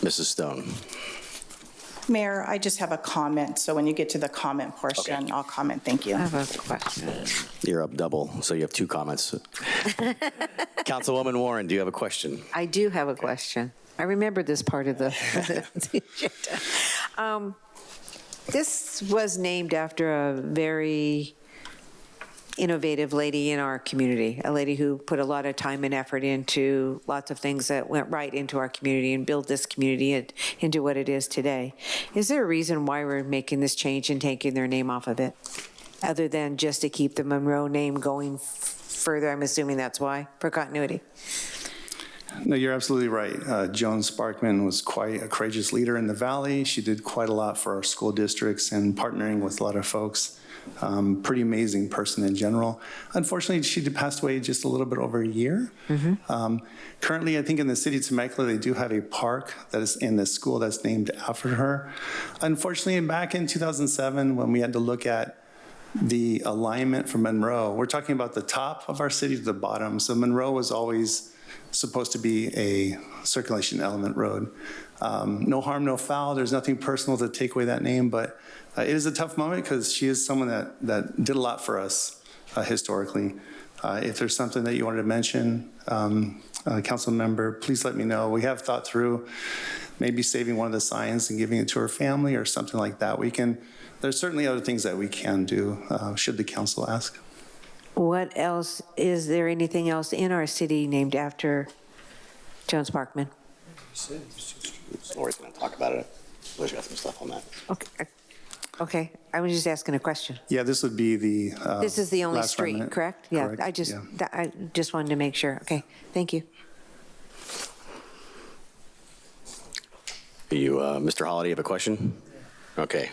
Mrs. Stone.
Mayor, I just have a comment, so when you get to the comment portion,
Okay.
I'll comment. Thank you.
I have a question.
You're up double, so you have two comments. Councilwoman Warren, do you have a question?
I do have a question. I remember this part of the agenda. This was named after a very innovative lady in our community, a lady who put a lot of time and effort into lots of things that went right into our community and built this community into what it is today. Is there a reason why we're making this change and taking their name off of it, other than just to keep the Monroe name going further? I'm assuming that's why, for continuity.
No, you're absolutely right. Joan Sparkman was quite a courageous leader in the Valley. She did quite a lot for our school districts and partnering with a lot of folks. Pretty amazing person in general. Unfortunately, she passed away just a little bit over a year. Currently, I think in the city of Temecula, they do have a park that is in the school that's named after her. Unfortunately, back in 2007, when we had to look at the alignment for Monroe, we're talking about the top of our city to the bottom. So Monroe was always supposed to be a circulation element road. No harm, no foul. There's nothing personal to take away that name, but it is a tough moment because she is someone that did a lot for us historically. If there's something that you wanted to mention, council member, please let me know. We have thought through maybe saving one of the signs and giving it to her family or something like that. There's certainly other things that we can do should the council ask.
What else, is there anything else in our city named after Joan Sparkman?
Lori's going to talk about it. Lori's got some stuff on that.
Okay, I was just asking a question.
Yeah, this would be the
This is the only
last
street,
remnant.
correct? Yeah,
Correct,
I just wanted to make sure. Okay, thank you.
You, Mr. Holliday, have a question? Okay.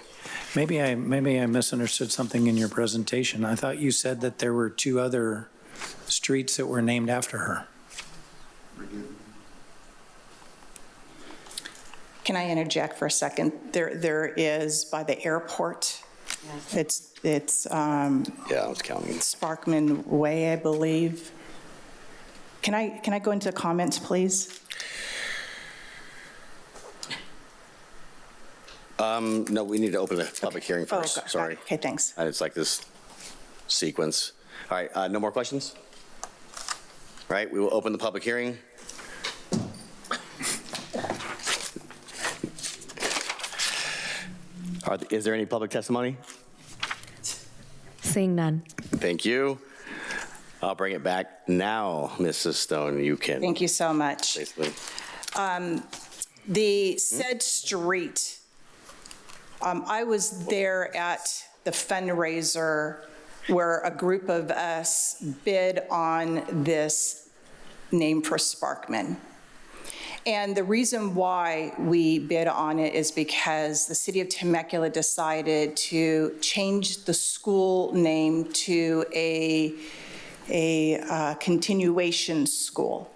Maybe I misunderstood something in your presentation. I thought you said that there were two other streets that were named after her.
Can I interject for a second? There is by the airport. It's
yeah, I was counting.
Sparkman Way, I believe. Can I go into comments, please?
No, we need to open the public hearing first.
Okay.
Sorry.
Okay, thanks.
It's like this sequence. All right, no more questions? All right, we will open the public hearing. Is there any public testimony?
Seeing none.
Thank you. I'll bring it back now, Mrs. Stone. You can.
Thank you so much.
Basically.
The said street, I was there at the fundraiser where a group of us bid on this name for Sparkman. And the reason why we bid on it is because the city of Temecula decided to change the school name to a continuation school.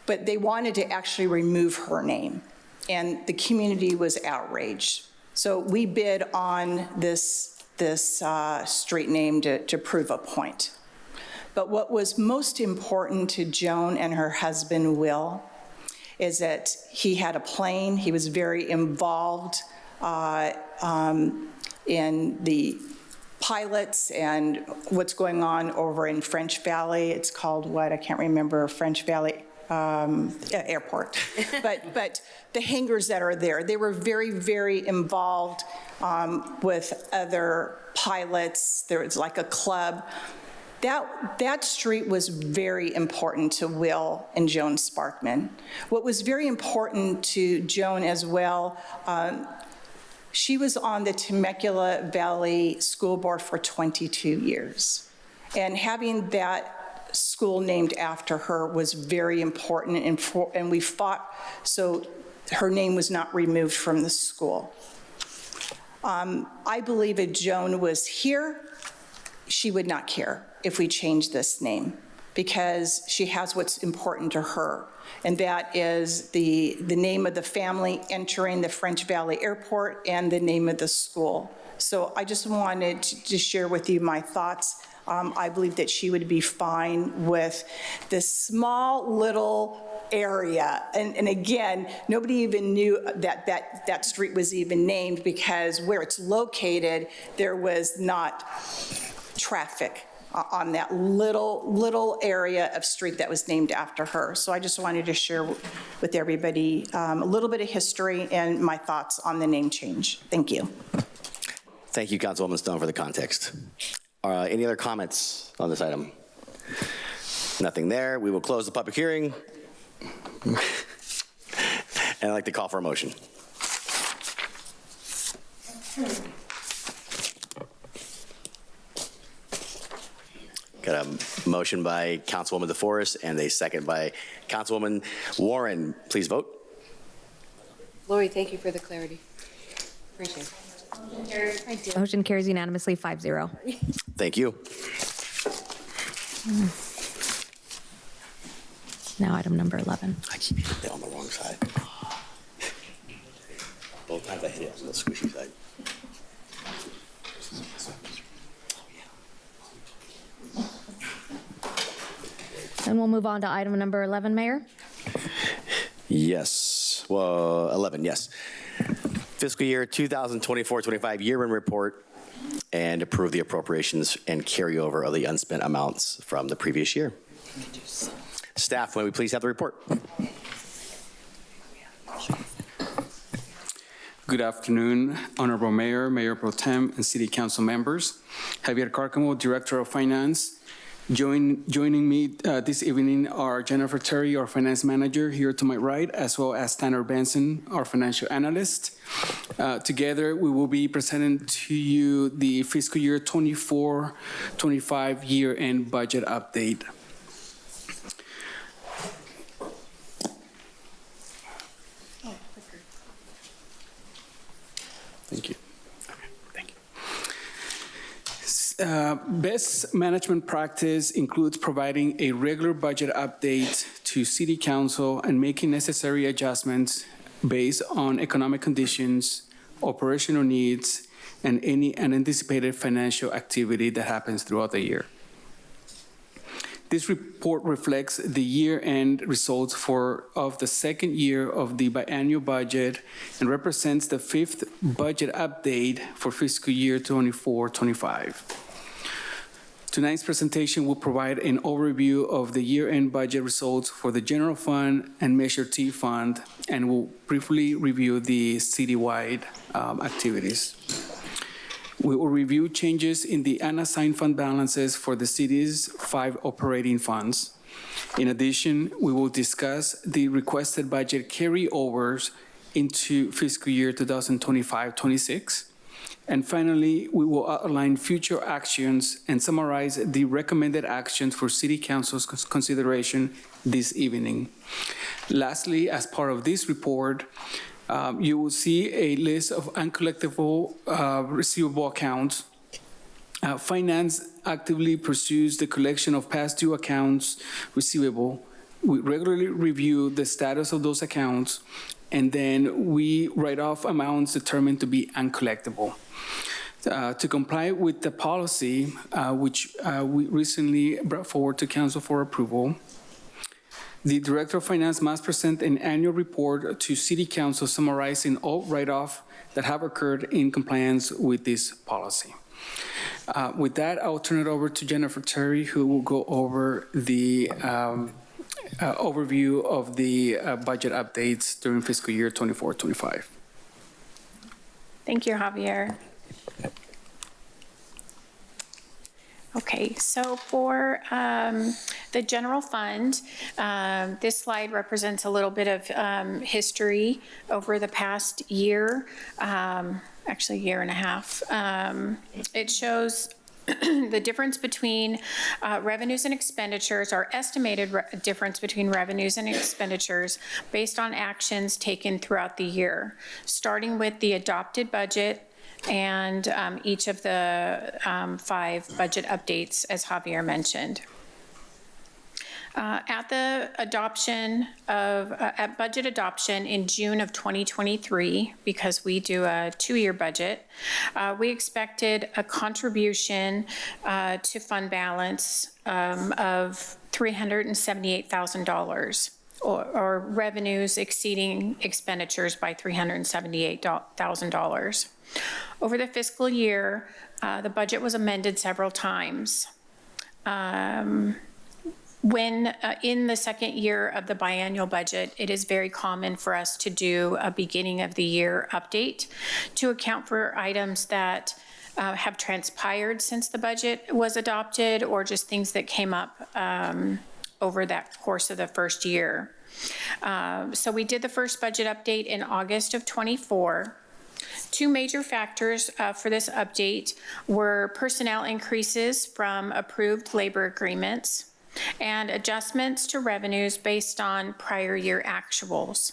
But they wanted to actually remove her name, and the community was outraged. So we bid on this this street name to prove a point. But what was most important to Joan and her husband, Will, is that he had a plane. He was very involved in the pilots and what's going on over in French Valley. It's called what? I can't remember. French Valley Airport. but the hangars that are there, they were very, very involved with other pilots. There was like a club. That street was very important to Will and Joan Sparkman. What was very important to Joan as well, she was on the Temecula Valley School Board for 22 years. And having that school named after her was very important, and we fought so her name was not removed from the school. I believe if Joan was here, she would not care if we change this name, because she has what's important to her, and that is the name of the family entering the French Valley Airport and the name of the school. So I just wanted to share with you my thoughts. I believe that she would be fine with this small little area. And again, nobody even knew that street was even named, because where it's located, there was not traffic on that little area of street that was named after her. So I just wanted to share with everybody a little bit of history and my thoughts on the name change. Thank you.
Thank you, Councilwoman Stone, for the context. Any other comments on this item? Nothing there. We will close the public hearing. And I'd like to call for a motion. Got a motion by Councilwoman DeForest and a second by Councilwoman Warren. Please vote.
Lori, thank you for the clarity. Appreciate it.
Motion carries unanimously 5-0.
Thank you.
Now item number 11.
I keep hitting it on the wrong side. Both times I hit it on the squishy side.
And we'll move on to item number 11, Mayor.
Yes. Well, 11, yes. Fiscal year 2024-25 year-end report, and approve the appropriations and carryover of the unspent amounts from the previous year. Staff, may we please have the report?
Good afternoon, Honorable Mayor, Mayor Pro Tem, and City Council members. Javier Carcamo, Director of Finance. Joining me this evening are Jennifer Terry, our Finance Manager, here to my right, as well as Tanner Benson, our Financial Analyst. Together, we will be presenting to you the fiscal year 24-25 year-end budget update. Thank you. Best management practice includes providing a regular budget update to City Council and making necessary adjustments based on economic conditions, operational needs, and any unanticipated financial activity that happens throughout the year. This report reflects the year-end results of the second year of the biannual budget and represents the fifth budget update for fiscal year 24-25. Tonight's presentation will provide an overview of the year-end budget results for the General Fund and Measure T Fund, and will briefly review the citywide activities. We will review changes in the unassigned fund balances for the city's 5 operating funds. In addition, we will discuss the requested budget carryovers into fiscal year 2025-26. And finally, we will outline future actions and summarize the recommended actions for City Council's consideration this evening. Lastly, as part of this report, you will see a list of uncollectible receivable accounts. Finance actively pursues the collection of past due accounts receivable. We regularly review the status of those accounts, and then we write off amounts determined to be uncollectible. To comply with the policy, which we recently brought forward to council for approval, the Director of Finance must present an annual report to City Council summarizing all write-offs that have occurred in compliance with this policy. With that, I'll turn it over to Jennifer Terry, who will go over the overview of the budget updates during fiscal year 24-25.
Thank you, Javier. Okay, so for the general fund, this slide represents a little bit of history over the past year, actually year and a half. It shows the difference between revenues and expenditures, or estimated difference between revenues and expenditures based on actions taken throughout the year, starting with the adopted budget and each of the 5 budget updates, as Javier mentioned. At budget adoption in June of 2023, because we do a 2-year budget, we expected a contribution to fund balance of $378,000, or revenues exceeding expenditures by $378,000. Over the fiscal year, the budget was amended several times. When in the second year of the biannual budget, it is very common for us to do a beginning of the year update to account for items that have transpired since the budget was adopted, or just things that came up over that course of the first year. So we did the first budget update in August of 24. 2 major factors for this update were personnel increases from approved labor agreements and adjustments to revenues based on prior year actuals,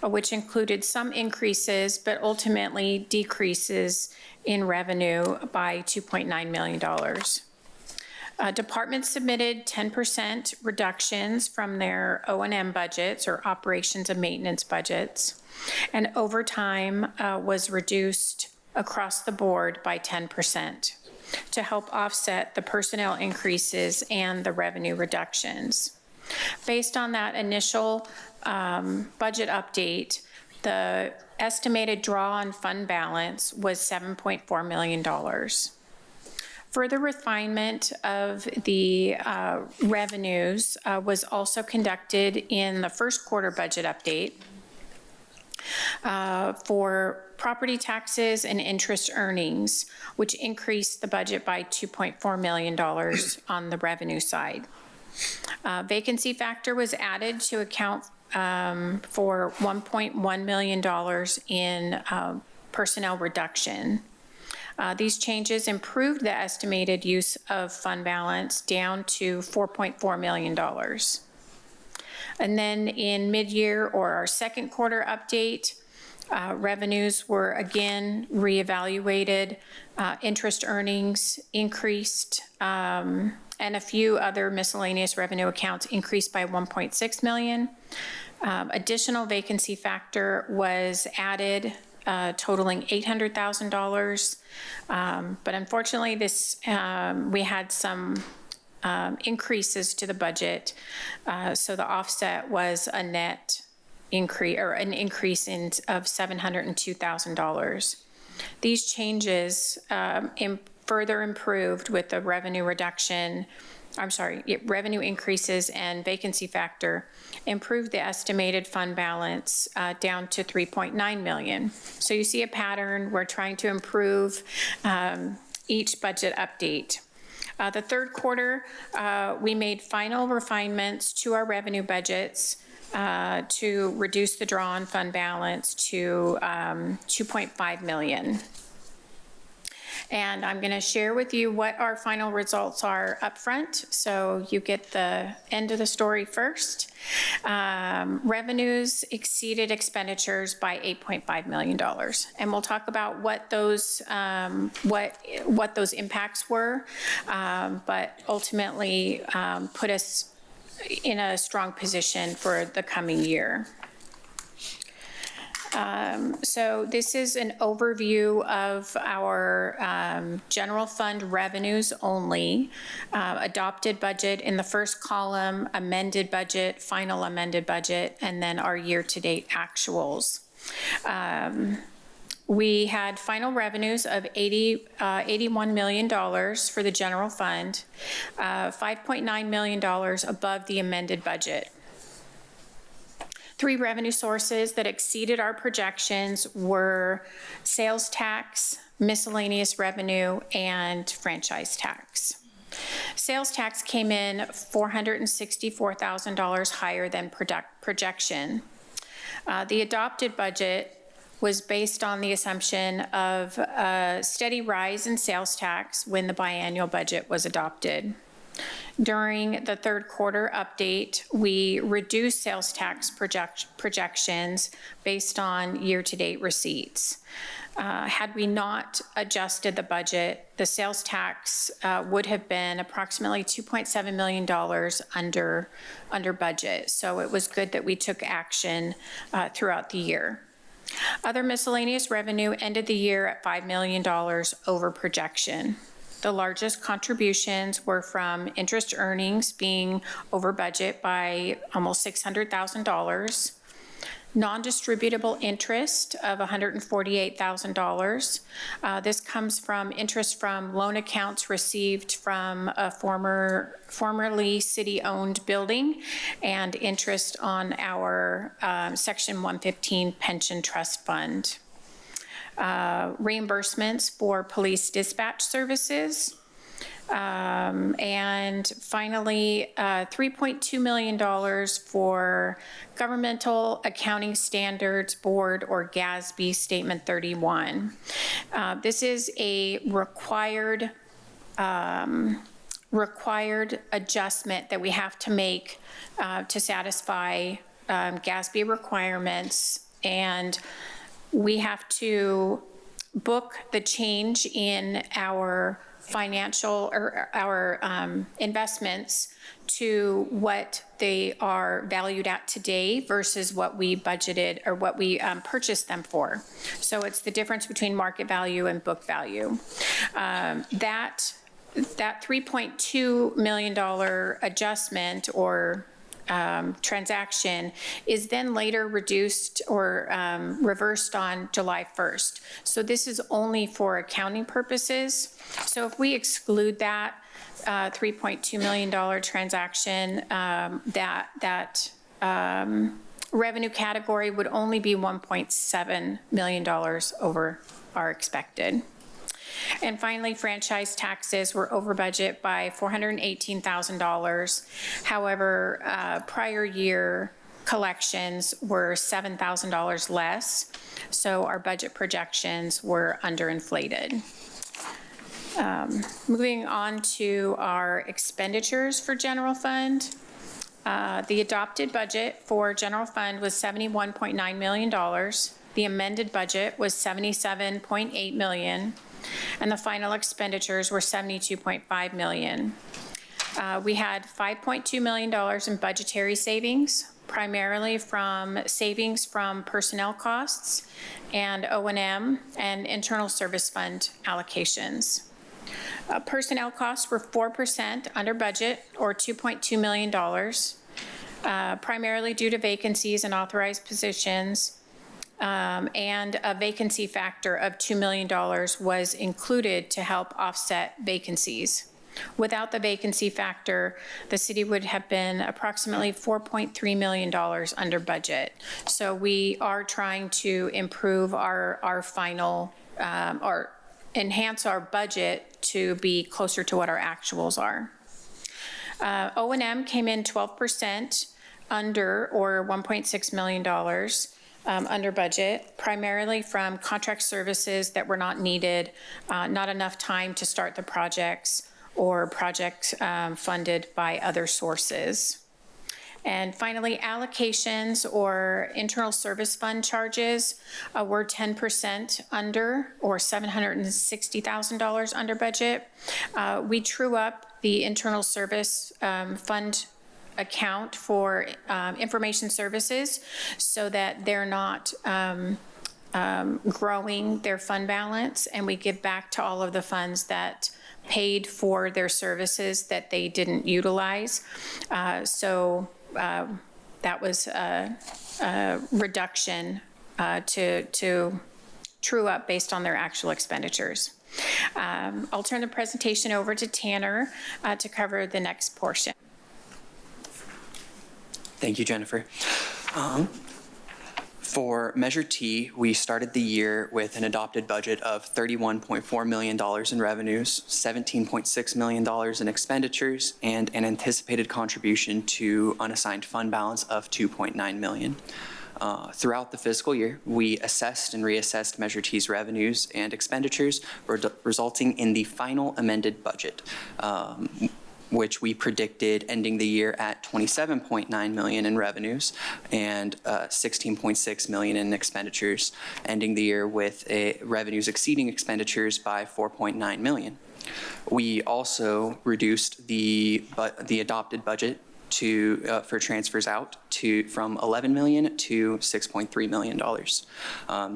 which included some increases but ultimately decreases in revenue by $2.9 million. Departments submitted 10% reductions from their O&M budgets, or operations and maintenance budgets, and overtime was reduced across the board by 10% to help offset the personnel increases and the revenue reductions. Based on that initial budget update, the estimated draw on fund balance was $7.4 million. Further refinement of the revenues was also conducted in the first quarter budget update for property taxes and interest earnings, which increased the budget by $2.4 million on the revenue side. Vacancy factor was added to account for $1.1 million in personnel reduction. These changes improved the estimated use of fund balance down to $4.4 million. And then in mid-year, or our second quarter update, revenues were again reevaluated, interest earnings increased, and a few other miscellaneous revenue accounts increased by $1.6 million. Additional vacancy factor was added, totaling $800,000. But unfortunately, we had some increases to the budget, so the offset was a net increase, or an increase of $702,000. These changes further improved with the revenue revenue increases and vacancy factor improved the estimated fund balance down to $3.9 million. So you see a pattern. We're trying to improve each budget update. The third quarter, we made final refinements to our revenue budgets to reduce the draw on fund balance to $2.5 million. And I'm going to share with you what our final results are up front, so you get the end of the story first. Revenues exceeded expenditures by $8.5 million, and we'll talk about what those impacts were, but ultimately put us in a strong position for the coming year. So this is an overview of our general fund revenues only. Adopted budget in the first column, amended budget, final amended budget, and then our year-to-date actuals. We had final revenues of $81 million for the general fund, $5.9 million above the amended budget. Three revenue sources that exceeded our projections were sales tax, miscellaneous revenue, and franchise tax. Sales tax came in $464,000 higher than projection. The adopted budget was based on the assumption of a steady rise in sales tax when the biannual budget was adopted. During the third quarter update, we reduced sales tax projections based on year-to-date receipts. Had we not adjusted the budget, the sales tax would have been approximately $2.7 million under budget. So it was good that we took action throughout the year. Other miscellaneous revenue ended the year at $5 million over projection. The largest contributions were from interest earnings being over budget by almost $600,000, non-distributable interest of $148,000. This comes from interest from loan accounts received from a formerly city-owned building and interest on our Section 115 pension trust fund. Reimbursements for police dispatch services, and finally, $3.2 million for Governmental Accounting Standards Board, or GASB Statement 31. This is a required adjustment that we have to make to satisfy GASB requirements, and we have to book the change in our financial or our investments to what they are valued at today versus what we budgeted or what we purchased them for. So it's the difference between market value and book value. That $3.2 million adjustment or transaction is then later reduced or reversed on July 1st. So this is only for accounting purposes. So if we exclude that $3.2 million transaction, that revenue category would only be $1.7 million over our expected. And finally, franchise taxes were over budget by $418,000. However, prior year collections were $7,000 less, so our budget projections were underinflated. Moving on to our expenditures for general fund. The adopted budget for general fund was $71.9 million. The amended budget was $77.8 million. And the final expenditures were $72.5 million. We had $5.2 million in budgetary savings, primarily from savings from personnel costs and O&M and internal service fund allocations. Personnel costs were 4% under budget, or $2.2 million, primarily due to vacancies and authorized positions. And a vacancy factor of $2 million was included to help offset vacancies. Without the vacancy factor, the city would have been approximately $4.3 million under budget. So we are trying to improve our final, or enhance our budget to be closer to what our actuals are. O&M came in 12% under, or $1.6 million. Under budget, primarily from contract services that were not needed, not enough time to start the projects, or projects funded by other sources. And finally, allocations or internal service fund charges were 10% under, or $760,000 under budget. We true up the internal service fund account for information services so that they're not growing their fund balance, and we give back to all of the funds that paid for their services that they didn't utilize. So that was a reduction to true up based on their actual expenditures. I'll turn the presentation over to Tanner to cover the next portion.
Thank you, Jennifer. For Measure T, we started the year with an adopted budget of $31.4 million in revenues, $17.6 million in expenditures, and an anticipated contribution to unassigned fund balance of $2.9 million. Throughout the fiscal year, we assessed and reassessed Measure T's revenues and expenditures, resulting in the final amended budget, which we predicted ending the year at $27.9 million in revenues and $16.6 million in expenditures, ending the year with revenues exceeding expenditures by $4.9 million. We also reduced the adopted budget for transfers out from $11 million to $6.3 million.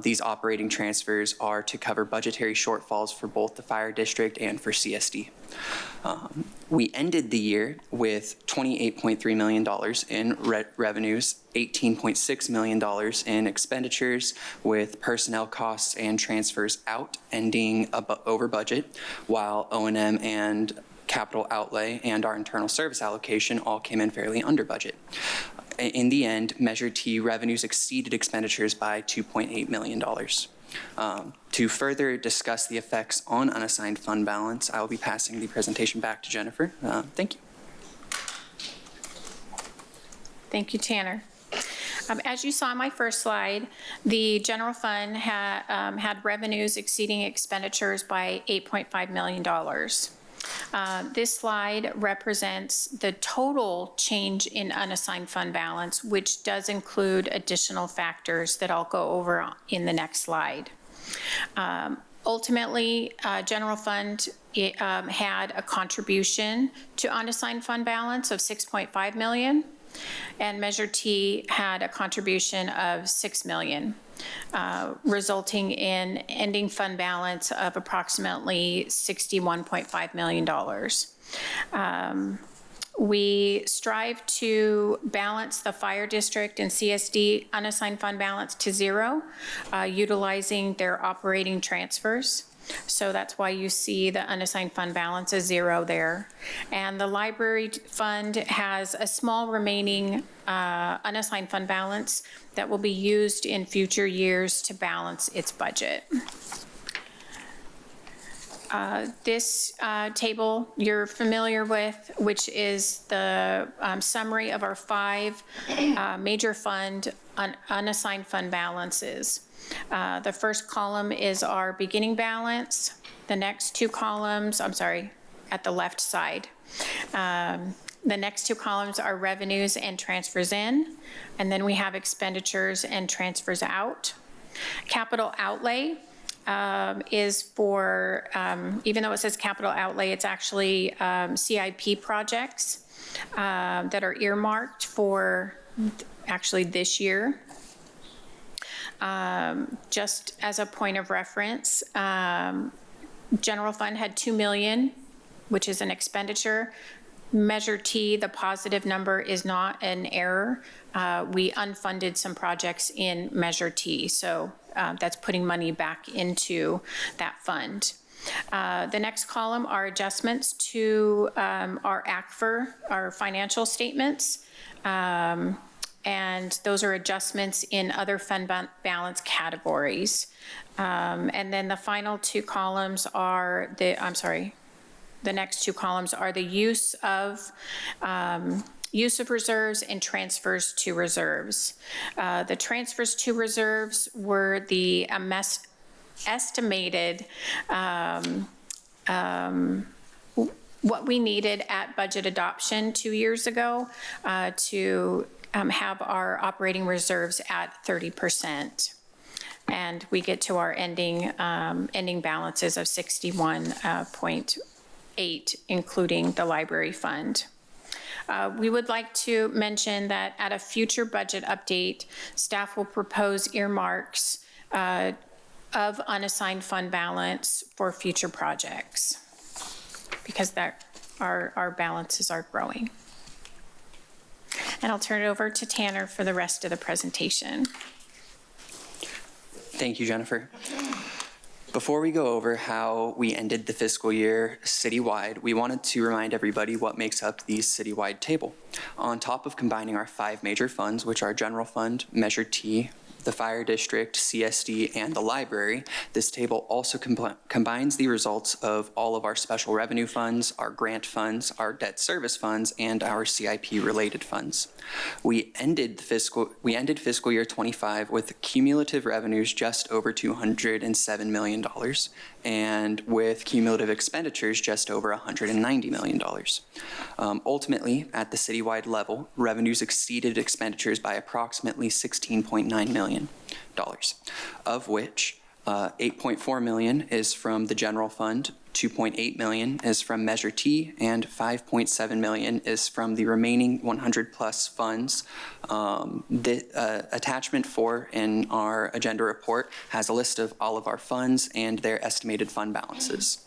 These operating transfers are to cover budgetary shortfalls for both the fire district and for CSD. We ended the year with $28.3 million in revenues, $18.6 million in expenditures, with personnel costs and transfers out ending over budget, while O&M and capital outlay and our internal service allocation all came in fairly under budget. In the end, Measure T revenues exceeded expenditures by $2.8 million. To further discuss the effects on unassigned fund balance, I will be passing the presentation back to Jennifer. Thank you.
Thank you, Tanner. As you saw on my first slide, the general fund had revenues exceeding expenditures by $8.5 million. This slide represents the total change in unassigned fund balance, which does include additional factors that I'll go over in the next slide. Ultimately, general fund had a contribution to unassigned fund balance of $6.5 million, and Measure T had a contribution of $6 million. Resulting in ending fund balance of approximately $61.5 million. We strive to balance the fire district and CSD unassigned fund balance to zero, utilizing their operating transfers. So that's why you see the unassigned fund balance is zero there. And the library fund has a small remaining unassigned fund balance that will be used in future years to balance its budget. This table you're familiar with, which is the summary of our 5 major fund unassigned fund balances. The first column is our beginning balance. The next 2 columns, at the left side. The next 2 columns are revenues and transfers in, and then we have expenditures and transfers out. Capital outlay is for, even though it says capital outlay, it's actually CIP projects that are earmarked for actually this year. Just as a point of reference, general fund had $2 million, which is an expenditure. Measure T, the positive number, is not an error. We unfunded some projects in Measure T, so that's putting money back into that fund. The next column are adjustments to our ACFR, our financial statements. And those are adjustments in other fund balance categories. And then the final 2 columns are the next 2 columns are the use of reserves and transfers to reserves. The transfers to reserves were the estimated what we needed at budget adoption 2 years ago to have our operating reserves at 30%. And we get to our ending balances of 61.8, including the library fund. We would like to mention that at a future budget update, staff will propose earmarks of unassigned fund balance for future projects, because our balances are growing. And I'll turn it over to Tanner for the rest of the presentation.
Thank you, Jennifer. Before we go over how we ended the fiscal year citywide, we wanted to remind everybody what makes up the citywide table. On top of combining our 5 major funds, which are General Fund, Measure T, the Fire District, CSD, and the library, this table also combines the results of all of our special revenue funds, our grant funds, our debt service funds, and our CIP-related funds. We ended fiscal year 25 with cumulative revenues just over $207 million, and with cumulative expenditures just over $190 million. Ultimately, at the citywide level, revenues exceeded expenditures by approximately $16.9 million, of which $8.4 million is from the general fund, $2.8 million is from Measure T, and $5.7 million is from the remaining 100+ funds. Attachment 4 in our agenda report has a list of all of our funds and their estimated fund balances.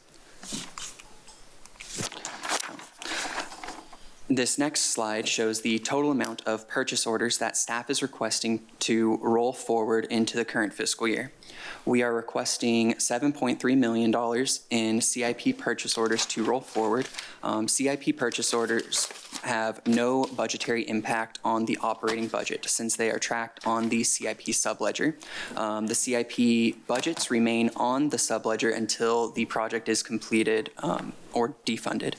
This next slide shows the total amount of purchase orders that staff is requesting to roll forward into the current fiscal year. We are requesting $7.3 million in CIP purchase orders to roll forward. CIP purchase orders have no budgetary impact on the operating budget since they are tracked on the CIP subledger. The CIP budgets remain on the subledger until the project is completed or defunded.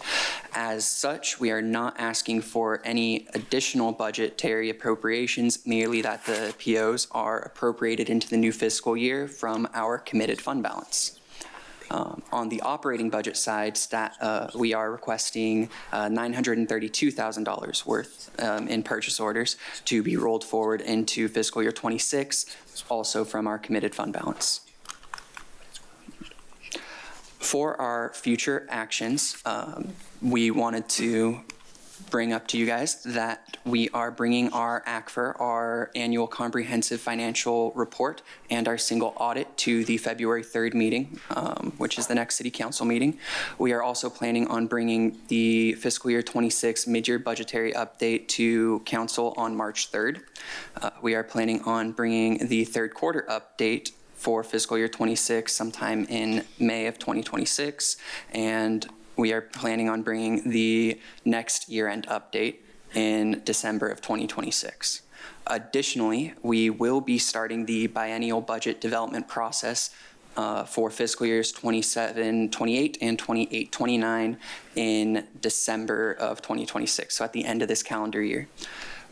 As such, we are not asking for any additional budgetary appropriations, merely that the POs are appropriated into the new fiscal year from our committed fund balance. On the operating budget side, we are requesting $932,000 worth in purchase orders to be rolled forward into fiscal year 26, also from our committed fund balance. For our future actions, we wanted to bring up to you guys that we are bringing our ACFR, our annual comprehensive financial report, and our single audit to the February 3rd meeting, which is the next city council meeting. We are also planning on bringing the fiscal year 26 mid-year budgetary update to council on March 3rd. We are planning on bringing the third quarter update for fiscal year 26 sometime in May of 2026, and we are planning on bringing the next year-end update in December of 2026. Additionally, we will be starting the biennial budget development process for fiscal years 27-28 and 28-29 in December of 2026, so at the end of this calendar year.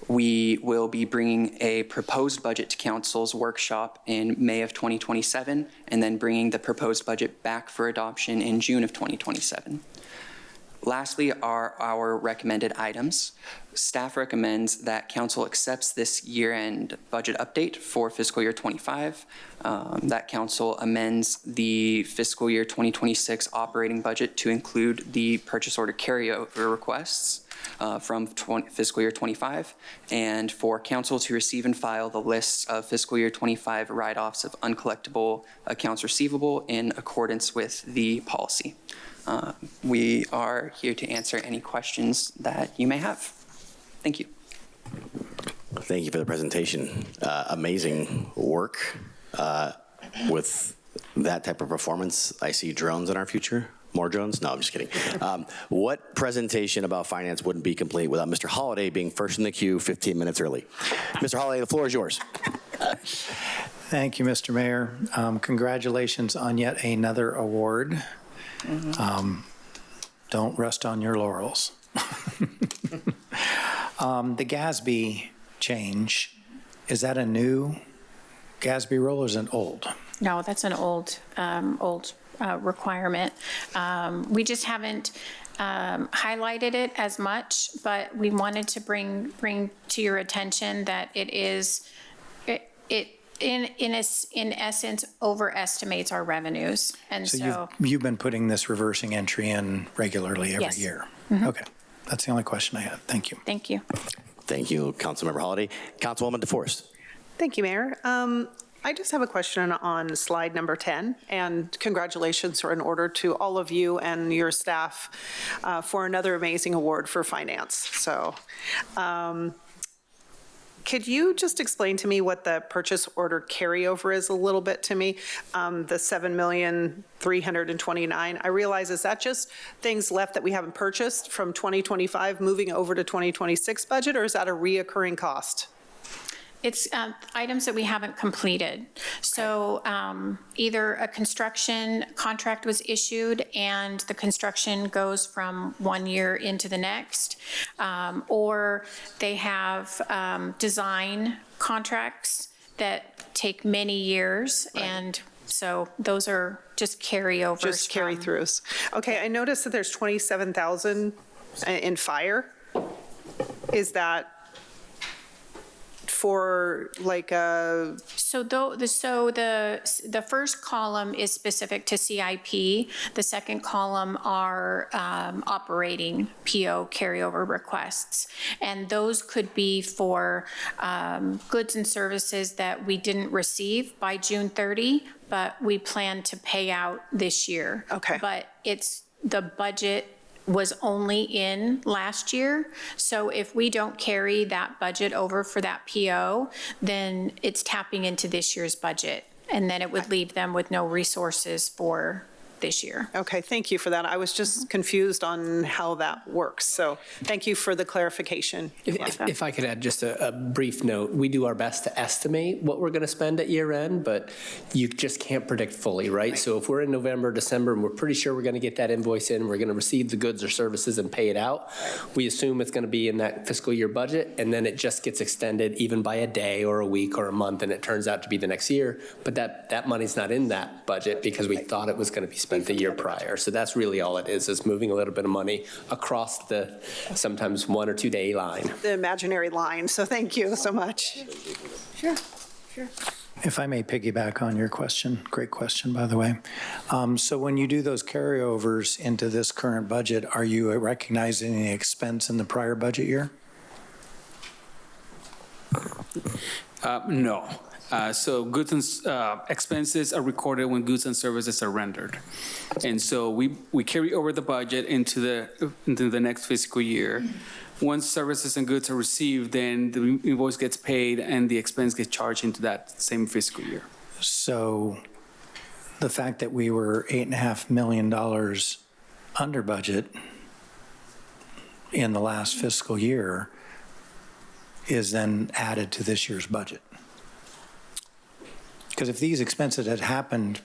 We will be bringing a proposed budget to council's workshop in May of 2027, and then bringing the proposed budget back for adoption in June of 2027. Lastly are our recommended items. Staff recommends that council accepts this year-end budget update for fiscal year 25, that council amends the fiscal year 2026 operating budget to include the purchase order carryover requests from fiscal year 25, and for council to receive and file the lists of fiscal year 25 write-offs of uncollectible accounts receivable in accordance with the policy. We are here to answer any questions that you may have. Thank you.
Thank you for the presentation. Amazing work with that type of performance. I see drones in our future. More drones? No, I'm just kidding. What presentation about finance wouldn't be complete without Mr. Holliday being first in the queue 15 minutes early? Mr. Holliday, the floor is yours.
Thank you, Mr. Mayor. Congratulations on yet another award. Don't rest on your laurels. The GASB change, is that a new GASB rule or is it old?
No, that's an old requirement. We just haven't highlighted it as much, but we wanted to bring to your attention that it is, in essence, overestimates our revenues. And so
you've been putting this reversing entry in regularly every
Yes.
year?
Mm-hmm.
Okay, That's the only question I had. Thank you.
Thank you.
Thank you, Councilmember Holliday. Councilwoman DeForest.
Thank you, Mayor. I just have a question on slide number 10, and congratulations are in order to all of you and your staff for another amazing award for finance. So could you just explain to me what the purchase order carryover is a little bit to me? The $7,329,000. I realize, is that just things left that we haven't purchased from 2025 moving over to 2026 budget, or is that a reoccurring cost?
It's items that we haven't completed. So either a construction contract was issued and the construction goes from 1 year into the next, or they have design contracts that take many years. Right. And so those are just carryovers.
Just carry-throughs. Okay, I noticed that there's 27,000 in fire. Is that for like a...
So the first column is specific to CIP. The second column are operating PO carryover requests. And those could be for goods and services that we didn't receive by June 30, but we plan to pay out this year.
Okay.
But it's the budget was only in last year. So if we don't carry that budget over for that PO, then it's tapping into this year's budget. And then it would leave them with no resources for this year.
Okay, thank you for that. I was just confused on how that works. So thank you for the clarification.
If I could add just a brief note, we do our best to estimate what we're going to spend at year end, but you just can't predict fully, right? So if we're in November, December, and we're pretty sure we're going to get that invoice in, we're going to receive the goods or services and pay it out, we assume it's going to be in that fiscal year budget, and then it just gets extended even by a day or a week or a month, and it turns out to be the next year. But that money's not in that budget because we thought it was going to be spent the year prior. So that's really all it is moving a little bit of money across the sometimes 1 or 2 day line.
The imaginary line. So thank you so much.
Sure.
If I may piggyback on your question, great question, by the way. So when you do those carryovers into this current budget, are you recognizing any expense in the prior budget year?
No. So goods and expenses are recorded when goods and services are rendered. And so we carry over the budget into the next fiscal year. Once services and goods are received, then the invoice gets paid and the expense gets charged into that same fiscal year.
So the fact that we were $8.5 million under budget in the last fiscal year is then added to this year's budget. Because if these expenses had happened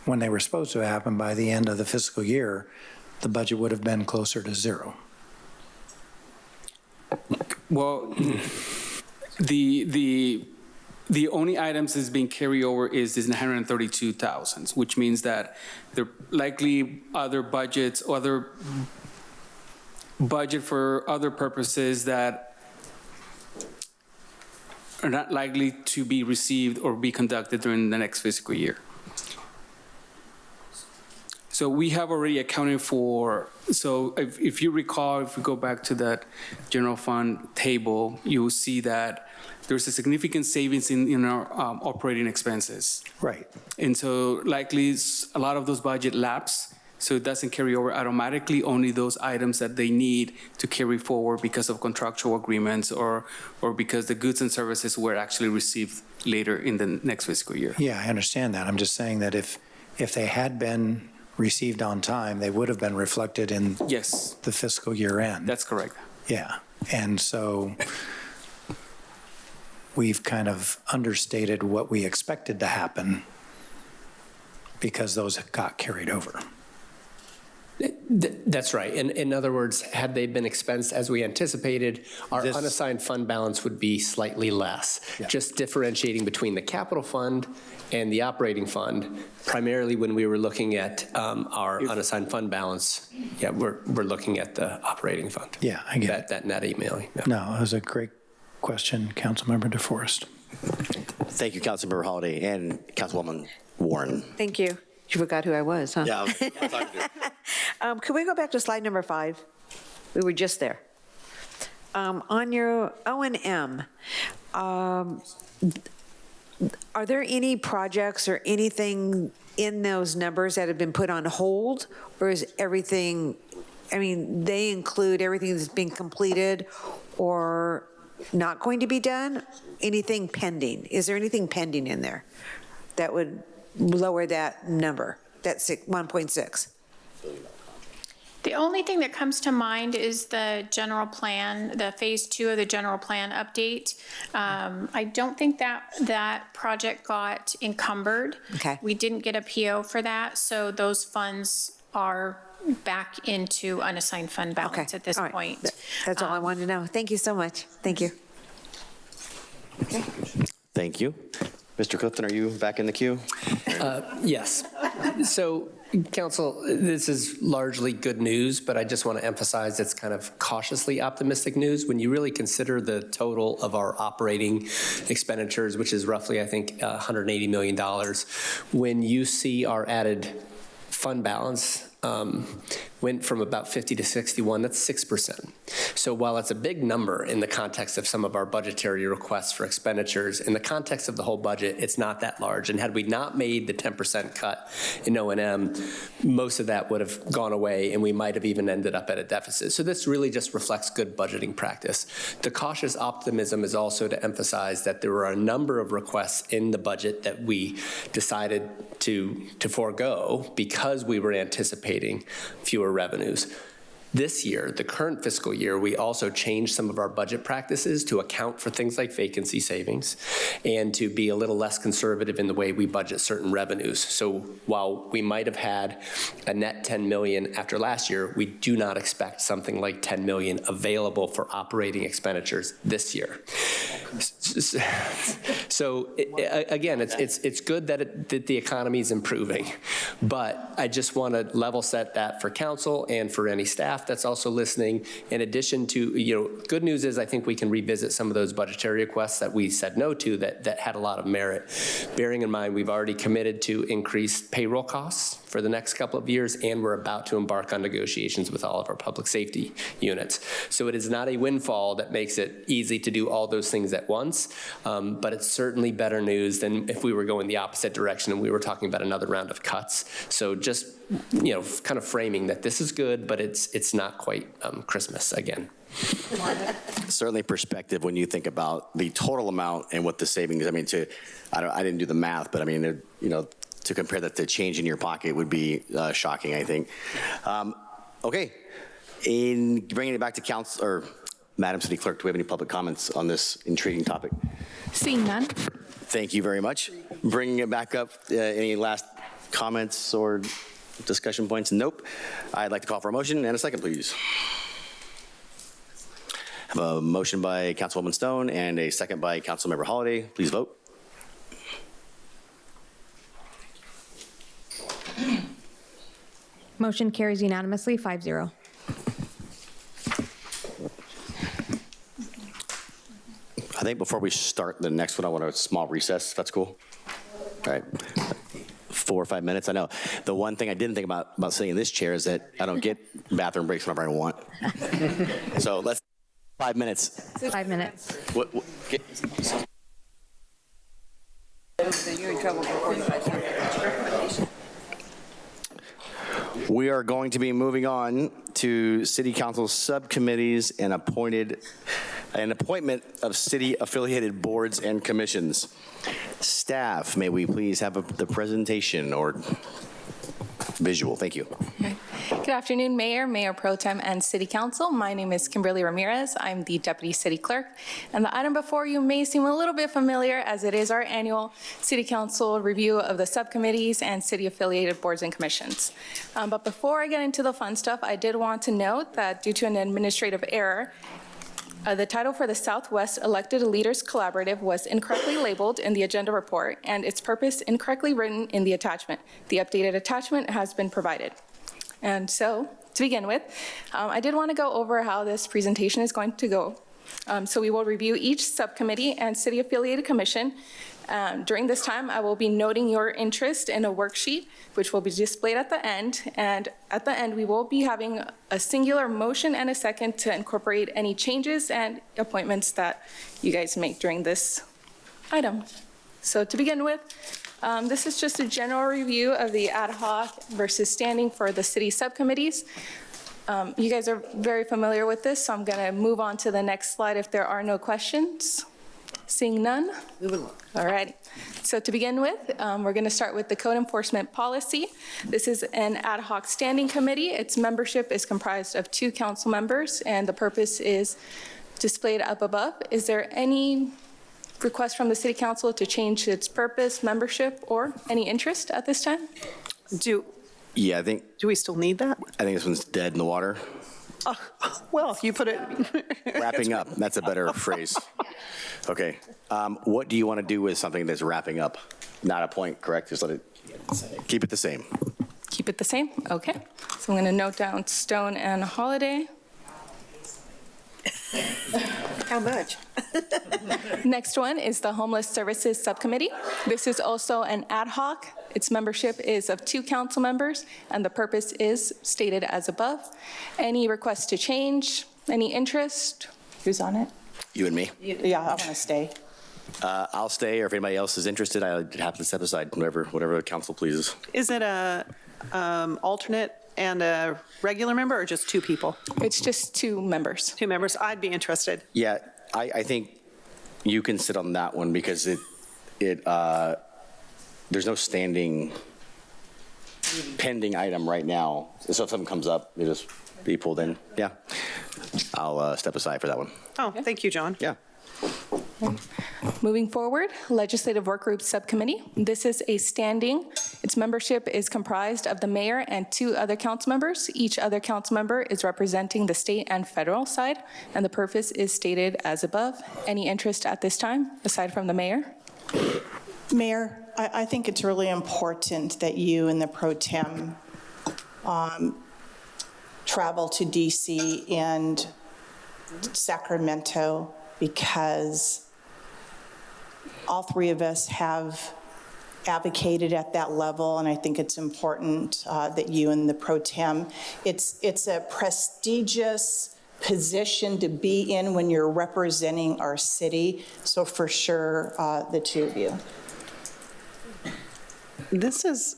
when they were supposed to happen by the end of the fiscal year, the budget would have been closer to zero.
Well, the only items that's being carried over is this 932,000, which means that there likely other budgets, other budget for other purposes that are not likely to be received or be conducted during the next fiscal year. So we have already accounted for, so if you recall, if we go back to that general fund table, you'll see that there's a significant savings in our operating expenses.
Right.
And so likely a lot of those budget lapse, so it doesn't carry over automatically, only those items that they need to carry forward because of contractual agreements or because the goods and services were actually received later in the next fiscal year.
Yeah, I understand that. I'm just saying that if they had been received on time, they would have been reflected in the fiscal year end.
That's correct.
Yeah, and so we've kind of understated what we expected to happen because those got carried over.
That's right. In other words, had they been expensed as we anticipated, our unassigned fund balance would be slightly less. Yeah. Just differentiating between the capital fund and the operating fund, primarily when we were looking at our unassigned fund balance, we're looking at the operating fund.
Yeah, I get
that net emailing. Yeah.
No, it was a great question, Councilmember DeForest.
Thank you, Councilmember Holliday and Councilwoman Warren.
Thank you. You forgot who I was, huh?
Yeah, I was talking to you.
Could we go back to slide number 5? We were just there. On your O&M, are there any projects or anything in those numbers that have been put on hold? Or is everything, I mean, they include everything that's been completed or not going to be done? Anything pending? Is there anything pending in there that would lower that number, that 1.6?
The only thing that comes to mind is the general plan, the phase 2 of the general plan update. I don't think that project got encumbered.
Okay.
We didn't get a PO for that, so those funds are back into unassigned fund balance at this point.
That's all I wanted to know. Thank you so much. Thank you. Okay.
Thank you. Mr. Clifton, are you back in the queue?
Yes. So, Council, this is largely good news, but I just want to emphasize it's kind of cautiously optimistic news. When you really consider the total of our operating expenditures, which is roughly, I think, $180 million, when you see our added fund balance went from about 50 to 61, that's 6%. So while it's a big number in the context of some of our budgetary requests for expenditures, in the context of the whole budget, it's not that large. And had we not made the 10% cut in O&M, most of that would have gone away and we might have even ended up at a deficit. So this really just reflects good budgeting practice. The cautious optimism is also to emphasize that there were a number of requests in the budget that we decided to forego because we were anticipating fewer revenues. This year, the current fiscal year, we also changed some of our budget practices to account for things like vacancy savings and to be a little less conservative in the way we budget certain revenues. So while we might have had a net 10 million after last year, we do not expect something like 10 million available for operating expenditures this year. So again, it's good that the economy is improving, but I just want to level set that for council and for any staff that's also listening. In addition to, good news is I think we can revisit some of those budgetary requests that we said no to that had a lot of merit. Bearing in mind, we've already committed to increased payroll costs for the next couple of years, and we're about to embark on negotiations with all of our public safety units. So it is not a windfall that makes it easy to do all those things at once, but it's certainly better news than if we were going the opposite direction and we were talking about another round of cuts. So just, kind of framing that this is good, but it's not quite Christmas again.
Certainly perspective when you think about the total amount and what the savings, I mean, I didn't do the math, but I mean, to compare that to change in your pocket would be shocking, I think. Okay, in bringing it back to council, or Madam City Clerk, do we have any public comments on this intriguing topic?
Seeing none.
Thank you very much. Bringing it back up, any last comments or discussion points? Nope. I'd like to call for a motion and a second, please. I have a motion by Councilwoman Stone and a second by Councilmember Holliday. Please vote.
Motion carries unanimously, 5-0.
I think before we start the next one, I want a small recess, if that's cool. All right. 4 or 5 minutes. I know the one thing I didn't think about sitting in this chair is that I don't get bathroom breaks whenever I want. So let's 5 minutes.
5 minutes.
You're in trouble for 45 seconds.
We are going to be moving on to City Council subcommittees and appointment of city-affiliated boards and commissions. Staff, may we please have the presentation or visual? Thank you.
Good afternoon, Mayor Pro Tem, and City Council. My name is Kimberly Ramirez. I'm the Deputy City Clerk. And the item before you may seem a little bit familiar, as it is our annual City Council review of the subcommittees and city-affiliated boards and commissions. But before I get into the fun stuff, I did want to note that due to an administrative error, the title for the Southwest Elected Leaders Collaborative was incorrectly labeled in the agenda report, and its purpose incorrectly written in the attachment. The updated attachment has been provided. And so, to begin with, I did want to go over how this presentation is going to go. So we will review each subcommittee and city-affiliated commission During this time, I will be noting your interest in a worksheet, which will be displayed at the end. And at the end, we will be having a singular motion and a second to incorporate any changes and appointments that you guys make during this item. So to begin with, this is just a general review of the ad hoc versus standing for the city subcommittees. You guys are very familiar with this, so I'm going to move on to the next slide if there are no questions. Seeing none? All right. So to begin with, we're going to start with the code enforcement policy. This is an ad hoc standing committee. Its membership is comprised of 2 council members, and the purpose is displayed up above. Is there any request from the city council to change its purpose, membership, or any interest at this time?
Yeah, I think.
Do we still need that?
I think this one's dead in the water.
Well, if you put it.
Wrapping up, that's a better phrase. Okay. What do you want to do with something that's wrapping up? Not a point, correct? Just let it, keep it the same.
Keep it the same? Okay. So I'm going to note down Stone and Holiday.
How much?
Next one is the Homeless Services Subcommittee. This is also an ad hoc. Its membership is of 2 council members, and the purpose is stated as above. Any requests to change? Any interest? Who's on it?
You and me.
Yeah, I want to stay.
I'll stay, or if anybody else is interested, I have to step aside, whatever the council pleases.
Is it a alternate and a regular member, or just 2 people?
It's just 2 members.
2 members. I'd be interested.
Yeah, I think you can sit on that one because there's no standing pending item right now. So if something comes up, it just be pulled in. Yeah, I'll step aside for that one.
Oh, thank you, John.
Yeah.
Moving forward, Legislative Work Group Subcommittee. This is a standing. Its membership is comprised of the mayor and 2 other council members. Each other council member is representing the state and federal side, and the purpose is stated as above. Any interest at this time, aside from the mayor?
Mayor, I think it's really important that you and the pro tem travel to DC and Sacramento, because all 3 of us have advocated at that level, and I think it's important that you and the pro tem, it's a prestigious position to be in when you're representing our city, so for sure, the 2 of you.
This is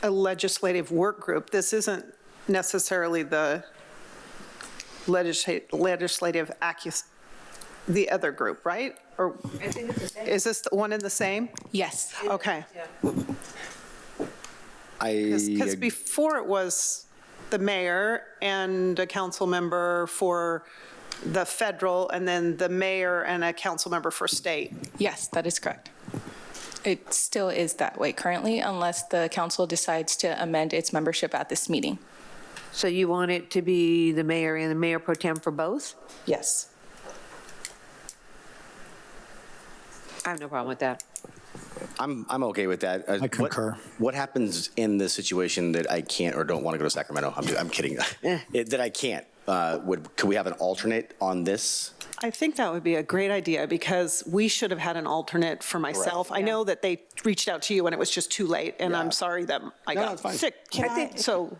a legislative work group. This isn't necessarily the legislative the other group, right? Or
I think it's the same.
is this one and the same?
Yes.
Okay.
Yeah.
Because before it was the mayor and a council member for the federal, and then the mayor and a council member for state.
Yes, that is correct. It still is that way currently, unless the council decides to amend its membership at this meeting.
So you want it to be the mayor and the mayor pro tem for both?
Yes.
I have no problem with that.
I'm okay with that. I
concur.
What happens in the situation that I can't or don't want to go to Sacramento? I'm kidding. That I can't. Could we have an alternate on this?
I think that would be a great idea, because we should have had an alternate for myself. I know that they reached out to you when it was just too late, and I'm sorry that I got sick.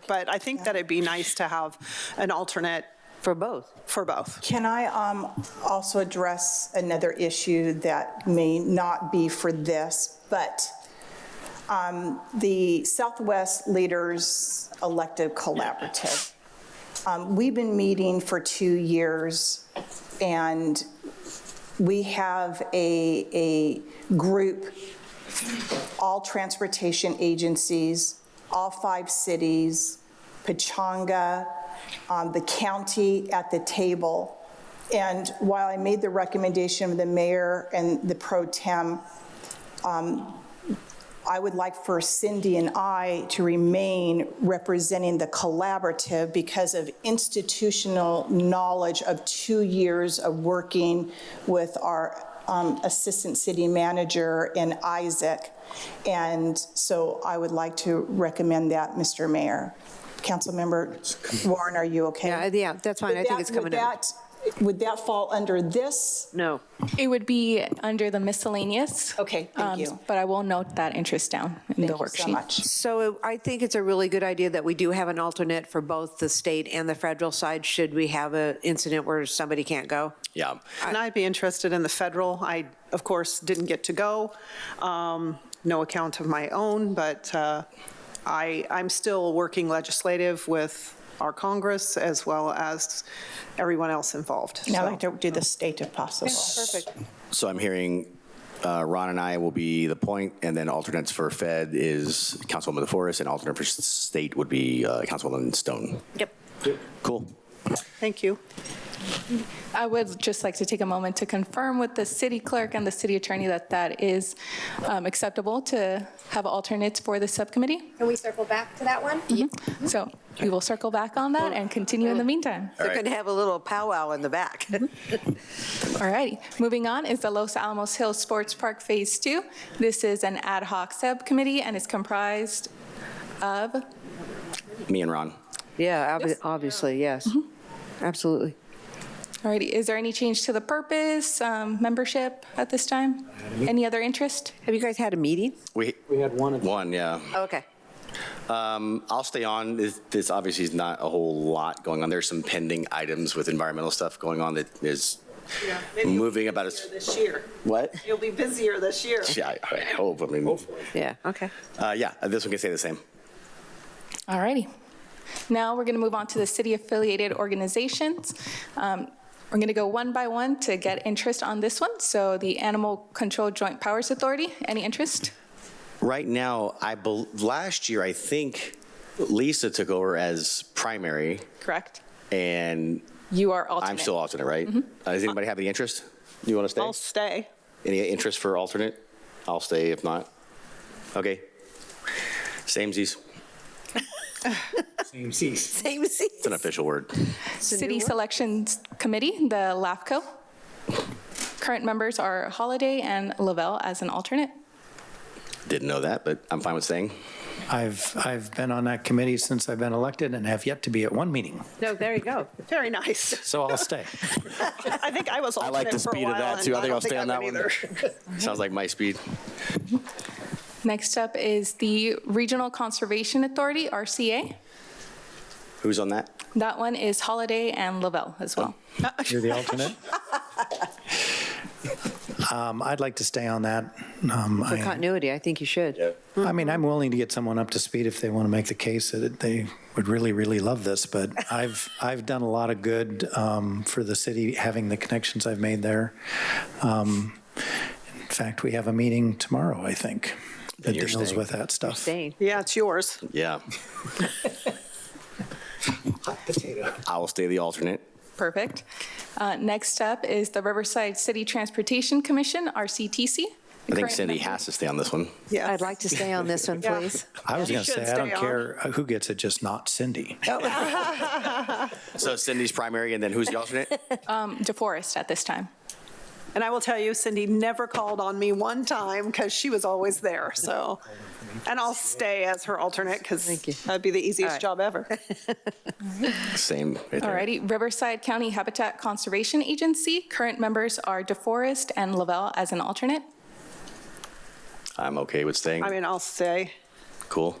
But I think that it'd be nice to have an alternate.
For both?
For both.
Can I also address another issue that may not be for this, but the Southwest Leaders Elective Collaborative. We've been meeting for 2 years, and we have a group, all transportation agencies, all 5 cities, Pechanga, the county at the table. And while I made the recommendation of the mayor and the pro tem, I would like for Cindy and I to remain representing the collaborative because of institutional knowledge of 2 years of working with our assistant city manager and Isaac. And so I would like to recommend that, Mr. Mayor. Councilmember Warren, are you okay?
Yeah, that's fine. I think it's coming up.
would that fall under this?
No.
It would be under the miscellaneous.
Okay, thank you.
But I will note that interest down in the worksheet.
so much.
So I think it's a really good idea that we do have an alternate for both the state and the federal side, should we have an incident where somebody can't go.
Yeah.
And I'd be interested in the federal. I, of course, didn't get to go. No account of my own, but I'm still working legislative with our Congress as well as everyone else involved.
And I'd like to do the state if possible.
Perfect.
So I'm hearing Ron and I will be the point, and then alternates for Fed is Councilwoman DeForest, and alternate for state would be Councilwoman Stone.
Yep.
Cool.
Thank you.
I would just like to take a moment to confirm with the city clerk and the city attorney that that is acceptable to have alternates for the subcommittee.
Can we circle back to that one?
So we will circle back on that and continue in the meantime.
They're going to have a little powwow in the back.
All righty. Moving on is the Los Alamos Hills Sports Park Phase 2. This is an ad hoc subcommittee and is comprised of?
Me and Ron.
Yeah, obviously, yes. Absolutely.
All righty. Is there any change to the purpose, membership at this time? Any other interest?
Have you guys had a meeting?
We had one. One, yeah.
Okay.
I'll stay on. This obviously is not a whole lot going on. There's some pending items with environmental stuff going on that is moving about as.
This year.
What?
You'll be busier this year.
Yeah, I hope. I mean,
yeah. Okay.
Yeah, this one can stay the same.
All righty. Now we're going to move on to the city-affiliated organizations. We're going to go one by one to get interest on this one. So the Animal Control Joint Powers Authority, any interest?
Right now, last year, I think Lisa took over as primary.
Correct.
And
you are alternate.
I'm still alternate, right? Does anybody have any interest? You want to stay?
I'll stay.
Any interest for alternate? I'll stay if not. Okay. Samesies.
Samesies.
It's an official word.
City Selections Committee, the LAFCO. Current members are Holiday and Lavelle as an alternate.
Didn't know that, but I'm fine with staying.
I've been on that committee since I've been elected and have yet to be at one meeting.
No, there you go. Very nice.
So I'll stay.
I think I was
I
alternate
like the
for a
speed of
while,
that too.
and
I think I'll
don't
stay on that
I'm
one.
either.
Sounds like my speed.
Next up is the Regional Conservation Authority, RCA.
Who's on that?
That one is Holiday and Lavelle as well.
You're the alternate? I'd like to stay on that.
For continuity, I think you should.
I mean, I'm willing to get someone up to speed if they want to make the case that they would really, really love this, but I've done a lot of good for the city, having the connections I've made there. In fact, we have a meeting tomorrow, I think, that
you're
deals
staying.
with that stuff.
Yeah, it's yours.
Yeah.
Hot potato.
I will stay the alternate.
Perfect. Next up is the Riverside City Transportation Commission, RCTC.
I think Cindy has to stay on this one.
Yeah, I'd like to stay on this one,
Yeah.
please.
I was
You
going to
should
say, I don't
stay on.
care who gets it, just not Cindy.
So Cindy's primary, and then who's the alternate?
DeForest at this time.
And I will tell you, Cindy never called on me one time because she was always there. So, and I'll stay as her alternate because that'd be the easiest job ever.
Same. Right there.
All righty. Riverside County Habitat Conservation Agency. Current members are DeForest and Lavelle as an alternate.
I'm okay with staying.
I mean, I'll stay.
Cool.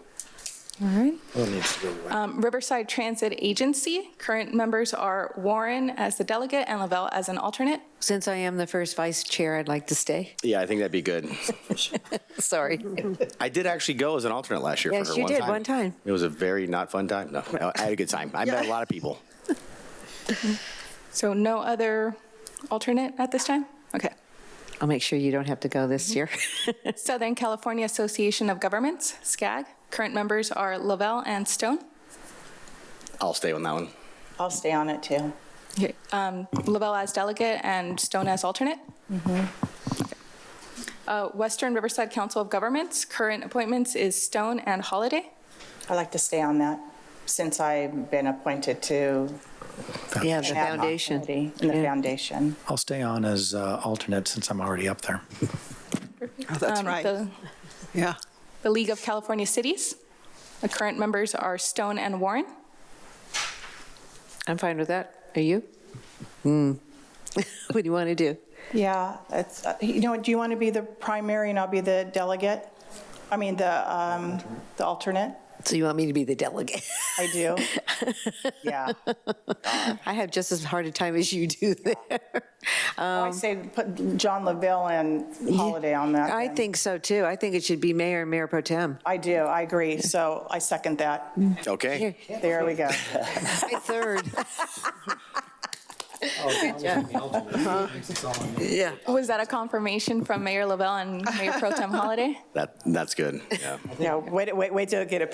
All right.
Well, it needs to go right.
Riverside Transit Agency. Current members are Warren as the delegate and Lavelle as an alternate.
Since I am the first vice chair, I'd like to stay.
Yeah, I think that'd be good.
Sorry.
I did actually go as an alternate last year
Yes,
for her
you did, one time.
It was a very not fun time. No, I had a good time. I met a lot of people.
So no other alternate at this time? Okay.
I'll make sure you don't have to go this year.
Southern California Association of Governments, SCAG. Current members are Lavelle and Stone.
I'll stay on that one.
I'll stay on it too.
Okay. Lavelle as delegate and Stone as alternate. Western Riverside Council of Governments. Current appointments is Stone and Holiday.
I'd like to stay on that since I've been appointed to
Yeah, the
an ad hoc
foundation.
committee in the foundation.
I'll stay on as alternate since I'm already up there.
Oh, that's right. Yeah.
The League of California Cities. The current members are Stone and Warren.
I'm fine with that. Are you? What do you want to do?
Yeah, it's, do you want to be the primary and I'll be the delegate? I mean, the alternate?
So you want me to be the delegate?
I do. Yeah.
I have just as hard a time as you do there.
I say put John LaVille and Holiday on that.
I think so too. I think it should be mayor and mayor pro tem.
I do, I agree. So I second that.
Okay.
There we go.
I third. Yeah.
Was that a confirmation from Mayor LaVelle and Mayor Pro Tem Holiday?
That's good. Yeah.
Yeah, wait till they get a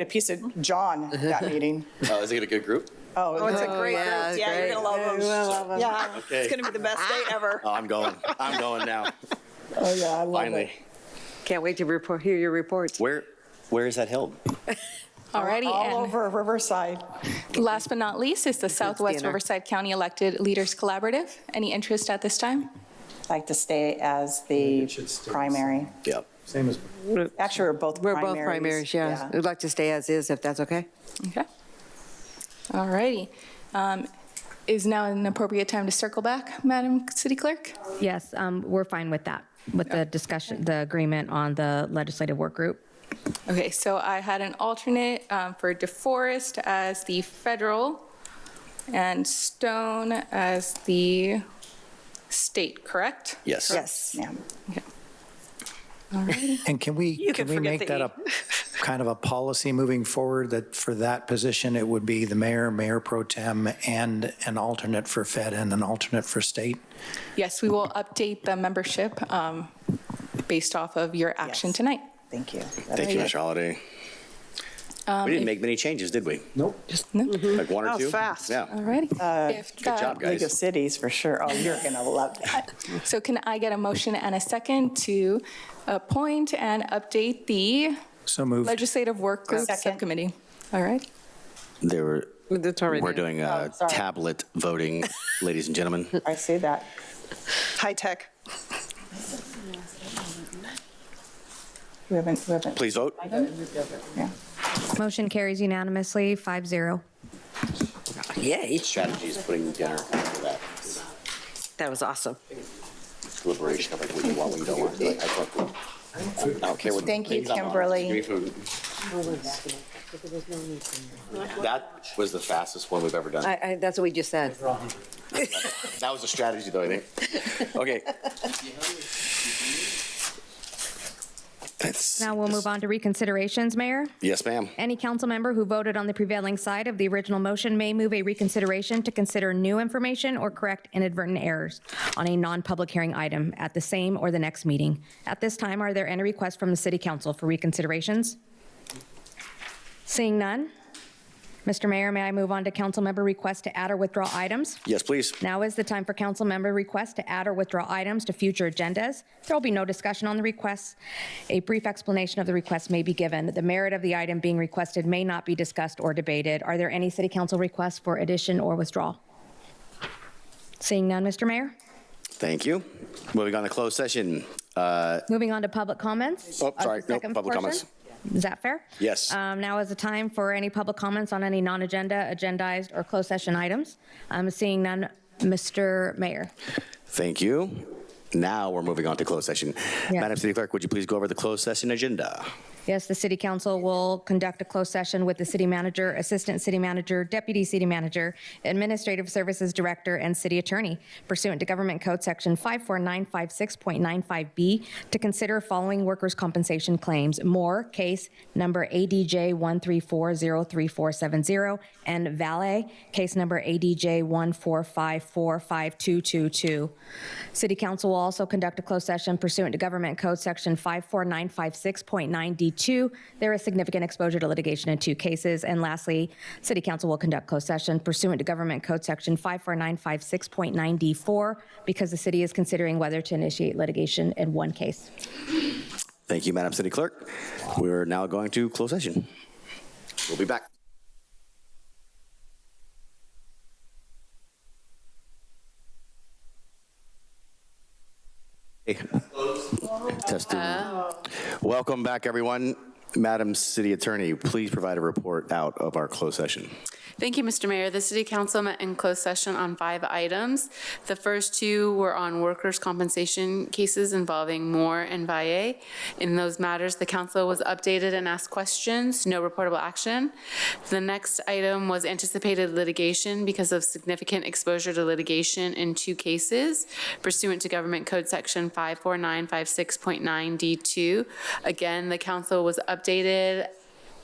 piece of John at that meeting.
Oh, is it a good group?
Oh,
It's a great group. Yeah, you're going to love them. Yeah,
Okay.
it's going to be the best day ever.
Oh, I'm going now.
Oh, yeah, I love
Finally.
it.
Can't wait to hear your reports.
Where is that held?
Alrighty,
All
and
over Riverside.
last but not least is the Southwest
dinner.
Riverside County Elected Leaders Collaborative. Any interest at this time?
Like to stay as the primary.
Yep.
Same as.
Actually, we're both
We're
primaries.
both primaries, yeah. We'd like to stay as is, if that's okay.
Okay. Alrighty. Is now an appropriate time to circle back, Madam City Clerk?
Yes, we're fine with that, with the discussion, the agreement on the legislative work group.
Okay, so I had an alternate for DeForest as the federal and Stone as the state, correct?
Yes.
Yes. Yeah.
And can we
can forget
make
the
that
E.
a kind of a policy moving forward that for that position, it would be the mayor, mayor pro tem, and an alternate for Fed and an alternate for state?
Yes, we will update the membership based off of your action
Yes.
tonight.
Thank you.
Thank you, Mr. Holiday. We didn't make many changes, did we?
Nope.
No?
Like one or
That was
two?
fast.
Yeah.
Alrighty.
Good job,
League
guys.
of Cities, for sure. Oh, you're going to love that.
So can I get a motion and a second to appoint and update the
So moved.
legislative work group
Second.
subcommittee? All right.
We're
Sorry.
doing
sorry.
tablet voting, ladies and gentlemen.
I see that.
High tech.
We haven't.
Please vote.
Yeah.
Motion carries unanimously, 5-0.
Yay.
Strategy is putting together that
That was awesome.
deliberation of like what you want, what you don't want. Like, I don't care what.
Thank you,
things I'm on.
Kimberly.
Give me food. That was the fastest one we've ever done.
That's what we just said.
That was a strategy, though, I think. Okay.
Now we'll move on to reconsiderations, Mayor.
Yes, ma'am.
Any council member who voted on the prevailing side of the original motion may move a reconsideration to consider new information or correct inadvertent errors on a non-public hearing item at the same or the next meeting. At this time, are there any requests from the City Council for reconsiderations? Seeing none, Mr. Mayor, may I move on to council member requests to add or withdraw items?
Yes, please.
Now is the time for council member requests to add or withdraw items to future agendas. There will be no discussion on the requests. A brief explanation of the request may be given. The merit of the item being requested may not be discussed or debated. Are there any city council requests for addition or withdrawal? Seeing none, Mr. Mayor?
Thank you. Moving on to closed session.
Moving on to public comments.
Oh, sorry.
The
Nope,
second
public
portion.
comments.
Is that fair?
Yes.
Now is the time for any public comments on any non-agenda, agendized, or closed session items. Seeing none, Mr. Mayor.
Thank you. Now we're moving on to closed session.
Yes.
Madam City Clerk, would you please go over the closed session agenda?
Yes, the City Council will conduct a closed session with the City Manager, Assistant City Manager, Deputy City Manager, Administrative Services Director, and City Attorney pursuant to Government Code Section 54956.95B to consider following workers' compensation claims: Moore, case number ADJ 134034070, and Valet, case number ADJ 145452222. City Council will also conduct a closed session pursuant to Government Code Section 54956.9D2. There is significant exposure to litigation in 2 cases. And lastly, City Council will conduct closed session pursuant to Government Code Section 54956.9D4 because the city is considering whether to initiate litigation in 1 case.
Thank you, Madam City Clerk. We're now going to closed session. We'll be back. Hey. Testing. Welcome back, everyone. Madam City Attorney, please provide a report out of our closed session.
Thank you, Mr. Mayor. The City Council met in closed session on 5 items. The first 2 were on workers' compensation cases involving Moore and Valle. In those matters, the council was updated and asked questions, no reportable action. The next item was anticipated litigation because of significant exposure to litigation in 2 cases pursuant to Government Code Section 54956.9D2. Again, the council was updated,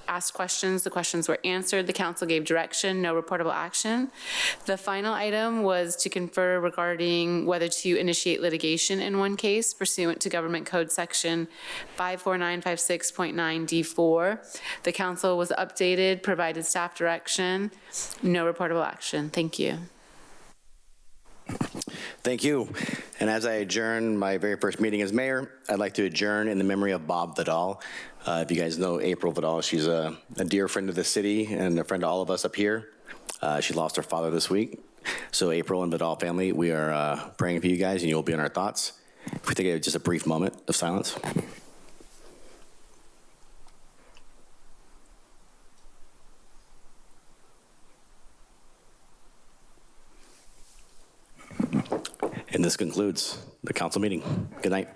asked questions, the questions were answered, the council gave direction, no reportable action. The final item was to confer regarding whether to initiate litigation in one case pursuant to Government Code Section 54956.9D4. The council was updated, provided staff direction, no reportable action. Thank you.
Thank you. And as I adjourn my very first meeting as mayor, I'd like to adjourn in the memory of Bob Vidal. If you guys know April Vidal, she's a dear friend of the city and a friend to all of us up here. She lost her father this week. So April and Vidal family, we are praying for you guys, and you'll be in our thoughts. If we take just a brief moment of silence. And this concludes the council meeting. Good night.